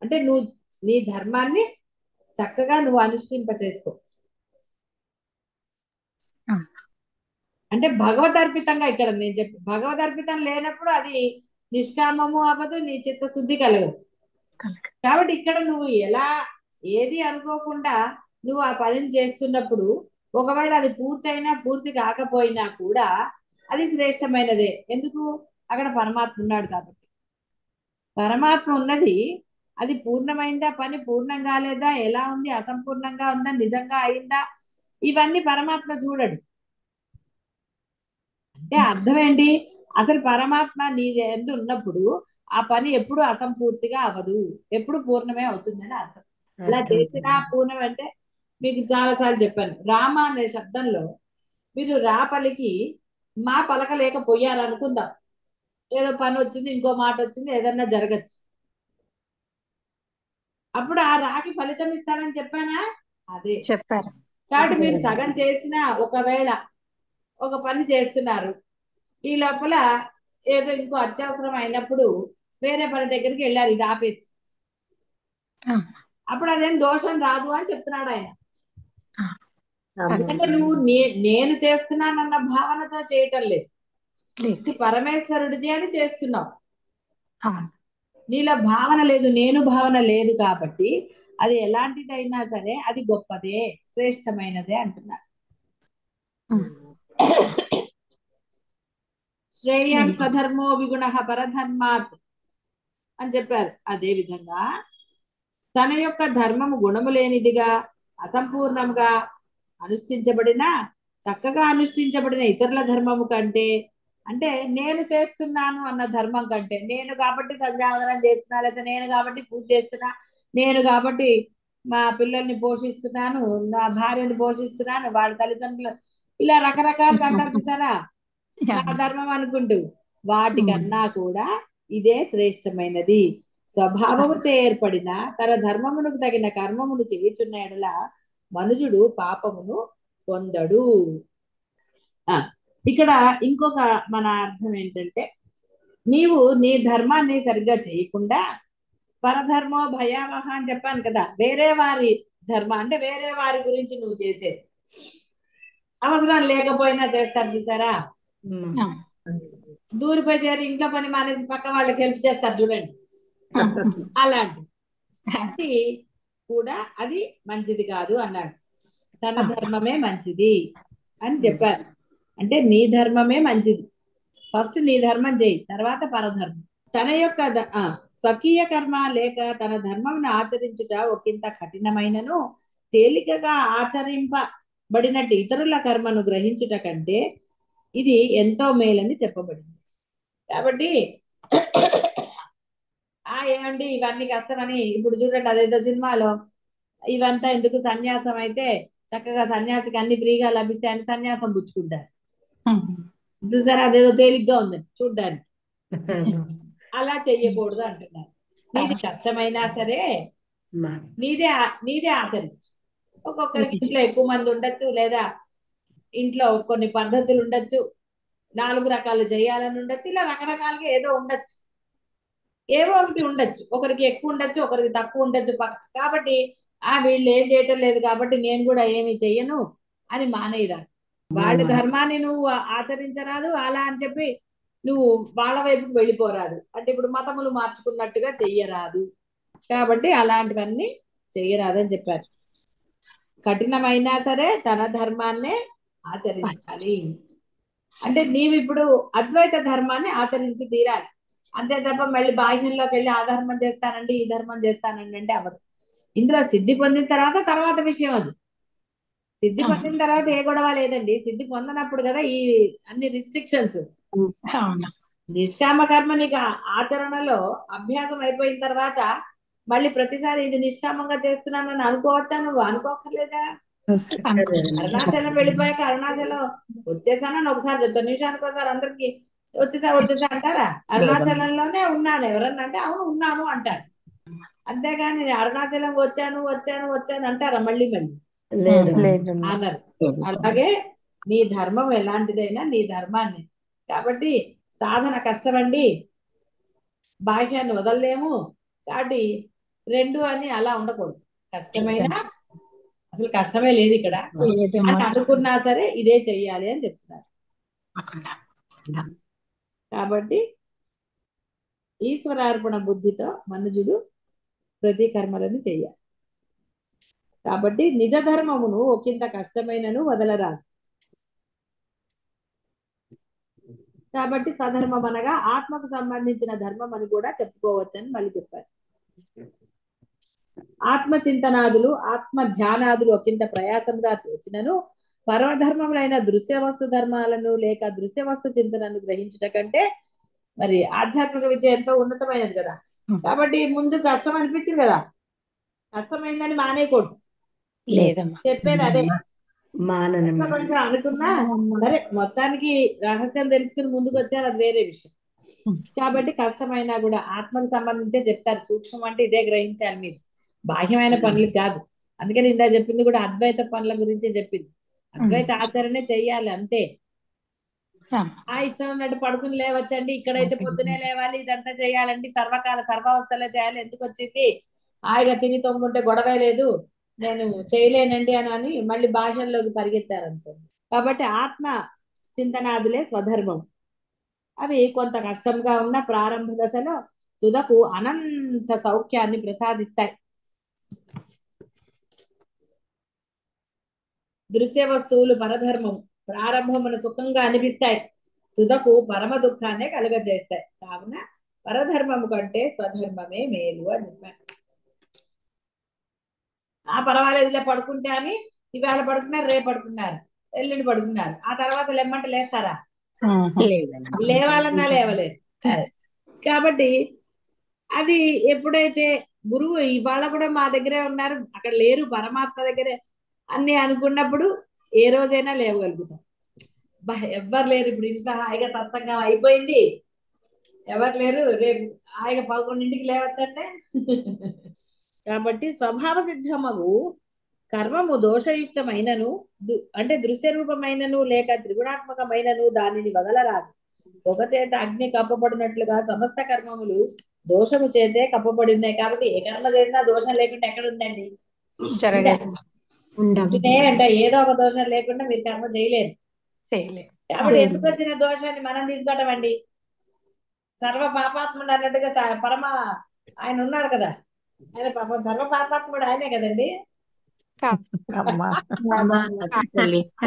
అంటే నువ్వు నీ ధర్మాన్ని చక్కగా నువ్వు అనుష్ఠింప చేసుకో, అంటే భగవదర్పితంగా. ఇక్కడ నేను చెప్పి భగవదర్పితం లేనప్పుడు అది నిష్కామము అవ్వదు, నీ చిత్తశుద్ధి కలగదు. కాబట్టి ఇక్కడ నువ్వు ఎలా ఏది అనుకోకుండా నువ్వు ఆ పనిని చేస్తున్నప్పుడు, ఒకవేళ అది పూర్తయినా పూర్తి కాకపోయినా కూడా అది శ్రేష్టమైనదే. ఎందుకు? అక్కడ పరమాత్మ ఉన్నాడు కాబట్టి. పరమాత్మ ఉన్నది, అది పూర్ణమైందా, పని పూర్ణం కాలేదా, ఎలా ఉంది, అసంపూర్ణంగా ఉందా, నిజంగా అయిందా, ఇవన్నీ పరమాత్మ చూడడు. అంటే అర్థం ఏంటి? అసలు పరమాత్మ నీ ఎందు ఉన్నప్పుడు ఆ పని ఎప్పుడు అసంపూర్తిగా అవ్వదు, ఎప్పుడు పూర్ణమే అవుతుందని అర్థం. ఇలా చేసినా పూర్ణం అంటే మీకు చాలాసార్లు చెప్పాను, రామ అనే శబ్దంలో మీరు రా పలికి మా పలకలేకపోయారు అనుకుందాం, ఏదో పని వచ్చింది, ఇంకో మాట వచ్చింది, ఏదన్నా జరగచ్చు. అప్పుడు ఆ రాకి ఫలితం ఇస్తాడని చెప్పానా? అదే చెప్పారు. కాబట్టి మీరు సగం చేసినా, ఒకవేళ ఒక పని చేస్తున్నారు, ఈ లోపల ఏదో ఇంకో అత్యవసరం అయినప్పుడు వేరే పని దగ్గరికి వెళ్ళారు, ఇది ఆపేసి, అప్పుడు అదేం దోషం రాదు అని చెప్తున్నాడు ఆయన. ఎందుకంటే నువ్వు నేను చేస్తున్నానన్న భావనతో చేయటం లేదు, ఇది పరమేశ్వరుడిది అని చేస్తున్నావు. నీలో భావన లేదు, నేను భావన లేదు కాబట్టి అది ఎలాంటిదైనా సరే అది గొప్పదే, శ్రేష్టమైనదే అంటున్నారు. శ్రేయం స్వధర్మో విగుణ పరధర్మాత్ అని చెప్పారు. అదే విధంగా తన యొక్క ధర్మము గుణము లేనిదిగా అసంపూర్ణంగా అనుష్ఠించబడిన, చక్కగా అనుష్ఠించబడిన ఇతరుల ధర్మము కంటే, అంటే నేను చేస్తున్నాను అన్న ధర్మం కంటే, నేను కాబట్టి సంధ్యావందనం చేస్తున్నా, లేదా నేను కాబట్టి పూజ చేస్తున్నా, నేను కాబట్టి మా పిల్లల్ని పోషిస్తున్నాను, నా భార్యని పోషిస్తున్నాను, వాళ్ళ తల్లిదండ్రులు, ఇలా రకరకాలుగా అంటారు చూసారా. నా ధర్మం అనుకుంటూ వాటికన్నా కూడా ఇదే శ్రేష్టమైనది. స్వభావము ఏర్పడిన తన ధర్మమునకు తగిన కర్మమును చేయుచున్న యెడల మనుజుడు పాపమును పొందడు. ఇక్కడ ఇంకొక మన అర్థం ఏంటంటే, నీవు నీ ధర్మాన్ని సరిగ్గా చేయకుండా పరధర్మో భయావహ అని చెప్పాను కదా, వేరే వారి ధర్మ అంటే వేరే వారి గురించి నువ్వు చేసేది, అవసరం లేకపోయినా చేస్తారు చూసారా, దూరిపోయి చేరి ఇంట్లో పని మానేసి పక్క వాళ్ళకి హెల్ప్ చేస్తారు చూడండి, అలాంటి అది కూడా అది మంచిది కాదు అన్నాడు. తన ధర్మమే మంచిది అని చెప్పారు. అంటే నీ ధర్మమే మంచిది, ఫస్ట్ నీ ధర్మం చేయి, తర్వాత పరధర్మం. తన యొక్క స్వకీయ కర్మ లేక తన ధర్మమును ఆచరించుట ఒకంత కఠినమైనను తేలికగా ఆచరింపబడినట్టు ఇతరుల కర్మను గ్రహించుట కంటే ఇది ఎంతో మేలని చెప్పబడింది. కాబట్టి ఏమండి ఇవన్నీ కష్టమని ఇప్పుడు చూడండి, అదేదో సినిమాలో ఇవంతా ఎందుకు, సన్యాసం అయితే చక్కగా సన్యాసికి అన్ని ఫ్రీగా లభిస్తాయని సన్యాసం పుచ్చుకుంటారు చూసారా, అదేదో తేలిగ్గా ఉందండి చూడ్డానికి. అలా చెయ్యకూడదు అంటున్నారు. నీది కష్టమైనా సరే నీదే ఆచరించు. ఒక్కొక్కరికి ఇంట్లో ఎక్కువ మంది ఉండొచ్చు, లేదా ఇంట్లో కొన్ని పద్ధతులు ఉండొచ్చు, 4 రకాలు చేయాలని ఉండొచ్చు, ఇలా రకరకాలుగా ఏదో ఉండొచ్చు, ఏవో ఒకటి ఉండొచ్చు, ఒకరికి ఎక్కువ ఉండొచ్చు, ఒకరికి తక్కువ ఉండొచ్చు. కాబట్టి వీళ్ళు ఏం చేయటం లేదు కాబట్టి నేను కూడా ఏమి చెయ్యను అని మానేయరాదు. వాళ్ళ ధర్మాన్ని నువ్వు ఆచరించరాదు, అలా అని చెప్పి నువ్వు వాళ్ళ వైపుకి వెళ్ళిపోరాదు. అంటే ఇప్పుడు మతములు మార్చుకున్నట్టుగా చెయ్యరాదు. కాబట్టి అలాంటివన్నీ చెయ్యరాదు అని చెప్పారు. కఠినమైనా సరే తన ధర్మాన్నే ఆచరించాలి. అంటే నీవు ఇప్పుడు అద్వైత ధర్మాన్ని ఆచరించి తీరాలి, అంతే తప్ప మళ్ళీ బాహ్యంలోకి వెళ్ళి ఆ ధర్మం చేస్తానండి ఈ ధర్మం చేస్తానండి అంటే అవ్వదు. ఇందులో సిద్ధి పొందిన తర్వాత విషయం అది. సిద్ధి పొందిన తర్వాత ఏ గొడవ లేదండి, సిద్ధి పొందనప్పుడు కదా ఈ అన్ని రిస్ట్రిక్షన్స్. నిష్కామ కర్మ నీకు ఆచరణలో అభ్యాసం అయిపోయిన తర్వాత మళ్ళీ ప్రతిసారి ఇది నిష్కామంగా చేస్తున్నానని అనుకోవచ్చా? నువ్వు అనుకోకర్లేదా. అరుణాచలం వెళ్ళిపోయాక అరుణాచలం వచ్చేసానని ఒకసారి 2 నిమిషానికి ఒకసారి అందరికి వచ్చేసా అంటారా? అరుణాచలంలోనే ఉన్నాను ఎవరన్నా అంటే అవును ఉన్నాను అంటారు, అంతేగాని నేను అరుణాచలం వచ్చాను అంటారా? మళ్ళీ అన్నారు. అలాగే నీ ధర్మం ఎలాంటిదైనా నీ ధర్మాన్ని, కాబట్టి సాధన కష్టమండి, బాహ్యాన్ని వదలలేము, కాబట్టి 2 అని అలా ఉండకూడదు. కష్టమైన అసలు కష్టమే లేదు ఇక్కడ అని అనుకున్నా సరే ఇదే చెయ్యాలి అని చెప్తున్నారు. కాబట్టి ఈశ్వరార్పణ బుద్ధితో మనుజుడు ప్రతి కర్మలను చెయ్యాలి. కాబట్టి నిజ ధర్మమును ఒకంత కష్టమైనను వదలరాదు. కాబట్టి స్వధర్మం అనగా ఆత్మకు సంబంధించిన ధర్మం అని కూడా చెప్పుకోవచ్చని మళ్ళీ చెప్పారు. ఆత్మ చింతనాదులు ఆత్మ ధ్యానాదులు ఒకంత ప్రయాసంగా తోచినను పరమధర్మములైన దృశ్య వస్తు ధర్మాలను లేక దృశ్య వస్తు చింతనను గ్రహించుట కంటే మరి ఆధ్యాత్మిక విద్య ఎంతో ఉన్నతమైనది కదా. కాబట్టి ముందు కష్టం అనిపించింది కదా, కష్టమైందని మానేయకూడదు, చెప్పేది అదే. కొంచెం అనుకున్నా సరే మొత్తానికి రహస్యం తెలుసుకుని ముందుకు వచ్చారు, అది వేరే విషయం. కాబట్టి కష్టమైనా కూడా ఆత్మకు సంబంధించే చెప్తారు. సూక్ష్మం అంటే ఇదే గ్రహించాలి మీరు, బాహ్యమైన పనులు కాదు. అందుకని ఇందా చెప్పింది కూడా అద్వైత పనుల గురించే చెప్పింది. అద్వైత ఆచరణే చెయ్యాలి అంతే. ఇష్టం ఉన్నట్టు పడుకుని లేవచ్చండి, ఇక్కడైతే పొద్దునే లేవాలి, ఇదంతా చేయాలండి, సర్వావస్థలో చేయాలి, ఎందుకు వచ్చింది, హాయిగా తిని తొంగుంటే గొడవే లేదు, నేను చేయలేనండి అని మళ్ళీ బాహ్యంలోకి పరిగెత్తారనుకో. కాబట్టి ఆత్మ చింతనాదులే స్వధర్మం. అవి కొంత కష్టంగా ఉన్న ప్రారంభ దశలో తుదకు అనంత సౌఖ్యాన్ని ప్రసాదిస్తాయి. దృశ్య వస్తువులు పరధర్మం ప్రారంభమున సుఖంగా అనిపిస్తాయి, తుదకు పరమ దుఃఖాన్ని కలుగజేస్తాయి. కావున పరధర్మము కంటే స్వధర్మమే మేలు అని చెప్పారు. పర్వాలేదులే పడుకుంటే అని ఇవాళ పడుకున్నారు, రేపు పడుకున్నారు, ఎల్లుండి పడుకున్నారు, ఆ తర్వాత లెమ్మంటే లేస్తారా? లేవాలన్నా లేవలేదు. కాబట్టి అది ఎప్పుడైతే గురువు ఇవాళ కూడా మా దగ్గరే ఉన్నారు, అక్కడ లేరు, పరమాత్మ దగ్గరే అన్ని అనుకున్నప్పుడు ఏ రోజైనా లేవగలుగుతాం. ఎవ్వరు లేరు ఇప్పుడు ఇంట్లో, హాయిగా సత్సంగం అయిపోయింది, ఎవరు లేరు, రేపు హాయిగా 11ంటికి లేవచ్చంటే. కాబట్టి స్వభావ సిద్ధమగు కర్మము దోషయుక్తమైనను అంటే దృశ్య రూపమైనను లేక త్రిగుణాత్మకమైనను దానిని వదలరాదు. ఒక చేత అగ్ని కప్పబడినట్లుగా సమస్త కర్మములు దోషము చేతే కప్పబడి ఉన్నాయి. కాబట్టి ఏ కర్మ చేసినా దోషం లేకుండా ఎక్కడ ఉందండి? జరగదు. అంటే ఏదో ఒక దోషం లేకుండా మీరు కర్మ చేయలేరు. కాబట్టి ఎందుకు వచ్చిన దోషాన్ని మనం తీసుకోవటం అండి? సర్వ పాపాత్ముడు అన్నట్టుగా పరమ ఆయన ఉన్నాడు కదా, ఆయన పాపం సర్వ పాపాత్ముడు ఆయనే కదండి.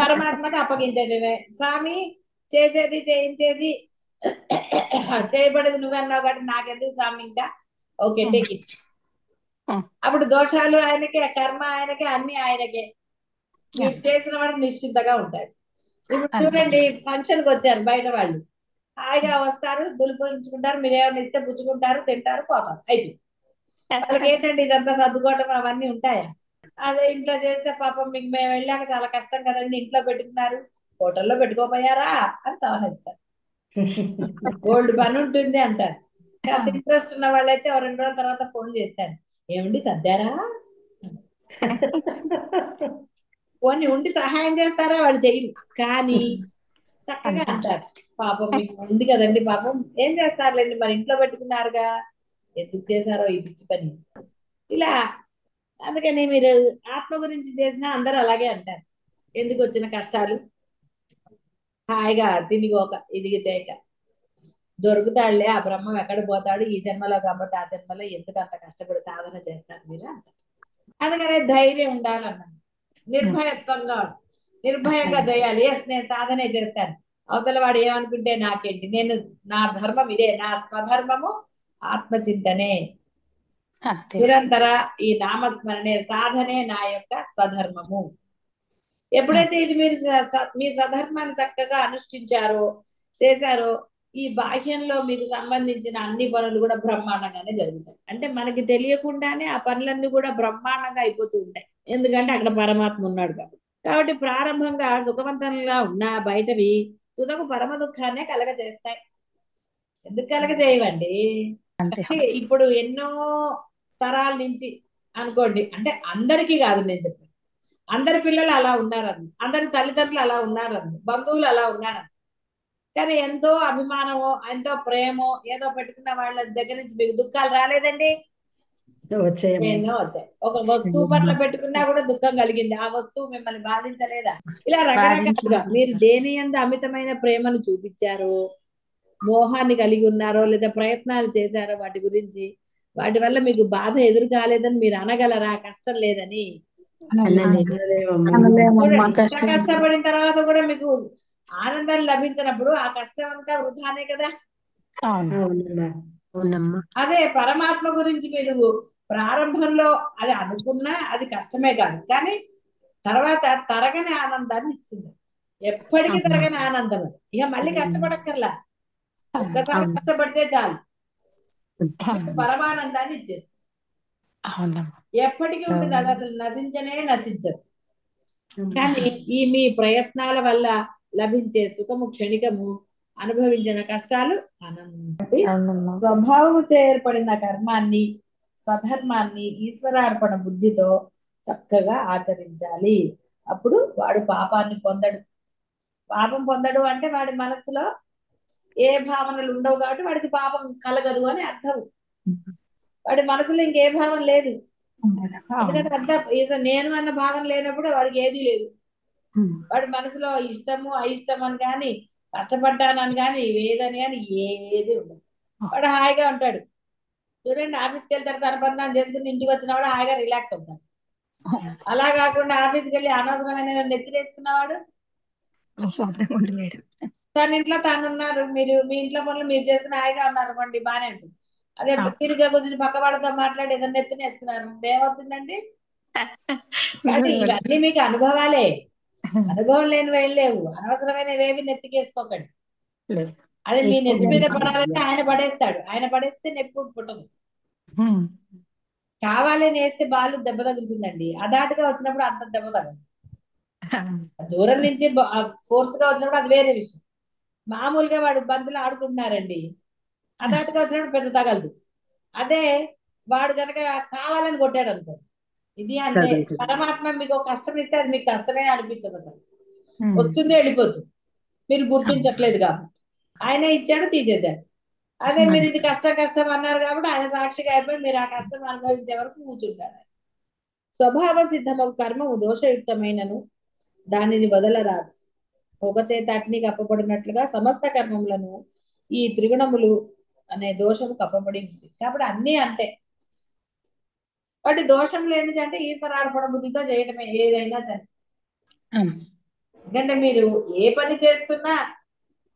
పరమాత్మకు అప్పగించడమే. స్వామి చేసేది చేయించేది చేయబడేది నువ్వన్నావు కాబట్టి నాకెందుకు స్వామి, ఇంకా ఓకే టేక్ ఇట్. అప్పుడు దోషాలు ఆయనకే, కర్మ ఆయనకే, అన్ని ఆయనకే. మీరు చేసిన వాడు నిశ్చింతగా ఉంటాడు. ఇప్పుడు చూడండి, ఫంక్షన్ కి వచ్చారు బయట వాళ్ళు, హాయిగా వస్తారు, దులిపించుకుంటారు, మీరు ఏమైనా ఇస్తే పుచ్చుకుంటారు, తింటారు, పోతారు, అయిపోయింది. వాళ్ళకి ఏంటండి ఇదంతా సర్దుకోవటం అవన్నీ ఉంటాయా? అదే ఇంట్లో చేస్తే పాపం మీకు మేము వెళ్ళాక చాలా కష్టం కదండి, ఇంట్లో పెట్టుకున్నారు, హోటల్లో పెట్టుకోపోయారా అని సవహిస్తారు. గోల్డ్ పని ఉంటుంది అంటారు. కాస్త ఇంట్రెస్ట్ ఉన్న వాళ్ళైతే 2 రోజుల తర్వాత ఫోన్ చేస్తాను, ఏమండి సర్దారా, పోనీ ఉండి సహాయం చేస్తారా? వాళ్ళు చెయ్యరు, కానీ చక్కగా అంటారు, పాపం మీకు ఉంది కదండి, పాపం ఏం చేస్తారులేండి, మరి ఇంట్లో పెట్టుకున్నారుగా, ఎందుకు చేశారో ఈ పిచ్చి పని, ఇలా. అందుకని మీరు ఆత్మ గురించి చేసినా అందరూ అలాగే అంటారు, ఎందుకు వచ్చిన కష్టాలు, హాయిగా తినిగోక ఇది చేయక దొరుకుతాడులే, ఆ బ్రహ్మం ఎక్కడ పోతాడు, ఈ జన్మలో కాకపోతే ఆ జన్మలో ఎందుకు అంత కష్టపడి సాధన చేస్తారు మీరు అంటారు. అందుకనే ధైర్యం ఉండాలన్నాను, నిర్భయత్వంగా నిర్భయంగా చేయాలి. ఎస్ నేను సాధనే చేస్తాను, అవతల వాడు ఏమనుకుంటే నాకేంటి, నేను నా ధర్మం ఇదే, నా స్వధర్మము ఆత్మచింతనే, నిరంతర ఈ నామస్మరణే సాధనే నా యొక్క స్వధర్మము. ఎప్పుడైతే ఇది మీరు మీ స్వధర్మాన్ని చక్కగా అనుష్ఠించారో చేశారో, ఈ బాహ్యంలో మీకు సంబంధించిన అన్ని పనులు కూడా బ్రహ్మాండంగానే జరుగుతాయి. అంటే మనకి తెలియకుండానే ఆ పనులన్నీ కూడా బ్రహ్మాండంగా అయిపోతూ ఉంటాయి, ఎందుకంటే అక్కడ పరమాత్మ ఉన్నాడు కాబట్టి. కాబట్టి ప్రారంభంగా సుఖవంతంగా ఉన్న బయటవి తుదకు పరమ దుఃఖాన్నే కలగజేస్తాయి. ఎందుకు కలగజేయవండి? ఇప్పుడు ఎన్నో తరాల నుంచి అనుకోండి, అంటే అందరికీ కాదు నేను చెప్పాను, అందరి పిల్లలు అలా ఉన్నారని, అందరి తల్లిదండ్రులు అలా ఉన్నారని, బంధువులు అలా ఉన్నారని, కానీ ఎంతో అభిమానమో ఎంతో ప్రేమో ఏదో పెట్టుకున్న వాళ్ళ దగ్గర నుంచి మీకు దుఃఖాలు రాలేదండి? ఎన్నో వచ్చాయి. ఒక వస్తువు పట్ల పెట్టుకున్నా కూడా దుఃఖం కలిగింది, ఆ వస్తువు మిమ్మల్ని బాధించలేదా? ఇలా రకరకాలుగా మీరు దేని యందు అమితమైన ప్రేమను చూపించారో, మోహాన్ని కలిగి ఉన్నారో, లేదా ప్రయత్నాలు చేశారో వాటి గురించి, వాటి వల్ల మీకు బాధ ఎదురు కాలేదని మీరు అనగలరా? కష్టం లేదని కష్టపడిన తర్వాత కూడా మీకు ఆనందం లభించినప్పుడు ఆ కష్టం అంతా వృధానే కదా. అదే పరమాత్మ గురించి మీరు ప్రారంభంలో అది అనుకున్నా అది కష్టమే కాదు, కానీ తర్వాత తరగని ఆనందాన్ని ఇస్తుంది, ఎప్పటికీ తరగని ఆనందం. ఇక మళ్ళీ కష్టపడక్కర్లా, ఒక్కసారి కష్టపడితే చాలు, పరమానందాన్ని ఇచ్చేస్తుంది, ఎప్పటికీ ఉంటుంది, అది అసలు నశించనే నశించదు. కానీ ఈ మీ ప్రయత్నాల వల్ల లభించే సుఖము క్షణికము, అనుభవించిన కష్టాలు అనంతం. స్వభావము ఏర్పడిన కర్మాన్ని స్వధర్మాన్ని ఈశ్వరార్పణ బుద్ధితో చక్కగా ఆచరించాలి. అప్పుడు వాడు పాపాన్ని పొందడు. పాపం పొందడు అంటే వాడి మనసులో ఏ భావనలు ఉండవు కాబట్టి వాడికి పాపం కలగదు అని అర్థం. వాడి మనసులో ఇంకే భావం లేదు, ఎందుకంటే అంతా నేను అన్న భావన లేనప్పుడు వాడికి ఏదీ లేదు. వాడి మనసులో ఇష్టము అయిష్టం అని కానీ, కష్టపడ్డానని కానీ, వేదని కానీ ఏది ఉండదు, వాడు హాయిగా ఉంటాడు. చూడండి, ఆఫీస్కి వెళ్తారు, తన పని చేసుకుని ఇంటికి వచ్చిన వాడు హాయిగా రిలాక్స్ అవుతాడు. అలా కాకుండా ఆఫీస్కి వెళ్ళి అనవసరమైన నెత్తిలేసుకున్నవాడు తన ఇంట్లో తాను ఉన్నారు, మీరు మీ ఇంట్లో పనులు మీరు చేసుకుని హాయిగా ఉన్నారు అనుకోండి, బానే ఉంటుంది. అదే తీరుగా కూర్చొని పక్క వాళ్ళతో మాట్లాడి ఏదైనా నెత్తినేస్తున్నారు, ఏమవుతుందండి? అంటే ఇవన్నీ మీకు అనుభవాలే, అనుభవం లేని వెళ్ళలేవు, అనవసరమైనవేవి నెత్తికేసుకోకండి. అదే మీ నెత్తి మీద పడాలంటే ఆయన పడేస్తాడు, ఆయన పడేస్తే నెప్పు పుట్టదు. కావాలని వేస్తే బాలు దెబ్బ తగులుతుందండి, అదాటుగా వచ్చినప్పుడు అంత దెబ్బ తగదు. దూరం నుంచి ఫోర్స్ గా వచ్చినప్పుడు అది వేరే విషయం. మామూలుగా వాడు బంతులు ఆడుకుంటున్నారండి, హఠాత్తుగా వచ్చినప్పుడు పెద్ద తగలదు. అదే వాడు కనుక కావాలని కొట్టాడు అనుకో, ఇది అంతే. తగులుతుంది. పరమాత్మ మీకు ఒక కష్టం ఇస్తే అది మీకు కష్టమే అనిపించదు, అసలు వస్తుంది వెళ్ళిపోతుంది, మీరు గుర్తించట్లేదు కాబట్టి. ఆయనే ఇచ్చాడు, తీసేశాడు. అదే మీరు ఇది కష్టం కష్టం అన్నారు కాబట్టి ఆయన సాక్షిగా అయిపోయి మీరు ఆ కష్టం అనుభవించే వరకు కూర్చుంటారు. స్వభావ సిద్ధమగు కర్మము దోషయుక్తమైనను దానిని వదలరాదు. పొగ చేత అగ్ని కప్పబడినట్లుగా సమస్త కర్మములను ఈ త్రిగుణములు అనే దోషము కప్పబడి ఉంది. కాబట్టి అన్నీ అంతే. కాబట్టి దోషం లేనిది అంటే ఈశ్వరార్పణ బుద్ధితో చేయటమే ఏదైనా సరే. ఎందుకంటే మీరు ఏ పని చేస్తున్నా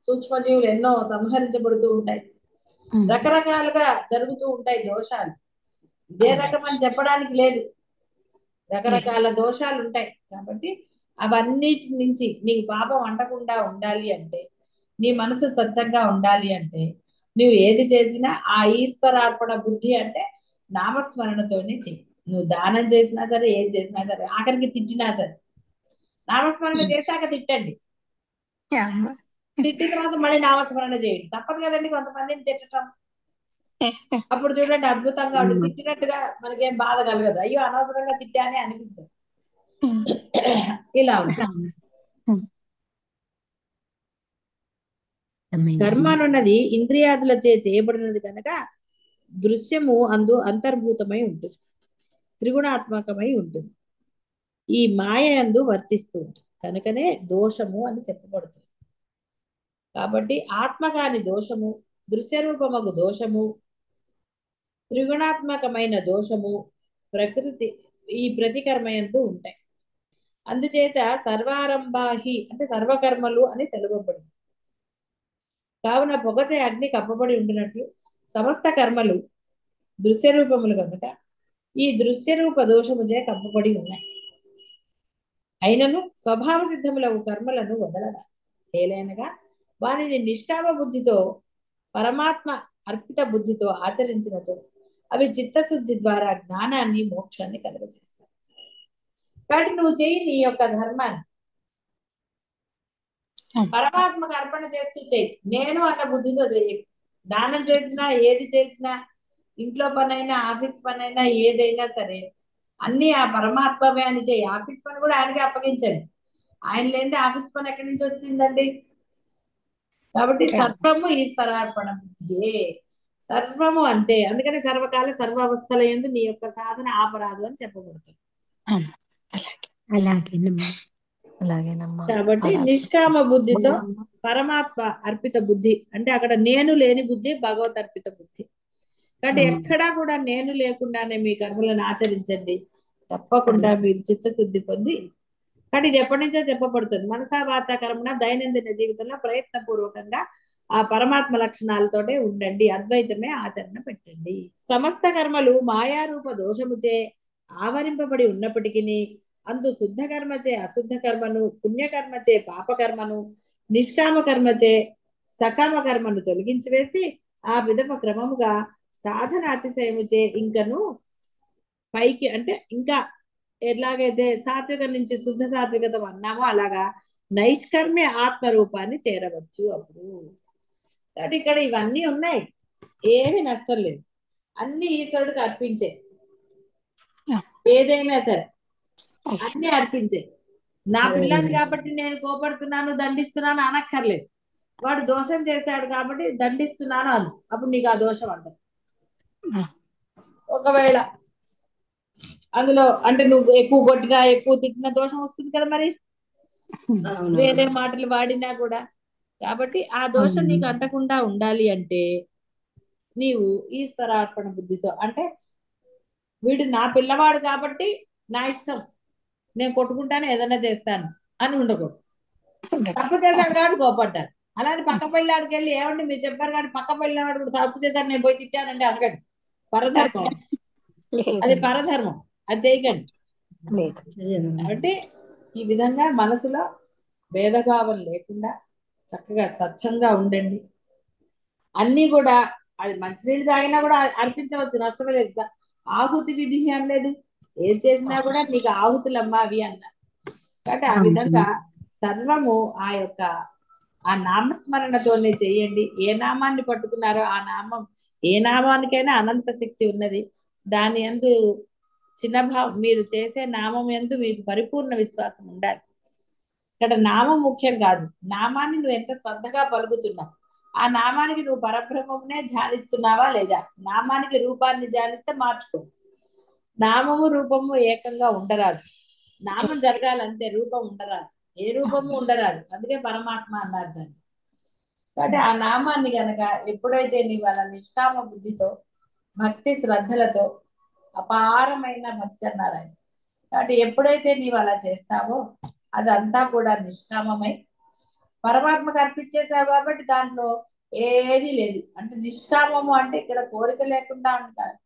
సూక్ష్మజీవులు ఎన్నో సంహరించబడుతూ ఉంటాయి, రకరకాలుగా జరుగుతూ ఉంటాయి దోషాలు. ఇదే రకం అని చెప్పడానికి లేదు, రకరకాల దోషాలు ఉంటాయి. కాబట్టి అవన్నిటి నుంచి నీకు పాపం అంటకుండా ఉండాలి అంటే, నీ మనసు స్వచ్ఛంగా ఉండాలి అంటే, నువ్వు ఏది చేసినా ఆ ఈశ్వరార్పణ బుద్ధి అంటే నామస్మరణతోనే చెయ్యి. నువ్వు దానం చేసినా సరే, ఏది చేసినా సరే, ఆఖరికి తిట్టినా సరే నామస్మరణ చేశాక తిట్టండి. తిట్టిన తర్వాత మళ్ళీ నామస్మరణ చేయండి, తప్పదు కదండి కొంతమందిని తిట్టడం. అప్పుడు చూడండి అద్భుతంగా ఉంటుంది. తిట్టినట్టుగా మనకేం బాధ కలగదు, అయ్యో అనవసరంగా తిట్టానే అనిపించదు. ఇలా ఉంటుంది. కర్మ అనున్నది ఇంద్రియాదులచే చేయబడినది కనుక దృశ్యము అందు అంతర్భూతమై ఉంటుంది, త్రిగుణాత్మకమై ఉంటుంది, ఈ మాయ అందు వర్తిస్తూ ఉంటుంది. కనుకనే దోషము అని చెప్పబడుతుంది. కాబట్టి ఆత్మకాని దోషము, దృశ్యరూపమగు దోషము, త్రిగుణాత్మకమైన దోషము ప్రకృతి ఈ ప్రతికర్మయందు ఉంటాయి. అందుచేత సర్వారంభాహి అంటే సర్వకర్మలు అని తెలుపబడింది. కావున పొగచే అగ్ని కప్పబడి ఉండినట్లు సమస్త కర్మలు దృశ్యరూపములు కనుక ఈ దృశ్యరూప దోషముచే కప్పబడి ఉన్నాయి. అయినను స్వభావ సిద్ధములగు కర్మలను వదలరా. ఏలైనగా వారిని నిష్కామ బుద్ధితో పరమాత్మ అర్పిత బుద్ధితో ఆచరించినచో అవి చిత్తశుద్ధి ద్వారా జ్ఞానాన్ని మోక్షాన్ని కలుగజేస్తాయి. కాబట్టి నువ్వు చేయి నీ యొక్క ధర్మాన్ని పరమాత్మకు అర్పణ చేస్తూ చేయి, నేను అన్న బుద్ధితో చేయి. దానం చేసినా ఏది చేసినా, ఇంట్లో పనైనా ఆఫీస్ పనైనా ఏదైనా సరే అన్ని ఆ పరమాత్మమే అని చేయి. ఆఫీస్ పని కూడా ఆయనకి అప్పగించండి, ఆయన లేని ఆఫీస్ పని ఎక్కడి నుంచి వచ్చిందండి. కాబట్టి సర్వము ఈశ్వరార్పణ బుద్ధియే, సర్వము అంతే. అందుకని సర్వకాల సర్వ అవస్థల యందు నీ యొక్క సాధన ఆపరాదు అని చెప్పబడుతుంది. అలాగేనమ్మా. కాబట్టి నిష్కామ బుద్ధితో పరమాత్మ అర్పిత బుద్ధి అంటే అక్కడ నేను లేని బుద్ధి భగవత్ అర్పిత బుద్ధి. కాబట్టి ఎక్కడా కూడా నేను లేకుండానే మీ కర్మలను ఆచరించండి, తప్పకుండా మీరు చిత్తశుద్ధి పొంది. కానీ ఇది ఎప్పటి నుంచో చెప్పబడుతుంది. మనసా వాచా కర్మణ దైనందిన జీవితంలో ప్రయత్నపూర్వకంగా ఆ పరమాత్మ లక్షణాలతోటే ఉండండి, అద్వైతమే ఆచరణ పెట్టండి. సమస్త కర్మలు మాయారూప దోషముచే ఆవరింపబడి ఉన్నప్పటికీ అందు శుద్ధ కర్మచే అశుద్ధ కర్మను, పుణ్యకర్మచే పాపకర్మను, నిష్కామ కర్మచే సకామ కర్మను తొలగించి వేసి ఆ విధమ క్రమముగా సాధన అతిశయముచే ఇంకను పైకి అంటే ఇంకా ఎలాగైతే సాత్వికం నుంచి శుద్ధ సాత్వికతం అన్నామో అలాగా నైష్కర్మ్య ఆత్మరూపాన్ని చేరవచ్చు అప్పుడు. కాబట్టి ఇక్కడ ఇవన్నీ ఉన్నాయి, ఏమి నష్టం లేదు, అన్ని ఈశ్వరుడికి అర్పించే, ఏదైనా సరే అన్ని అర్పించే. నా పిల్లాన్ని కాబట్టి నేను కోపడుతున్నాను దండిస్తున్నాను అనక్కర్లేదు, వాడు దోషం చేశాడు కాబట్టి దండిస్తున్నాను అను, అప్పుడు నీకు ఆ దోషం అంటారు. ఒకవేళ అందులో అంటే నువ్వు ఎక్కువ కొట్టినా ఎక్కువ తిట్టినా దోషం వస్తుంది కదా మరి, వేరే మాటలు వాడినా కూడా. కాబట్టి ఆ దోషం నీకు అంటకుండా ఉండాలి అంటే నీవు ఈశ్వరార్పణ బుద్ధితో అంటే వీడు నా పిల్లవాడు కాబట్టి నా ఇష్టం, నేను కొట్టుకుంటాను ఏదైనా చేస్తాను అని ఉండకూడదు. తప్పు చేశాడు కాబట్టి కోపడ్డాను, అలానే పక్క పిల్లాడికి వెళ్ళి ఏమండి మీరు చెప్పారు కానీ పక్క పిల్లవాడు కూడా తప్పు చేశాడు నేను పోయి తిట్టానండి అనకండి, పరధర్మం అది, పరధర్మం అది చేయకండి. కాబట్టి ఈ విధంగా మనసులో భేదభావం లేకుండా చక్కగా స్వచ్ఛంగా ఉండండి. అన్ని కూడా అది మంచినీళ్ళు తాగినా కూడా అర్పించవచ్చు, నష్టమే లేదు. ఆహుతి విధి అనలేదు, ఏది చేసినా కూడా నీకు ఆహుతులమ్మా అవి అన్నారు. కాబట్టి ఆ విధంగా సర్వము ఆ యొక్క ఆ నామస్మరణతోనే చేయండి. ఏ నామాన్ని పట్టుకున్నారో ఆ నామం, ఏ నామానికైనా అనంత శక్తి ఉన్నది. దాని యందు చిన్న భావం, మీరు చేసే నామం యందు మీకు పరిపూర్ణ విశ్వాసం ఉండాలి. ఇక్కడ నామం ముఖ్యం కాదు, నామాన్ని నువ్వు ఎంత శ్రద్ధగా పలుకుతున్నావు, ఆ నామానికి నువ్వు పరబ్రహ్మమునే ధ్యానిస్తున్నావా లేదా. నామానికి రూపాన్ని ధ్యానిస్తే మార్చుకో, నామము రూపము ఏకంగా ఉండరాదు. నామం జరగాలంతే, రూపం ఉండరాదు, ఏ రూపము ఉండరాదు. అందుకే పరమాత్మ అన్నారు దాన్ని. కాబట్టి ఆ నామాన్ని గనక ఎప్పుడైతే నీవు అలా నిష్కామ బుద్ధితో, భక్తి శ్రద్ధలతో, అపారమైన భక్తి అన్నారు ఆయన. కాబట్టి ఎప్పుడైతే నీవు అలా చేస్తావో అదంతా కూడా నిష్కామమై పరమాత్మకు అర్పించేసావు. కాబట్టి దాంట్లో ఏది లేదు. అంటే నిష్కామము అంటే ఇక్కడ కోరిక లేకుండా ఉంటారు,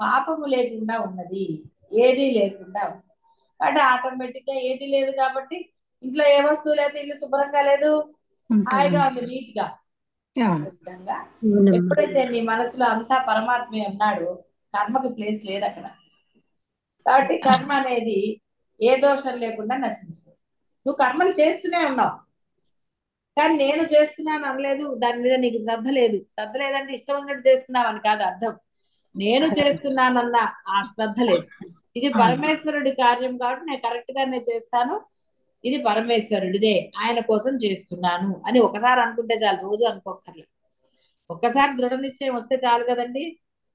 పాపము లేకుండా ఉన్నది, ఏది లేకుండా ఉంది. అంటే ఆటోమేటిక్ గా ఏది లేదు కాబట్టి ఇంట్లో ఏ వస్తువు లేదు, ఇల్లు శుభ్రంగా లేదు, హాయిగా ఉంది, నీట్ గా. విధంగా ఎప్పుడైతే నీ మనసులో అంతా పరమాత్మే ఉన్నాడు, కర్మకి ప్లేస్ లేదు అక్కడ. కాబట్టి కర్మ అనేది ఏ దోషం లేకుండా నశించదు. నువ్వు కర్మలు చేస్తూనే ఉన్నావు, కానీ నేను చేస్తున్నాను అనలేదు, దాని మీద నీకు శ్రద్ధ లేదు. శ్రద్ధ లేదంటే ఇష్టం ఉన్నట్టు చేస్తున్నావు అని కాదు అర్థం, నేను చేస్తున్నానన్న ఆ శ్రద్ధ లేదు. ఇది పరమేశ్వరుడి కార్యం కాబట్టి నేను కరెక్ట్ గానే చేస్తాను, ఇది పరమేశ్వరుడిదే, ఆయన కోసం చేస్తున్నాను అని ఒకసారి అనుకుంటే చాలు, రోజు అనుకోక్కర్లా. ఒక్కసారి దృఢ నిశ్చయం వస్తే చాలు కదండి,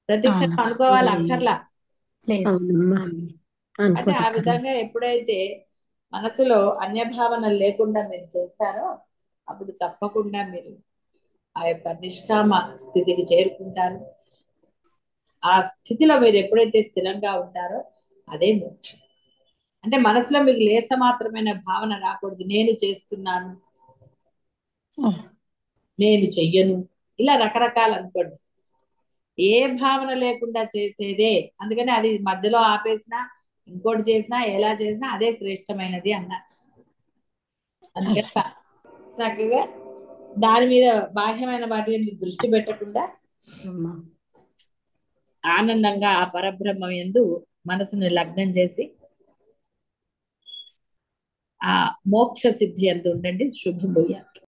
ప్రతి క్షణం అనుకోవాలి అక్కర్లా. అంటే ఆ విధంగా ఎప్పుడైతే మనసులో అన్యభావన లేకుండా మీరు చేస్తారో అప్పుడు తప్పకుండా మీరు ఆ యొక్క నిష్కామ స్థితికి చేరుకుంటారు. ఆ స్థితిలో మీరు ఎప్పుడైతే స్థిరంగా ఉంటారో అదే మోక్షం. అంటే మనసులో మీకు లేస మాత్రమైన భావన రాకూడదు, నేను చేస్తున్నాను, నేను చెయ్యను, ఇలా రకరకాలు అనుకోండి. ఏ భావన లేకుండా చేసేదే, అందుకని అది మధ్యలో ఆపేసినా ఇంకోటి చేసినా ఎలా చేసినా అదే శ్రేష్టమైనది అన్నారు. అందుకని చక్కగా దాని మీద బాహ్యమైన వాటి మీద దృష్టి పెట్టకుండా ఆనందంగా ఆ పరబ్రహ్మం యందు మనసును లగ్నం చేసి ఆ మోక్ష సిద్ధి యందు ఉండండి. శుభం భూయాత్.